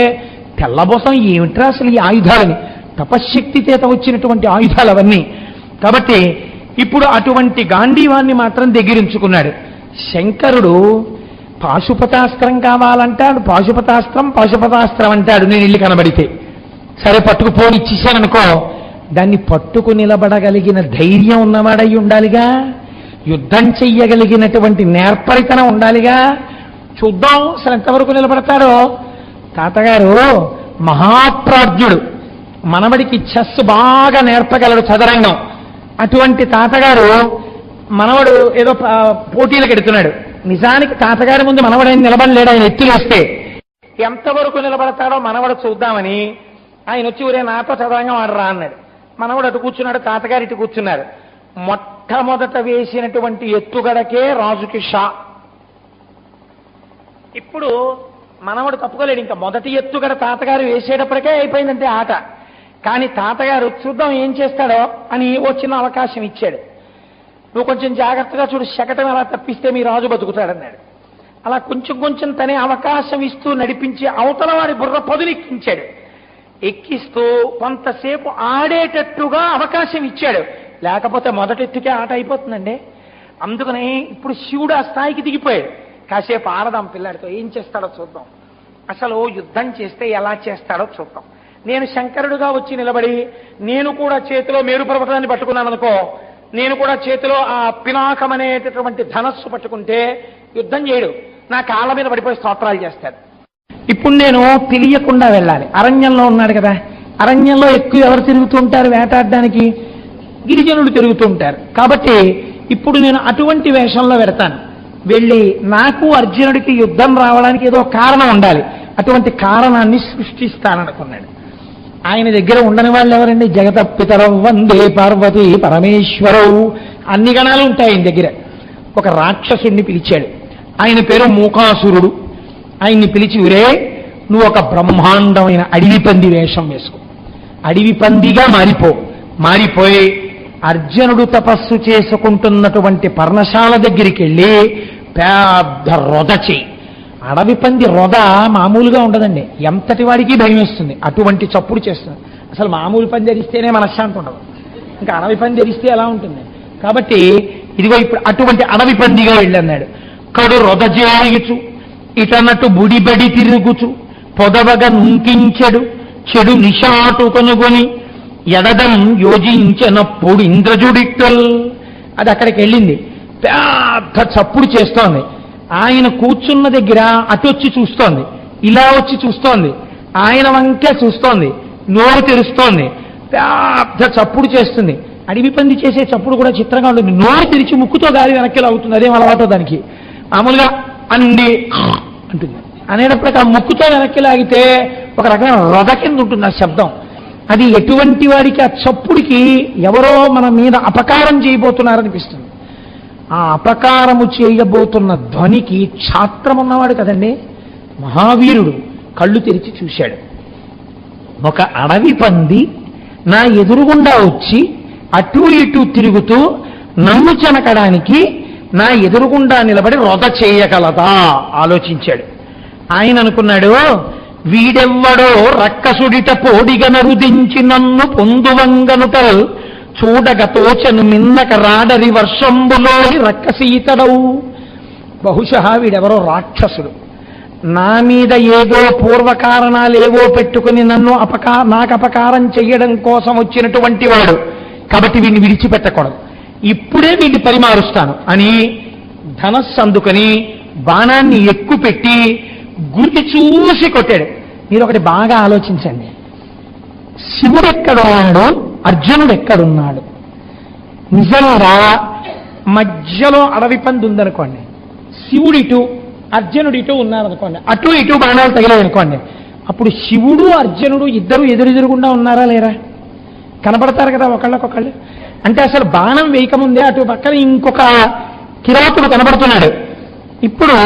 [SPEAKER 2] తెల్లబోసం ఏమిట్రా అసలు ఈ ఆయుధాలని, తపశ్శక్తి చేత వచ్చినటువంటి ఆయుధాలు అవన్నీ. కాబట్టి ఇప్పుడు అటువంటి గాంధీవాన్ని మాత్రం దగ్గరించుకున్నాడు. శంకరుడు పాశుపతాస్త్రం కావాలంటాడు, పాశుపతాస్త్రం అంటాడు. నేను ఇల్లు కనబడితే సరే పట్టుకుపోని ఇచ్చేసాననుకో, దాన్ని పట్టుకు నిలబడగలిగిన ధైర్యం ఉన్నవాడై ఉండాలిగా, యుద్ధం చెయ్యగలిగినటువంటి నేర్పరితనం ఉండాలిగా. చూద్దాం అసలు ఎంతవరకు నిలబడతాడో. తాతగారు మహాప్రాజ్ఞుడు, మనవడికి చెస్ బాగా నేర్పగలడు, చదరంగం. అటువంటి తాతగారు మనవడు ఏదో పోటీలకు ఎడుతున్నాడు. నిజానికి తాతగారి ముందు మనవడైన నిలబడలేడు, ఆయన ఎత్తులేస్తే ఎంతవరకు నిలబడతాడో మనవడు చూద్దామని ఆయన వచ్చి ఊరే నాతో చదరంగం ఆడరా అన్నాడు. మనవడు అటు కూర్చున్నాడు, తాతగారు ఇటు కూర్చున్నారు. మొట్టమొదట వేసినటువంటి ఎత్తుగడకే రాజుకి షా. ఇప్పుడు మనవడు తప్పుకోలేడు, ఇంకా మొదటి ఎత్తుగడ తాతగారు వేసేటప్పటికే అయిపోయిందంటే ఆట. కానీ తాతగారు చూద్దాం ఏం చేస్తాడో అని ఓ చిన్న అవకాశం ఇచ్చాడు. నువ్వు కొంచెం జాగ్రత్తగా చూడు, శకటం ఎలా తప్పిస్తే మీ రాజు బతుకుతాడన్నాడు. అలా కొంచెం కొంచెం తనే అవకాశం ఇస్తూ నడిపించి అవతల వారి బుర్ర పొదులెక్కించాడు. ఎక్కిస్తూ కొంతసేపు ఆడేటట్టుగా అవకాశం ఇచ్చాడు. లేకపోతే మొదటెత్తుకే ఆట అయిపోతుందండి. అందుకని ఇప్పుడు శివుడు ఆ స్థాయికి దిగిపోయాడు. కాసేపు ఆడదాం పిల్లాడితో, ఏం చేస్తాడో చూద్దాం, అసలు యుద్ధం చేస్తే ఎలా చేస్తాడో చూద్దాం. నేను శంకరుడుగా వచ్చి నిలబడి నేను కూడా చేతిలో మేరు పర్వతాన్ని పట్టుకున్నాను అనుకో, నేను కూడా చేతిలో ఆ పినాకం అనేటటువంటి ధనస్సు పట్టుకుంటే యుద్ధం చేయడు, నా కాళ్ళ మీద పడిపోయి స్తోత్రాలు చేస్తాడు. ఇప్పుడు నేను తెలియకుండా వెళ్ళాలి. అరణ్యంలో ఉన్నాడు కదా, అరణ్యంలో ఎక్కువ ఎవరు తిరుగుతుంటారు వేటాడడానికి? గిరిజనులు తిరుగుతుంటారు. కాబట్టి ఇప్పుడు నేను అటువంటి వేషంలో పెడతాను. వెళ్ళి నాకు అర్జునుడికి యుద్ధం రావడానికి ఏదో కారణం ఉండాలి, అటువంటి కారణాన్ని సృష్టిస్తాననుకున్నాడు. ఆయన దగ్గర ఉండని వాళ్ళు ఎవరండి? జగతపితరౌ వందే పార్వతీ పరమేశ్వరవు, అన్ని గణాలు ఉంటాయి ఆయన దగ్గర. ఒక రాక్షసుడిని పిలిచాడు, ఆయన పేరు మూకాసురుడు. ఆయన్ని పిలిచి, ఉరే నువ్వు ఒక బ్రహ్మాండమైన అడవి పంది వేషం వేసుకో, అడవి పందిగా మారిపోయి అర్జునుడు తపస్సు చేసుకుంటున్నటువంటి పర్ణశాల దగ్గరికి వెళ్ళి పెద్ద రొద చెయ్యి. అడవి పంది రొద మామూలుగా ఉండదండి, ఎంతటి వాడికి భయం వేస్తుంది, అటువంటి చప్పుడు చేస్తుంది. అసలు మామూలు పంది అరిస్తేనే మనశ్శాంతి ఉండదు, ఇంకా అడవి పంది అరిస్తే ఎలా ఉంటుంది? కాబట్టి ఇదిగో ఇప్పుడు అటువంటి అడవి పందిగా వెళ్ళన్నాడు. కడు రొద చేయుచు ఇటన్నట్టు బుడిబడి తిరుగుచు పొదవగా నుంకించెడు చెడు నిషాటు కొనుగొని ఎడదం యోజించినప్పుడు ఇంద్రజుడిట్టల్. అది అక్కడికి వెళ్ళింది, పెద్ద చప్పుడు చేస్తోంది. ఆయన కూర్చున్న దగ్గర అటొచ్చి చూస్తోంది, ఇలా వచ్చి చూస్తోంది, ఆయన వంకే చూస్తోంది, నోరు తెరుస్తోంది, పెద్ద చప్పుడు చేస్తుంది. అడవి పంది చేసే చప్పుడు కూడా చిత్రంగా ఉంటుంది. నోరు తెరిచి ముక్కుతో గాలి వెనక్కి అవుతుంది, అదేం అలవాటు దానికి. మామూలుగా అండి అంటుంది, అనేటప్పటికీ ఆ ముక్కుతో వెనక్కి లాగితే ఒక రకమైన రొద కింద ఉంటుంది ఆ శబ్దం. అది ఎటువంటి వాడికి ఆ చప్పుడికి ఎవరో మన మీద అపకారం చేయబోతున్నారనిపిస్తుంది. ఆ అపకారము చేయబోతున్న ధ్వనికి ఛాత్రం ఉన్నవాడు కదండి మహావీరుడు. కళ్ళు తెరిచి చూశాడు, ఒక అడవి పంది నా ఎదురుగుండా వచ్చి అటూ ఇటూ తిరుగుతూ నన్ను చెనకడానికి నా ఎదురుగుండా నిలబడి రొద చేయగలదా ఆలోచించాడు. ఆయన అనుకున్నాడు, వీడెవ్వడో రక్కసుడిట పోడిగనరుదించి నన్ను పొందువంగనుటల్ చూడగ తోచను మిన్నక రాడరి వర్షంబులోని రక్కసీతడవు. బహుశా వీడెవరో రాక్షసుడు, నా మీద ఏదో పూర్వకారణాలేవో పెట్టుకుని నన్ను నాకు అపకారం చెయ్యడం కోసం వచ్చినటువంటి వాడు, కాబట్టి వీడిని విడిచిపెట్టకూడదు, ఇప్పుడే వీడిని పరిమారుస్తాను అని ధనస్సు అందుకని బాణాన్ని ఎక్కుపెట్టి గురి చూసి కొట్టాడు. మీరు ఒకటి బాగా ఆలోచించండి, శివుడు ఎక్కడున్నాడు, అర్జునుడు ఎక్కడున్నాడు? నిజంగా మధ్యలో అడవి పంది ఉందనుకోండి, శివుడిటు అర్జునుడు ఇటు ఉన్నారనుకోండి, అటు ఇటు బాణాలు తగిలాయనుకోండి, అప్పుడు శివుడు అర్జునుడు ఇద్దరు ఎదురెదురుగుండా ఉన్నారా లేరా? కనపడతారు కదా ఒకళ్ళకొకళ్ళు. అంటే అసలు బాణం వేయకముందే అటు పక్కన ఇంకొక కిరాతుడు కనబడుతున్నాడు. ఇప్పుడు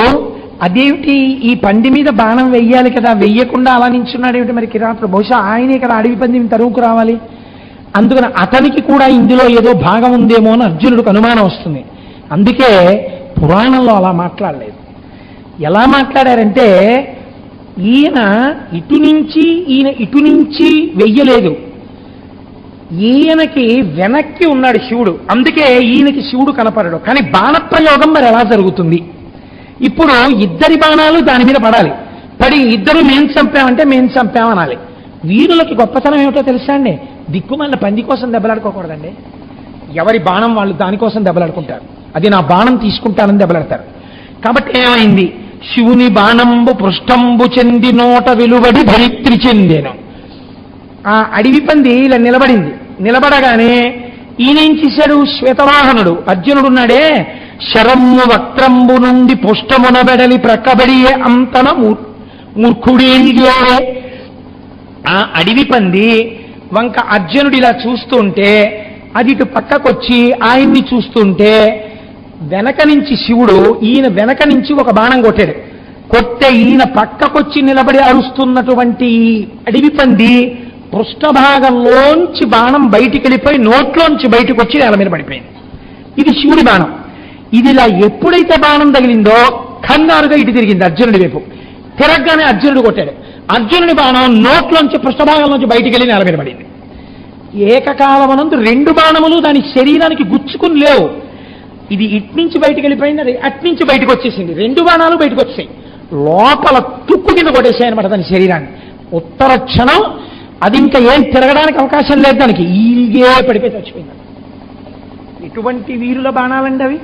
[SPEAKER 2] అదేమిటి, ఈ పంది మీద బాణం వెయ్యాలి కదా, వెయ్యకుండా అలా నించున్నాడు ఏమిటి మరి కిరాతుడు? బహుశా ఆయనే కదా అడవి పంది తరువుకు రావాలి. అందుకని అతనికి కూడా ఇందులో ఏదో భాగం ఉందేమో అని అర్జునుడికి అనుమానం వస్తుంది. అందుకే పురాణంలో అలా మాట్లాడలేదు. ఎలా మాట్లాడారంటే ఈయన ఇటు నుంచి వెయ్యలేదు, ఈయనకి వెనక్కి ఉన్నాడు శివుడు, అందుకే ఈయనకి శివుడు కనపడడు. కానీ బాణప్రయోగం మరి ఎలా జరుగుతుంది? ఇప్పుడు ఇద్దరి బాణాలు దాని మీద పడాలి, పడి ఇద్దరు మేం చంపామంటే మేం చంపామనాలి. వీరులకి గొప్పతనం ఏమిటో తెలుసా అండి? దిక్కుమల్ల పంది కోసం దెబ్బలాడుకోకూడదండి. ఎవరి బాణం వాళ్ళు దానికోసం దెబ్బలాడుకుంటారు. అది నా బాణం తీసుకుంటానని దెబ్బలాడతారు. కాబట్టి ఏమైంది? శివుని బాణంబు పృష్టంబు చెంది నోట వెలువడి ధరిత్రి చెందేను. ఆ అడవి పంది ఇలా నిలబడింది. నిలబడగానే ఈయనేం చేశాడు? శ్వేతవాహనుడు అర్జునుడున్నాడే, శరమ్ము వక్త్రంబు నుండి పుష్టమున బెడలి ప్రక్కబడియే అంతన మూర్ఖుడేంద్రియే. ఆ అడవి పంది వంక అర్జునుడు ఇలా చూస్తుంటే అది ఇటు పక్కకొచ్చి ఆయన్ని చూస్తుంటే వెనక నుంచి శివుడు ఈయన వెనక నుంచి ఒక బాణం కొట్టాడు. కొట్టే ఈయన పక్కకొచ్చి నిలబడి అరుస్తున్నటువంటి అడవి పంది పృష్ఠభాగంలోంచి బాణం బయటికి వెళ్ళిపోయి నోట్లోంచి బయటకు వచ్చి నేల మీద పడిపోయింది. ఇది శివుడి బాణం. ఇది ఇలా ఎప్పుడైతే బాణం తగిలిందో కంగారుగా ఇటు తిరిగింది అర్జునుడి వైపు. తిరగగానే అర్జునుడు కొట్టాడు. అర్జునుడి బాణం నోట్లోంచి పృష్ఠభాగంలోంచి బయటికి వెళ్ళి నేల మీద పడింది. ఏకకాలమనందు రెండు బాణములు దాని శరీరానికి గుచ్చుకుని లేవు. ఇది ఇట్నుంచి బయటికి వెళ్ళిపోయింది, అది అట్నుంచి బయటకు వచ్చేసింది. రెండు బాణాలు బయటకు వచ్చాయి, లోపల తుక్కు కింద కొట్టేసాయి అనమాట దాని శరీరాన్ని. ఉత్తర క్షణం అది ఇంకా ఏం తిరగడానికి అవకాశం లేదు దానికి, ఈగే పడిపోయి చచ్చిపోయింది. ఎటువంటి వీరుల బాణాలండి అవి?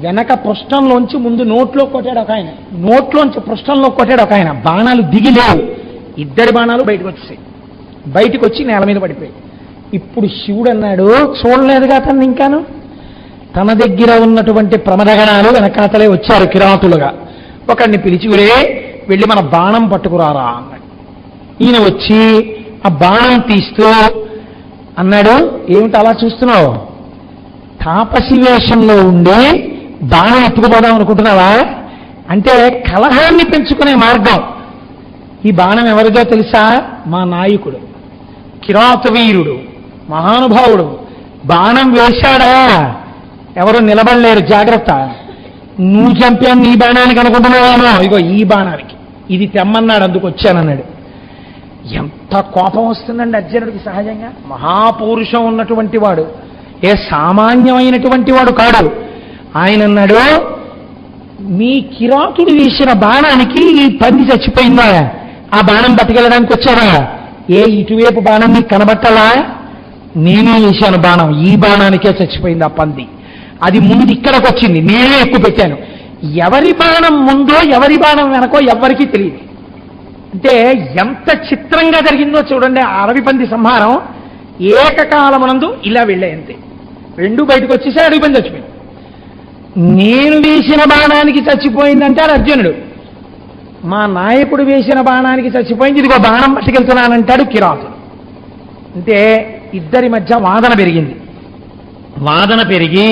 [SPEAKER 2] వెనక పృష్ఠంలోంచి ముందు నోట్లో కొట్టాడు ఒక ఆయన, నోట్లోంచి పృష్ఠంలో కొట్టాడు ఒక ఆయన. బాణాలు దిగిలేవు, ఇద్దరి బాణాలు బయటకు వచ్చేసాయి. బయటకు వచ్చి నేల మీద పడిపోయి. ఇప్పుడు శివుడు అన్నాడు, చూడలేదుగా తను ఇంకాను. తన దగ్గర ఉన్నటువంటి ప్రమదగణాలు వెనకాతలే వచ్చారు కిరాతులుగా. ఒకడిని పిలిచి, వెళ్ళి మన బాణం పట్టుకురారా అన్నాడు. ఈయన వచ్చి ఆ బాణం తీస్తూ అన్నాడు, ఏమిటి అలా చూస్తున్నావు? తాపసి వేషంలో ఉండి బాణం ఎత్తుకుపోదాం అనుకుంటున్నావా? అంటే కలహాన్ని పెంచుకునే మార్గం. ఈ బాణం ఎవరిదో తెలుసా? మా నాయకుడు, కిరాతవీరుడు, మహానుభావుడు. బాణం వేశాడా? ఎవరు నిలబడలేరు, జాగ్రత్త. నువ్వు చంపాను నీ బాణానికి అనుకుంటున్నావేమో, ఇగో ఈ బాణానికి, ఇది తెమ్మన్నాడు, అందుకు వచ్చానన్నాడు. ఎంత కోపం వస్తుందండి అర్జునుడికి సహజంగా. మహాపౌరుషం ఉన్నటువంటి వాడు, ఏ సామాన్యమైనటువంటి వాడు కాడు. ఆయన అన్నాడు, మీ కిరాతుడు వేసిన బాణానికి ఈ పంది చచ్చిపోయిందా? ఆ బాణం బతికెళ్ళడానికి వచ్చారా? ఏ ఇటువైపు బాణం మీకు కనబట్టాలా? నేనే వేశాను బాణం, ఈ బాణానికే చచ్చిపోయింది ఆ పంది. అది ముందు ఇక్కడికి వచ్చింది, నేనే ఎక్కువ పెట్టాను. ఎవరి బాణం ముందో ఎవరి బాణం వెనకో ఎవ్వరికీ తెలియదు. అంటే ఎంత చిత్రంగా జరిగిందో చూడండి. ఆ అడవి పంది సంహారం ఏకకాలమునందు ఇలా వెళ్ళాయి అంతే. రెండు బయటకు వచ్చేసి అడవి పంది చచ్చిపోయింది. నేను వేసిన బాణానికి చచ్చిపోయిందంటే అర్జునుడు, మా నాయకుడు వేసిన బాణానికి చచ్చిపోయింది, ఇదిగో బాణం పట్టుకెళ్తున్నానంటాడు కిరాతుడు. అంటే ఇద్దరి మధ్య వాదన పెరిగింది. వాదన పెరిగి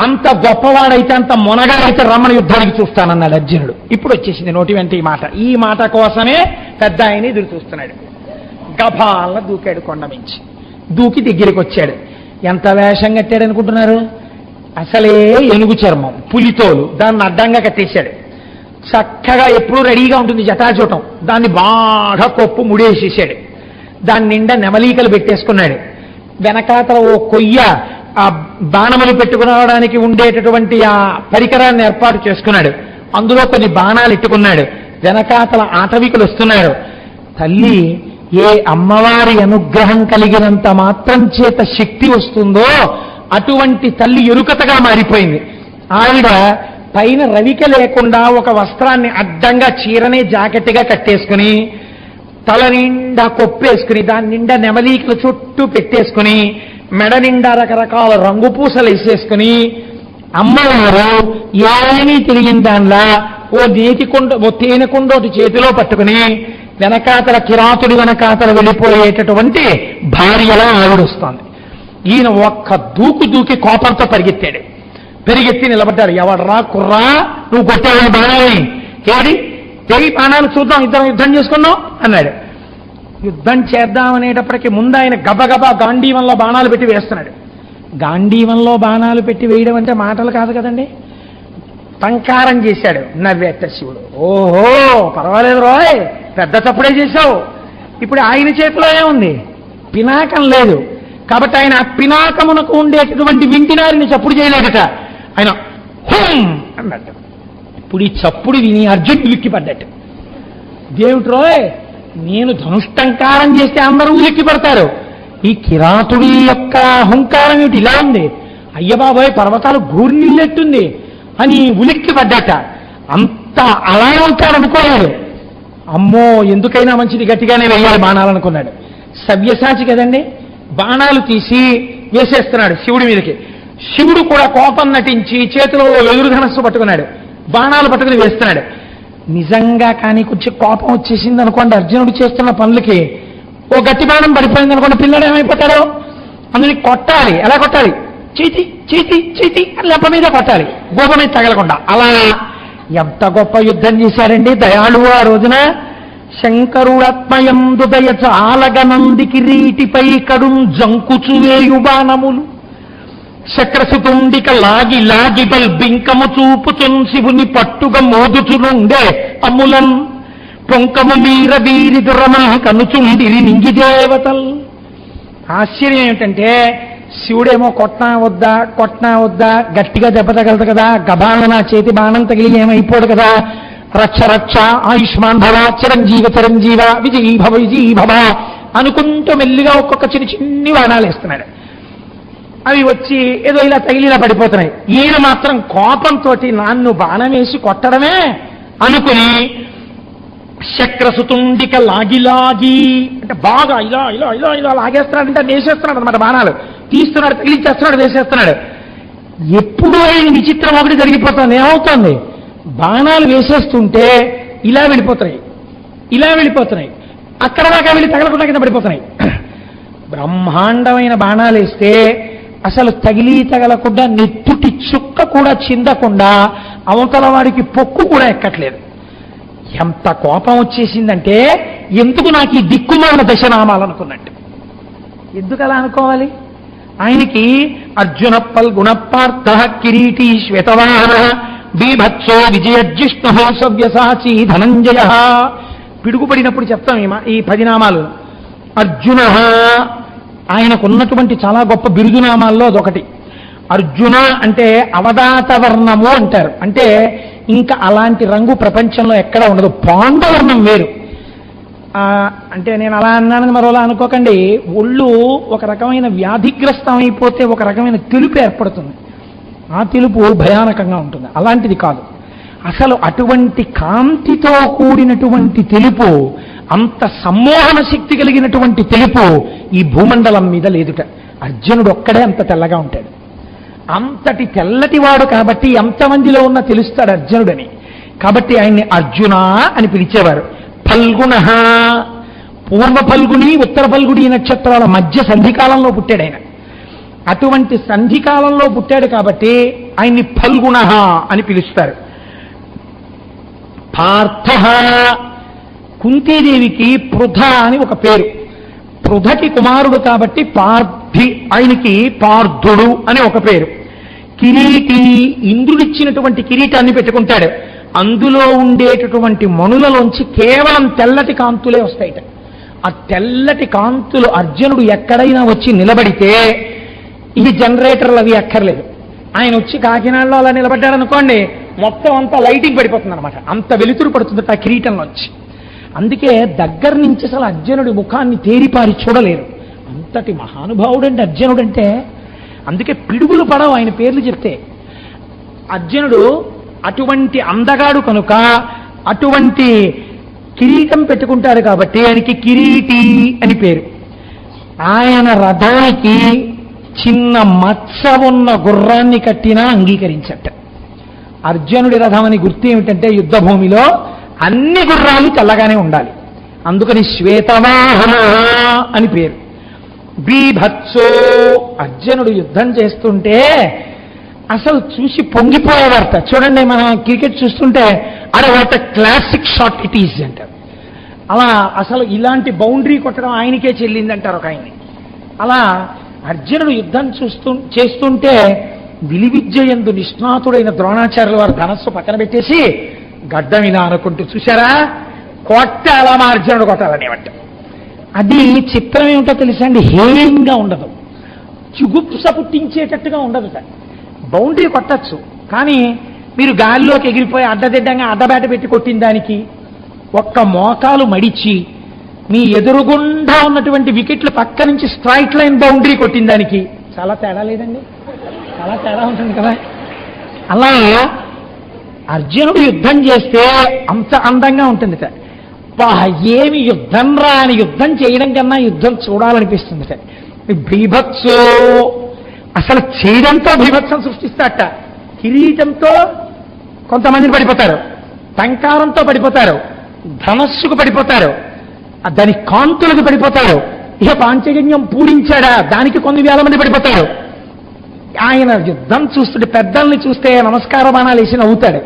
[SPEAKER 2] అంత గొప్పవాడైతే, అంత మొనగాడైతే రమణ యుద్ధానికి చూస్తానన్నాడు అర్జునుడు. ఇప్పుడు వచ్చేసింది నోటి వెంట ఈ మాట. ఈ మాట కోసమే పెద్ద ఆయన ఎదురు చూస్తున్నాడు. గభాల దూకాడు, కొండ మించి దూకి దగ్గరికి వచ్చాడు. ఎంత వేషం కట్టాడు అనుకుంటున్నారు? అసలే ఏనుగు చర్మం, పులితోలు, దాన్ని అడ్డంగా కట్టేశాడు. చక్కగా ఎప్పుడూ రెడీగా ఉంటుంది జటాజూటం, దాన్ని బాగా కొప్పు ముడేసేసాడు. దాని నిండా నెమలీకలు పెట్టేసుకున్నాడు. వెనకాతల ఓ కొయ్య ఆ బాణములు పెట్టుకునడానికి ఉండేటటువంటి ఆ పరికరాన్ని ఏర్పాటు చేసుకున్నాడు. అందులో కొన్ని బాణాలు ఎట్టుకున్నాడు. వెనకాతల ఆటవికులు వస్తున్నారు. తల్లి ఏ అమ్మవారి అనుగ్రహం కలిగినంత మాత్రం చేత శక్తి వస్తుందో అటువంటి తల్లి ఎరుకతగా మారిపోయింది. ఆవిడ పైన రవిక లేకుండా ఒక వస్త్రాన్ని అడ్డంగా చీరనే జాకెట్గా కట్టేసుకుని, తల నిండా కొప్పేసుకుని, దాని నిండా నెమలీకల చుట్టూ పెట్టేసుకుని, మెడ నిండా రకరకాల రంగు పూసలు వేసేసుకుని, అమ్మవారు ఏమీ తిరిగిన దానిలా ఓ తేనె కుండోటి చేతిలో పట్టుకుని వెనకాతల కిరాతుడి వెనకాతల వెళ్ళిపోయేటటువంటి భార్యలా ఆవిడొస్తోంది. ఈయన ఒక్క దూకి కోపంతో పెరిగెత్తి నిలబడ్డాడు. ఎవడ్రా కుర్రా, నువ్వు కొట్టావని బాణాలని, ఏది తెగి బాణాలు చూద్దాం, ఇద్దరం యుద్ధం చేసుకున్నాం అన్నాడు. యుద్ధం చేద్దామనేటప్పటికీ ముందు ఆయన గబగబా గాంధీవంలో బాణాలు పెట్టి వేస్తున్నాడు. గాంధీవంలో బాణాలు పెట్టి వేయడం అంటే మాటలు కాదు కదండి. టంకారం చేశాడు. నవ్వేట శివుడు. ఓహో పర్వాలేదు రోయ్, పెద్ద తప్పుడే చేశావు. ఇప్పుడు ఆయన చేతిలో ఏముంది? పినాకం లేదు కాబట్టి ఆయన పినాకమునకు ఉండేటటువంటి వింటినారిని చప్పుడు చేయలేదట. ఆయన హోం అన్నట్టు. ఇప్పుడు ఈ చప్పుడు విని అర్జునుడు ఉలిక్కిపడ్డట్టు. దేవుడు రోయ్, నేను ధనుష్టంకారం చేస్తే అందరూ ఉలిక్కిపడతారు, ఈ కిరాతుడి యొక్క అహంకారం ఏమిటి ఇలా ఉంది? అయ్యబాబోయ్ పర్వతాలు గూర్నిల్లెట్టుంది అని ఉలిక్కిపడ్డట. అంత అలా ఉంటారనుకోలేదు. అమ్మో ఎందుకైనా మంచిది గట్టిగానే వేయాలి బాణాలనుకున్నాడు. సవ్యసాచి కదండి, బాణాలు తీసి వేసేస్తున్నాడు శివుడి మీదకి. శివుడు కూడా కోపం నటించి చేతిలో ఎదురు ధనస్సు పట్టుకున్నాడు, బాణాలు పట్టుకుని వేస్తున్నాడు. నిజంగా కానీ కొంచెం కోపం వచ్చేసింది అనుకోండి అర్జునుడు చేస్తున్న పనులకి, ఓ గట్టి బాణం పడిపోయింది అనుకోండి, పిల్లడు ఏమైపోతాడో. అందుని కొట్టాలి. ఎలా కొట్టాలి? చేతి చేతి చేతి అని లెప్ప మీద కొట్టాలి, గోప మీద తగలకుండా. అలా ఎంత గొప్ప యుద్ధం చేశాడండి దయాళువు ఆ రోజున. శంకరుడత్మయందు దయ చాలగనంది కిరీటిపై కడుం జంకుచువేయు బాణములు చక్రసుతుండిక లాగి లాగి బల్బింకము చూపుచున్ శివుని పట్టుగా మోదుచునుండే అములన్ పొంకము మీర వీరి దురమా కనుచుండిరి నింగి దేవతల్. ఆశ్చర్యం ఏమిటంటే శివుడేమో కొట్నా వద్దా గట్టిగా దెబ్బ తగలదు కదా, గబాల నా చేతి బాణం తగిలి ఏమైపోడు కదా, రక్ష రక్ష ఆయుష్మాన్ భవ చిరంజీవ చిరంజీవ విజయీ భవ అనుకుంటూ మెల్లిగా ఒక్కొక్క చిన్ని బాణాలు వేస్తున్నాడు. అవి వచ్చి ఏదో ఇలా తగిలి ఇలా పడిపోతున్నాయి. ఈయన మాత్రం కోపంతో నన్ను బాణం వేసి కొట్టడమే అనుకుని చక్రసుతుండిక లాగి అంటే బాగా ఇలా ఇలా ఇలా ఇలా లాగేస్తున్నాడంటే వేసేస్తున్నాడు అనమాట. బాణాలు తీస్తున్నాడు, తగిలించేస్తున్నాడు, వేసేస్తున్నాడు. ఎప్పుడు ఆయన విచిత్రం ఒకటి జరిగిపోతుంది. ఏమవుతుంది? బాణాలు వేసేస్తుంటే ఇలా వెళ్ళిపోతున్నాయి, అక్కడ దాకా వెళ్ళి తగలకుండా కింద పడిపోతున్నాయి. బ్రహ్మాండమైన బాణాలు వేస్తే అసలు తగలకుండా నెత్తుటి చుక్క కూడా చిందకుండా అవతల వాడికి పొక్కు కూడా ఎక్కట్లేదు. ఎంత కోపం వచ్చేసిందంటే ఎందుకు నాకు ఈ దిక్కుమాల దశనామాలనుకున్నట్టు. ఎందుకు అలా అనుకోవాలి? ఆయనకి అర్జున పల్గుణ పార్థ కిరీటి శ్వేతవాహన బీభత్సో విజయజిష్ణు సవ్యసాచి ధనంజయ. పిడుగుపడినప్పుడు చెప్తాం ఈ 10 నామాలు. అర్జున ఆయనకున్నటువంటి చాలా గొప్ప బిరుదునామాల్లో అదొకటి. అర్జున అంటే అవదాత వర్ణము అంటారు. అంటే ఇంకా అలాంటి రంగు ప్రపంచంలో ఎక్కడా ఉండదు. పాండవర్ణం వేరు. అంటే నేను అలా అన్నానని మరోలా అనుకోకండి. ఒళ్ళు ఒక రకమైన వ్యాధిగ్రస్తం అయిపోతే ఒక రకమైన తెలుపు ఏర్పడుతుంది. ఆ తెలుపు భయానకంగా ఉంటుంది. అలాంటిది కాదు. అసలు అటువంటి కాంతితో కూడినటువంటి తెలుపు, అంత సమ్మోహన శక్తి కలిగినటువంటి తెలుపు ఈ భూమండలం మీద లేదుట. అర్జునుడు ఒక్కడే అంత తెల్లగా ఉంటాడు. అంతటి తెల్లటివాడు కాబట్టి ఎంతమందిలో ఉన్నా తెలుస్తాడు అర్జునుడని. కాబట్టి ఆయన్ని అర్జున అని పిలిచేవారు. ఫల్గుణ, పూర్వ ఫల్గుని ఉత్తర ఫల్గుని నక్షత్రాల మధ్య సంధికాలంలో పుట్టాడు ఆయన. అటువంటి సంధికాలంలో పుట్టాడు కాబట్టి ఆయన్ని ఫల్గుణ అని పిలుస్తారు. పార్థ, కుంతీదేవికి పృథ అని ఒక పేరు. పృథకి కుమారుడు కాబట్టి పార్థి, ఆయనకి పార్థుడు అని ఒక పేరు. కిరీటి, ఇంద్రుడిచ్చినటువంటి కిరీటాన్ని పెట్టుకుంటాడు. అందులో ఉండేటటువంటి మణులలోంచి కేవలం తెల్లటి కాంతులే వస్తాయిట. ఆ తెల్లటి కాంతులు అర్జునుడు ఎక్కడైనా వచ్చి నిలబడితే ఇది జనరేటర్లు అవి అక్కర్లేదు. ఆయన వచ్చి కాకినాడలో అలా నిలబడ్డాడనుకోండి, మొత్తం అంతా లైటింగ్ పడిపోతుంది అనమాట. అంత వెలుతురు పడుతుంది ఆ కిరీటంలోంచి. అందుకే దగ్గర నుంచి అసలు అర్జునుడి ముఖాన్ని తేరిపారి చూడలేరు. అంతటి మహానుభావుడండి అర్జునుడంటే. అందుకే పిడుగులు పడవు ఆయన పేర్లు చెప్తే. అర్జునుడు అటువంటి అందగాడు కనుక అటువంటి కిరీటం పెట్టుకుంటారు కాబట్టి ఆయనకి కిరీటి అని పేరు. ఆయన రథానికి చిన్న మచ్చ ఉన్న గుర్రాన్ని కట్టినా అంగీకరించట. అర్జునుడి రథం అని గుర్తు ఏమిటంటే యుద్ధభూమిలో అన్ని గుర్రాలు తెల్లగానే ఉండాలి. అందుకని శ్వేతవాహన అని పేరు. బీభత్సో, అర్జునుడు యుద్ధం చేస్తుంటే అసలు చూసి పొంగిపోయేవారట. చూడండి, మనం క్రికెట్ చూస్తుంటే అరే what classic shot it is అంటారు. అలా అసలు ఇలాంటి బౌండరీ కొట్టడం ఆయనకే చెల్లిందంటారు ఒక ఆయన్ని. అలా అర్జునుడు యుద్ధం చేస్తుంటే విలువిద్య యందు నిష్ణాతుడైన ద్రోణాచార్యుల వారు ధనస్సు పక్కన పెట్టేసి గడ్డం ఇలా అనుకుంటూ, చూశారా కొట్ట అలా మా అర్జునుడు కొట్టాలనేవట. అది చిత్రం ఏమిటో తెలుసా అండి, హేయంగా ఉండదు, చుగుప్స పుట్టించేటట్టుగా ఉండదు. బౌండరీ కొట్టచ్చు, కానీ మీరు గాలిలోకి ఎగిరిపోయి అడ్డదిడ్డంగా అడ్డబేట పెట్టి కొట్టిన దానికి, ఒక్క మోకాలు మడిచి మీ ఎదురుగుండా ఉన్నటువంటి వికెట్లు పక్క నుంచి స్ట్రైట్ లైన్ బౌండరీ కొట్టిన దానికి చాలా తేడా లేదండి, చాలా తేడా ఉంటుంది కదా. అలా అర్జునుడు యుద్ధం చేస్తే అంత అందంగా ఉంటుంది. ఏమి యుద్ధం రా అని యుద్ధం చేయడం కన్నా యుద్ధం చూడాలనిపిస్తుంది. బీభత్సో అసలు చేయడంతో బీభత్సం సృష్టిస్తాట. కిరీటంతో కొంతమందిని పడిపోతారు, టంకారంతో పడిపోతారు, ధనస్సుకు పడిపోతారు, దాని కాంతులకు పడిపోతారు. ఇక పాంచజన్యం పూరించాడా దానికి కొన్ని వేల మంది పడిపోతారు. ఆయన యుద్ధం చూస్తుంటే పెద్దల్ని చూస్తే నమస్కార బాణాలు వేసి నవ్వుతాడు.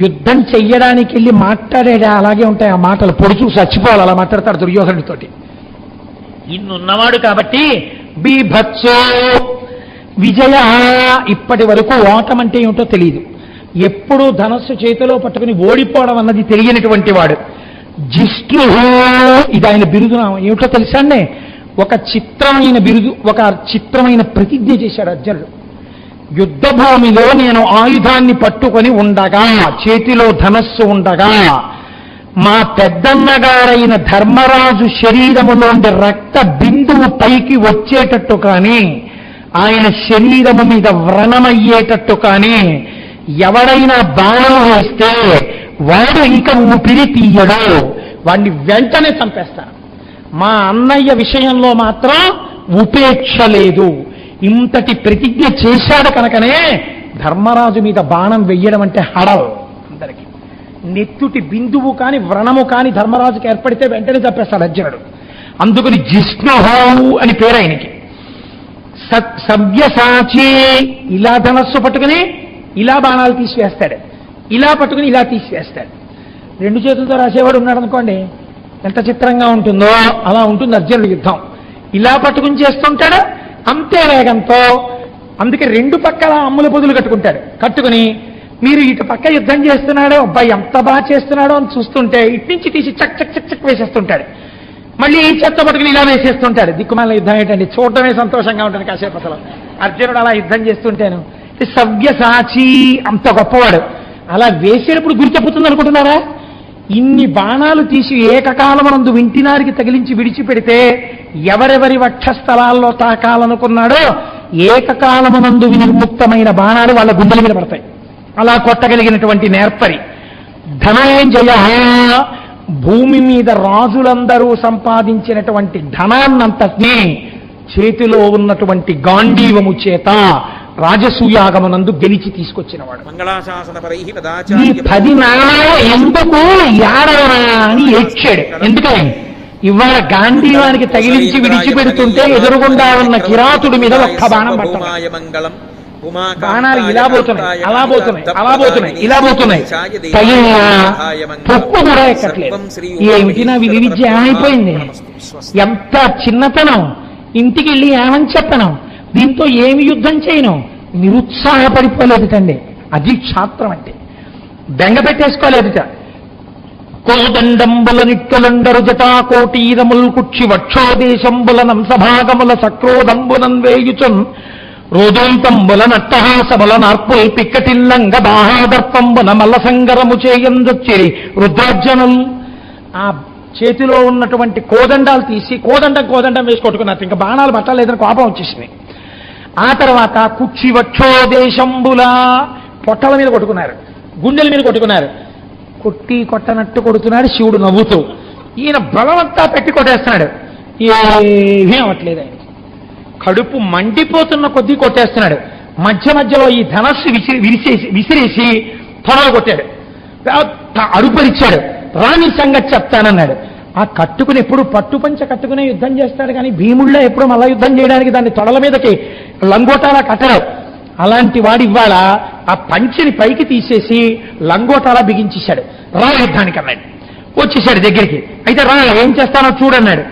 [SPEAKER 2] యుద్ధం చెయ్యడానికి వెళ్ళి మాట్లాడాడా అలాగే ఉంటాయి ఆ మాటలు, పొడుచు చచ్చిపోవాలి అలా మాట్లాడతాడు దుర్యోధనుడితోటి. ఇన్నున్నవాడు కాబట్టి బీభత్సో విజయ. ఇప్పటి వరకు ఓటమంటే ఏమిటో తెలియదు, ఎప్పుడూ ధనస్సు చేతిలో పట్టుకుని ఓడిపోవడం అన్నది తెలియనటువంటి వాడు. జిష్ణు, ఇది ఆయన బిరుదు ఏమిటో తెలుసా అండి, ఒక చిత్రమైన బిరుదు, ఒక చిత్రమైన ప్రతిజ్ఞ చేశాడు అర్జునుడు. యుద్ధ భూమిలో నేను ఆయుధాన్ని పట్టుకొని ఉండగా, చేతిలో ధనస్సు ఉండగా, మా పెద్దన్నగారైన ధర్మరాజు శరీరములోని రక్త బిందువు పైకి వచ్చేటట్టు కానీ, ఆయన శరీరము మీద వ్రణమయ్యేటట్టు కానీ ఎవడైనా బాణం వేస్తే వాడు ఇంకా ఊపిరి తీయడు, వాడిని వెంటనే చంపేస్తాను. మా అన్నయ్య విషయంలో మాత్రం ఉపేక్ష లేదు. ఇంతటి ప్రతిజ్ఞ చేశాడు కనుకనే ధర్మరాజు మీద బాణం వెయ్యడం అంటే హడల్ అందరికీ. నెత్తుటి బిందువు కాని వ్రణము కాని ధర్మరాజుకి ఏర్పడితే వెంటనే చంపేస్తాడు అర్జునుడు. అందుకని జిష్ణుహౌ అని పేరు ఆయనకి. సవ్యసాచి, ఇలా ధనస్సు పట్టుకుని ఇలా బాణాలు తీసివేస్తాడు, ఇలా పట్టుకుని ఇలా తీసివేస్తాడు. రెండు చేతులతో రాసేవాడు ఉన్నాడు అనుకోండి ఎంత చిత్రంగా ఉంటుందో అలా ఉంటుంది అర్జునుడి యుద్ధం. ఇలా పట్టుకుని చేస్తుంటాడు అంతే వేగంతో. అందుకే రెండు పక్కల అమ్ముల పొదులు కట్టుకుని మీరు ఇటు పక్క యుద్ధం చేస్తున్నాడో అబ్బాయి ఎంత బాగా చేస్తున్నాడో అని చూస్తుంటే ఇటు నుంచి తీసి చక్ చక్ చక్ చక్ వేసేస్తుంటాడు, మళ్ళీ ఈ చెత్త పట్టుకుని ఇలా వేసేస్తుంటాడు. దిక్కుమాల యుద్ధం ఏంటండి, చూడటమే సంతోషంగా ఉంటుంది కాసేపు. అసలు అర్జునుడు అలా యుద్ధం చేస్తుంటాను. సవ్యసాచి అంత గొప్పవాడు. అలా వేసేటప్పుడు గురి చెప్పుతుంది అనుకుంటున్నారా? ఇన్ని బాణాలు తీసి ఏకకాలమనందు వింటినారికి తగిలించి విడిచిపెడితే ఎవరెవరి వక్షస్థలాల్లో తాకాలనుకున్నాడో ఏకకాలమనందు వినిర్ముక్తమైన బాణాలు వాళ్ళ గుండెల మీద పడతాయి. అలా కొట్టగలిగినటువంటి నేర్పరి. ధనంజయ, భూమి మీద రాజులందరూ సంపాదించినటువంటి ధనాన్నంతటినీ చేతిలో ఉన్నటువంటి గాంధీవము చేత రాజసూయాగమనందు గెలిచి తీసుకొచ్చినవాడు. ఈ 10 నాణాలు ఎందుకు ఏడవనా అని ఏడ్చాడు. ఎందుకని ఇవాళ గాంధీవానికి తగిలించి విడిచిపెడుతుంటే ఎదురుగుండా ఉన్న కిరాతుడి మీద ఒక్క బాణం పట్టాలి. బాణాలు ఇలా పోతున్నాయి, అలా పోతున్నాయి, అలా పోతున్నాయి, ఇలా పోతున్నాయి, తప్పు కూడా ఎక్కట్లేదు. ఏమిటి నా విలువిద్య ఏమైపోయింది, ఎంత చిన్నతనం, ఇంటికి వెళ్ళి ఏమని చెప్పను, దీంతో ఏమి యుద్ధం చేయను, నిరుత్సాహపడిపోలేదుటండి. అది క్షాత్రం అంటే. బెంగ పెట్టేసుకోలేదుట. కోదండంబుల నిట్టులండరు జటాకోటీరముల్ కుక్షి వక్షోదేశంబుల నంసభాగముల సక్రోదంబునం వేయుచున్ రోదోంతంబుల నట్టహాసముల నార్పుల్ పిక్కటిల్లంగ బాహాదర్పంబున మల్లసంగరము చేయందొచ్చిరి రుద్రార్జనులు. ఆ చేతిలో ఉన్నటువంటి కోదండాలు తీసి కోదండం వేసి కొట్టుకున్నారు. ఇంకా బాణాలు పట్టలేదని కోపం వచ్చేసింది. ఆ తర్వాత కుక్షి వక్షోదేశంబుల పొట్టల మీద కొట్టుకున్నారు, గుండెల మీద కొట్టుకున్నారు. కొట్టనట్టు కొడుతున్నాడు శివుడు నవ్వుతూ. ఈయన బలమంతా పెట్టి కొట్టేస్తున్నాడు, ఏమీ అవ్వట్లేదు. ఆయన కడుపు మండిపోతున్న కొద్దీ కొట్టేస్తున్నాడు. మధ్యలో ఈ ధనస్సు విసిరేసి తొడలు కొట్టాడు, అడుపరిచాడు. రాణి సంగతి చెప్తానన్నాడు. ఆ కట్టుకుని ఎప్పుడు పట్టుపంచ కట్టుకునే యుద్ధం చేస్తాడు, కానీ భీముళ్ళ ఎప్పుడు మళ్ళా యుద్ధం చేయడానికి దాన్ని తొడల మీదకి లంగోటాలా కట్టడు. అలాంటి వాడు ఇవాళ ఆ పంచిని పైకి తీసేసి లంగోటాలా బిగించేశాడు. రా యుద్ధానికి అన్నాడు. వచ్చేసాడు దగ్గరికి. అయితే రా ఏం చేస్తానో చూడన్నాడు.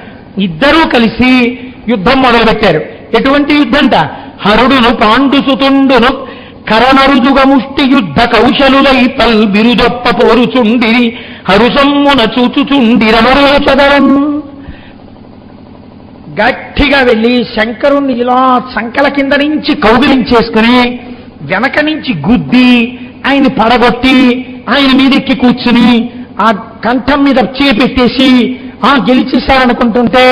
[SPEAKER 2] ఇద్దరూ కలిసి యుద్ధం మొదలుపెట్టారు. ఎటువంటి యుద్ధంట? హరుడును పాండుసుతుండును కరణరుదుగ ముష్టి యుద్ధ కౌశలులై పల్ బిరుదొప్ప పోరుచుండిరి హరుసమ్మున చూచుచుండి రమరోచదరం. గట్టిగా వెళ్ళి శంకరుణ్ణి ఇలా సంకల కింద నుంచి కౌగిలించేసుకుని వెనక నుంచి గుద్ది ఆయన పడగొట్టి ఆయన మీదెక్కి కూర్చుని ఆ కంఠం మీద చేపెట్టేసి గెలిచేశారనుకుంటుంటే,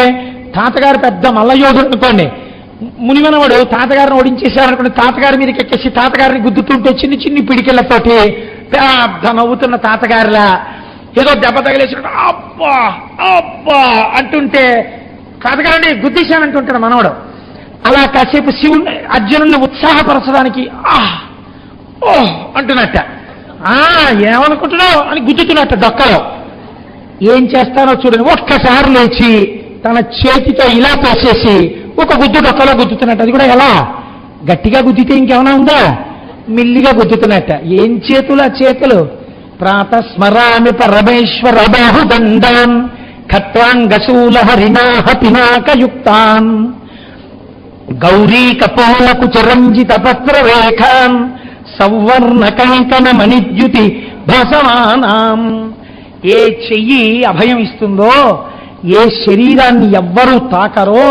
[SPEAKER 2] తాతగారు పెద్ద మల్లయోధుడు అనుకోండి, మునిమనవాడు తాతగారిని ఓడించేశారనుకుంటే తాతగారి మీదకి ఎక్కేసి తాతగారిని గుద్దుతుంటే చిన్ని చిన్ని పిడికిళ్లతోటి పెద్ద నవ్వుతున్న తాతగారిలా ఏదో దెబ్బ తగిలేసి అబ్బా అబ్బా అంటుంటే తాతగారిని గుద్దేశానంటుంటాడు మనవడు. అలా కాసేపు శివుని అర్జునుడిని ఉత్సాహపరచడానికి ఓహ్ అంటున్నట్ట. ఏమనుకుంటున్నావు అని గుద్దుతున్నట్ట డొక్కలో. ఏం చేస్తానో చూడండి, ఒక్కసారి లేచి తన చేతితో ఇలా తోసేసి ఒక గుద్దు డొక్కలో గుద్దుతున్నట్టు. అది కూడా ఎలా? గట్టిగా గుద్దితే ఇంకేమైనా ఉందా? మిల్లిగా గుద్దుతున్నట్ట. ఏం చేతులు ఆ చేతులు? ప్రాతస్మరామి పరమేశ్వర బాహుదండాన్ ఖట్వాంగశూల హరినాహ పినాకయుక్తాన్ గౌరీ కపోలకు చరంజిత పత్ర రేఖాన్ సౌవర్ణ కంకణ మణిద్యుతి భాసమానాం. ఏ చెయ్యి అభయం ఇస్తుందో, ఏ శరీరాన్ని ఎవ్వరూ తాకరో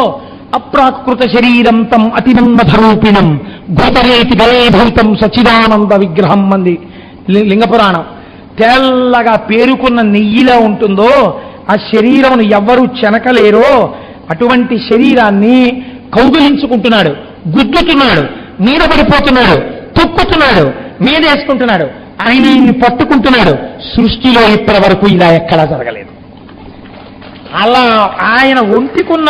[SPEAKER 2] అప్రాకృత శరీరం తం అతినందరూపిణం భూతరేతి గలేభూతం సచిదానంద విగ్రహం మంది లింగపురాణం. తెల్లగా పేరుకున్న నెయ్యిలా ఉంటుందో ఆ శరీరమును ఎవ్వరూ చెనకలేరో అటువంటి శరీరాన్ని కౌగిలించుకుంటున్నాడు, గుద్దుతున్నాడు, మీద పడిపోతున్నాడు, తొక్కుతున్నాడు, మీదేసుకుంటున్నాడు, ఆయన్ని పట్టుకుంటున్నాడు. సృష్టిలో ఇప్పటి వరకు ఇలా ఎక్కడా జరగలేదు. అలా ఆయన ఒంటికున్న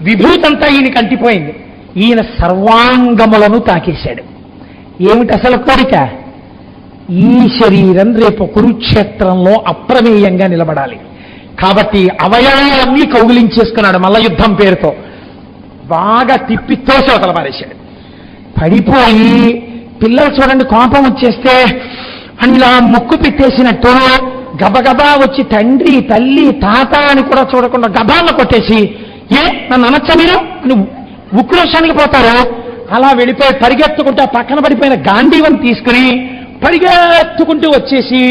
[SPEAKER 2] విభూతంతా ఈయన కంటిపోయింది. ఈయన సర్వాంగములను తాకేశాడు. ఏమిటి అసలు కోరిక? ఈ శరీరం రేపు కురుక్షేత్రంలో అప్రమేయంగా నిలబడాలి కాబట్టి అవయవాలన్నీ కౌగిలించేసుకున్నాడు. మల్ల యుద్ధం పేరుతో బాగా తిప్పి తోసవతల పారేశాడు. పడిపోయి పిల్లలు చూడండి కోపం వచ్చేస్తే ఇలా ముక్కు పెట్టేసినట్టు గబగబా వచ్చి తండ్రి తల్లి తాత అని కూడా చూడకుండా గబాలను కొట్టేసి నన్ను అనొచ్చా మీరు అని ఉక్రోషానికి పోతారు. అలా వెళ్ళిపోయి పరిగెత్తుకుంటూ పక్కన పడిపోయిన గాంధీవం తీసుకుని పరిగెత్తుకుంటూ వచ్చేసి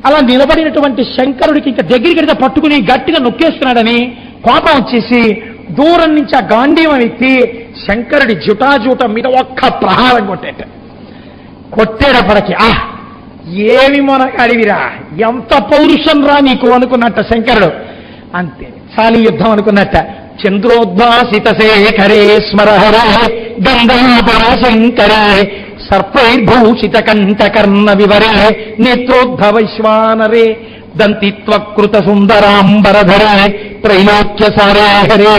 [SPEAKER 2] అలా నిలబడినటువంటి శంకరుడికి ఇంకా దగ్గరికి వెళ్తే పట్టుకుని గట్టిగా నొక్కేస్తున్నాడని కోపం వచ్చేసి దూరం నుంచి ఆ గాంధీవం ఎత్తి శంకరుడి జుటాజూటం మీద ఒక్క ప్రహారం కొట్టేటప్పటికి ఏమి మొనగాడివిరా, ఎంత పౌరుషం రా నీకు అనుకున్నట్ట శంకరుడు. అంతే చాలి యుద్ధం అనుకున్నట్ట. చంద్రోద్భాసిత శేఖరే స్మరహరే గంగాధర శంకరే సర్పైర్భూషిత కంఠకర్ణ వివరే నేత్రోద్ధవైశ్వానరే దంతిత్వకృత సుందరాంబరధరే త్రైలోక్య సారేహరే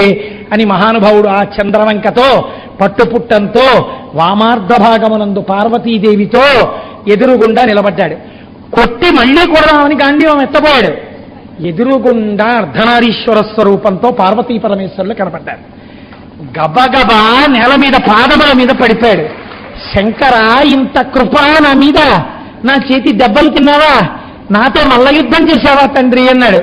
[SPEAKER 2] అని మహానుభావుడు ఆ చంద్రవంకతో పట్టుపుట్టంతో వామార్ధ భాగమునందు పార్వతీదేవితో ఎదురుగుండా నిలబడ్డాడు. కొట్టి మళ్లీ కొడదామని గాంధీవం ఎత్తబోయాడు. ఎదురుగుండా అర్ధనారీశ్వర స్వరూపంతో పార్వతీ పరమేశ్వరులు కనపడ్డారు. గబగబా నేల మీద పాదముల మీద పడిపోయాడు. శంకర, ఇంత కృప నా మీద, నా చేతి దెబ్బలు తిన్నావా, నాతో మల్ల యుద్ధం చేశావా తండ్రి అన్నాడు.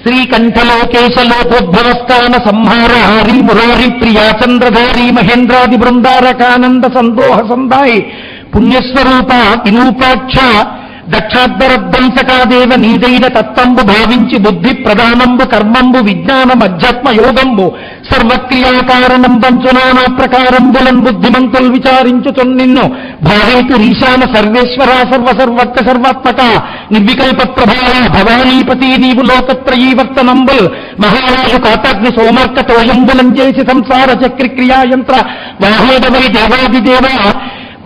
[SPEAKER 2] శ్రీకంఠలోకేశలోకోద్భవస్థాన సంహారహారి మురారి ప్రియా చంద్రధారి మహేంద్రాది బృందారకానంద సందోహ సందాయి పుణ్యస్వరూప వినూపాక్ష దక్షాధ్వరధ్వంసకాదేవ నీదైన తత్వంబు భావించి బుద్ధి ప్రధానంబు కర్మంబు విజ్ఞానం అధ్యాత్మ యోగంబు సర్వక్రియాకారణం పంచునానా ప్రకారంబులన్ బుద్ధిమంతులు విచారించుచున్ నిన్ను భావేతు ఈశాన సర్వేశ్వర సర్వసర్వత్ర సర్వాత్మక నిర్వికల్ప ప్రభావ భవానీపతి నీవు లోకత్రయీవర్తనంబుల్ మహారాజు కాతాగ్ని సోమార్క తోయంబులం చేసి సంసార చక్రిక్రియాయంత్ర వాహోదవై దేవాదిదేవ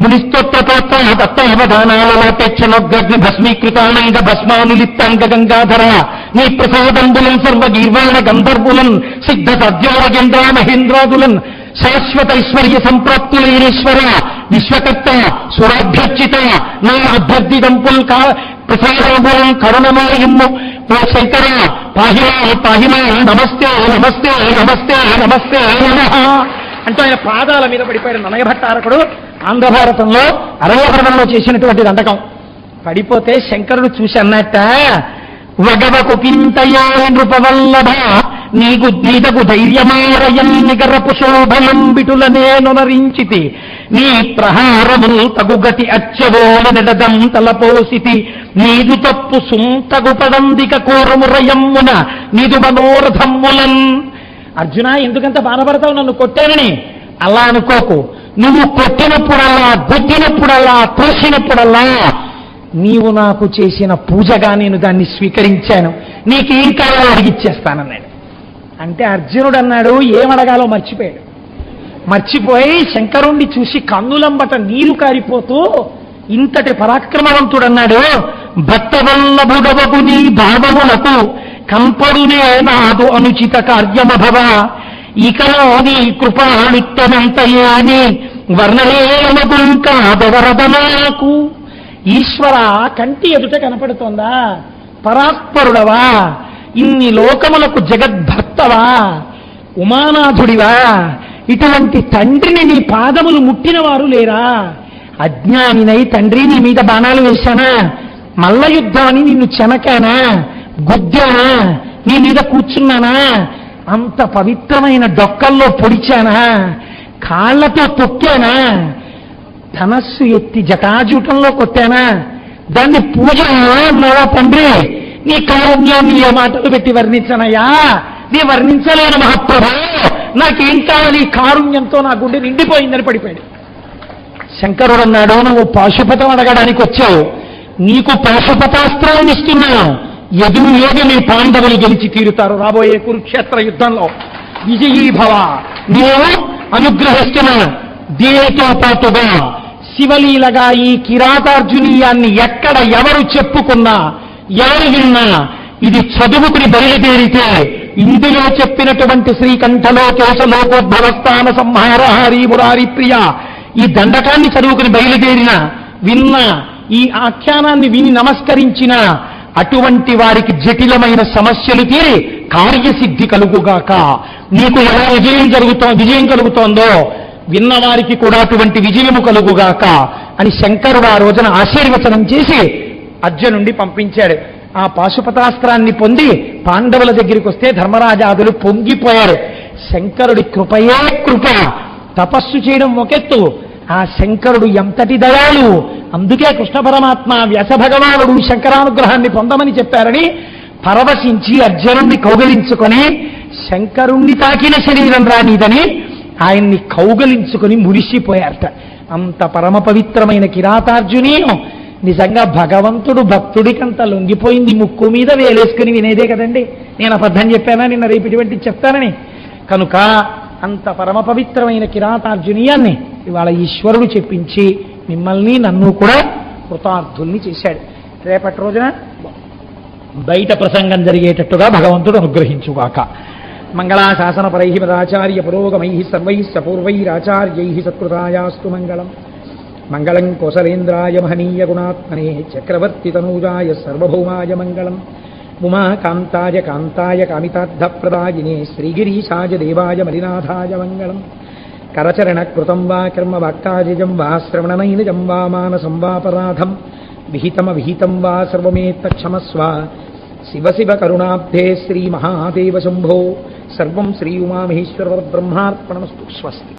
[SPEAKER 2] మునిస్తోత్రతోత్ర దత్తావధానాలపేక్షణోగ్ని భస్మీకృతానంగ భస్మానులిప్తాంగ గంగాధర నీ ప్రసాదంబులం సర్వగీర్వాణ గంధర్వులన్ సిద్ధ సద్యోగేంద్ర మహేంద్రాదులన్ శాశ్వతైశ్వర్య సంప్రాప్తులైరేశ్వర విశ్వకర్త సురాభ్యర్చిత నా అభ్యర్థిదంపుల్ ప్రసాదంబులం కరుణమాయమ్ము ఓ శంకర పాహిమా పాహిమా నమస్తే నమస్తే నమస్తే నమస్తే నమః అంటూ ఆయన పాదాల మీద పడిపోయాడు. ననయభట్టారకుడు ఆంధ్ర భారతంలో అరణ్యపర్వంలో చేసినటువంటి దండకం. పడిపోతే శంకరుడు చూసి అన్నట్ట, వగవకు పింతయే నృపవల్లభ నీకు నీతకు ధైర్యమారయం నిగరపు శోభనం బిటులనేనొనరించితి నీ ప్రహారముల్ తగుగతి అచ్చవోలనెడదం తలపోసితి నీదు తప్పు సుంతగు పడందిక కోరమురయమ్మున నీదు మనోరథమ్ములన్. అర్జున ఎందుకంత బాధపడతావు నన్ను కొట్టానని? అలా అనుకోకు. నువ్వు కొట్టినప్పుడల్లా, గుద్దినప్పుడల్లా, తోసినప్పుడల్లా నీవు నాకు చేసిన పూజగా నేను దాన్ని స్వీకరించాను, నీకేం కావాలో అడిగిచ్చేస్తానన్నాడు. అంటే అర్జునుడు అన్నాడు ఏమడగాలో మర్చిపోయాడు. మర్చిపోయి శంకరుణ్ణి చూసి కన్నులంబట నీరు కారిపోతూ ఇంతటి పరాక్రమవంతుడన్నాడు, భక్తవల్లభుడవగు నీ భావములకు కంపరునే నాదు అనుచిత కార్యమభవ ఇకలో నీ కృపాళిత్తమంతయాని వర్ణలేనగుంకాదవరదనాకు. ఈశ్వర, కంటి ఎదుట కనపడుతోందా? పరాత్పరుడవా, ఇన్ని లోకములకు జగద్భర్తవా, ఉమానాథుడివా, ఇటువంటి తండ్రిని నీ పాదములు ముట్టిన వారు లేరా? అజ్ఞానినై తండ్రి నీ మీద బాణాలు వేశానా? మల్ల యుద్ధాన్ని నిన్ను చెనకానా, గుద్దానా, నీ మీద కూర్చున్నానా? అంత పవిత్రమైన డొక్కల్లో పొడిచానా? కాళ్లతో తొక్కానా? ధనస్సు ఎత్తి జటాజూటంలో కొట్టానా? దాన్ని పూజ అన్నావా తండ్రి? నీ కారుణ్యాన్ని ఏ మాటలు పెట్టి వర్ణించనయ్యా? నీ వర్ణించలేని మహాప్రభు, నాకేం కావాలి? కారుణ్యంతో నా గుండె నిండిపోయిందని పడిపోయాడు. శంకరుడు అన్నాడు, నువ్వు పాశుపతం అడగడానికి వచ్చావు, నీకు పాశుపతాస్త్రాన్ని ఇస్తున్నాను. ఎదురు ఏది నీ పాండవులు గెలిచి తీరుతారు రాబోయే కురుక్షేత్ర యుద్ధంలో. విజయీ భవ. నేను అనుగ్రహిస్తున్నా. దీనితో పాటుగా శివలీలగా ఈ కిరాతార్జునీయాన్ని ఎక్కడ ఎవరు చెప్పుకున్నా, ఎవరు విన్నా, ఇది చదువుకుని బయలుదేరితే ఇందులో చెప్పినటువంటి శ్రీకంఠలో కేశలోకోద్భవస్థాన సంహార హరి మురారి ప్రియ ఈ దండకాన్ని చదువుకుని బయలుదేరిన, విన్న, ఈ ఆఖ్యానాన్ని విని నమస్కరించిన అటువంటి వారికి జటిలమైన సమస్యలు తీరి కార్యసిద్ధి కలుగుగాక. నీకు ఎలా విజయం కలుగుతోందో విన్నవారికి కూడా అటువంటి విజయము కలుగుగాక అని శంకరుడు ఆ రోజున ఆశీర్వచనం చేసి అర్జునుడిని పంపించాడు. ఆ పాశుపతాస్త్రాన్ని పొంది పాండవుల దగ్గరికి వస్తే ధర్మరాజాదులు పొంగిపోయారు. శంకరుడి కృపయే కృప. తపస్సు చేయడం ఒకెత్తు, ఆ శంకరుడు ఎంతటి దయాళు. అందుకే కృష్ణ పరమాత్మ వ్యాస భగవానుడు శంకరానుగ్రహాన్ని పొందమని చెప్పారని పరవశించి అర్జునుడిని కౌగలించుకొని, శంకరుణ్ణి తాకిన శరీరం రానిదని ఆయన్ని కౌగలించుకొని మురిసిపోయారట. అంత పరమ పవిత్రమైన కిరాతార్జునీయం నిజంగా భగవంతుడు భక్తుడికంత లొంగిపోయింది. ముక్కు మీద వేలేసుకుని వినేదే కదండి. నేను అబద్ధం చెప్పానా నిన్న రేపు ఇటువంటి చెప్తానని? కనుక అంత పరమ పవిత్రమైన కిరాతార్జునీయాన్ని ఇవాళ ఈశ్వరుడు చెప్పించి మిమ్మల్ని నన్ను కూడా కృతార్థుల్ని చేశాడు. రేపటి రోజున బయట ప్రసంగం జరిగేటట్టుగా భగవంతుడు అనుగ్రహించుగాక. మంగళాశాసనపరై పదాచార్య పురోగమై సర్వై సపూర్వైరాచార్యై సత్కృతాయాస్తు మంగళం. మంగళం కోసలేంద్రాయ మహనీయ గుణాత్మనే చక్రవర్తి తనూజాయ సర్వభౌమాయ మంగళం. ఉమాకాంతాయ కాంతాయ కామితార్థప్రదాయినే శ్రీగిరీశాయ దేవాయ మలినాథాయ మంగళం. కరచరణ కృతం వా కర్మ వాక్కాజం వా శ్రవణనైనజం వా మానసం వాపరాధం విహితమవిహితం వా సర్వమేత్తక్షమస్వ. శివ శివ కరుణాబ్ధే శ్రీ మహాదేవ శంభో. సర్వం శ్రీ ఉమామహేశ్వర బ్రహ్మార్పణమస్తు. స్వస్తి.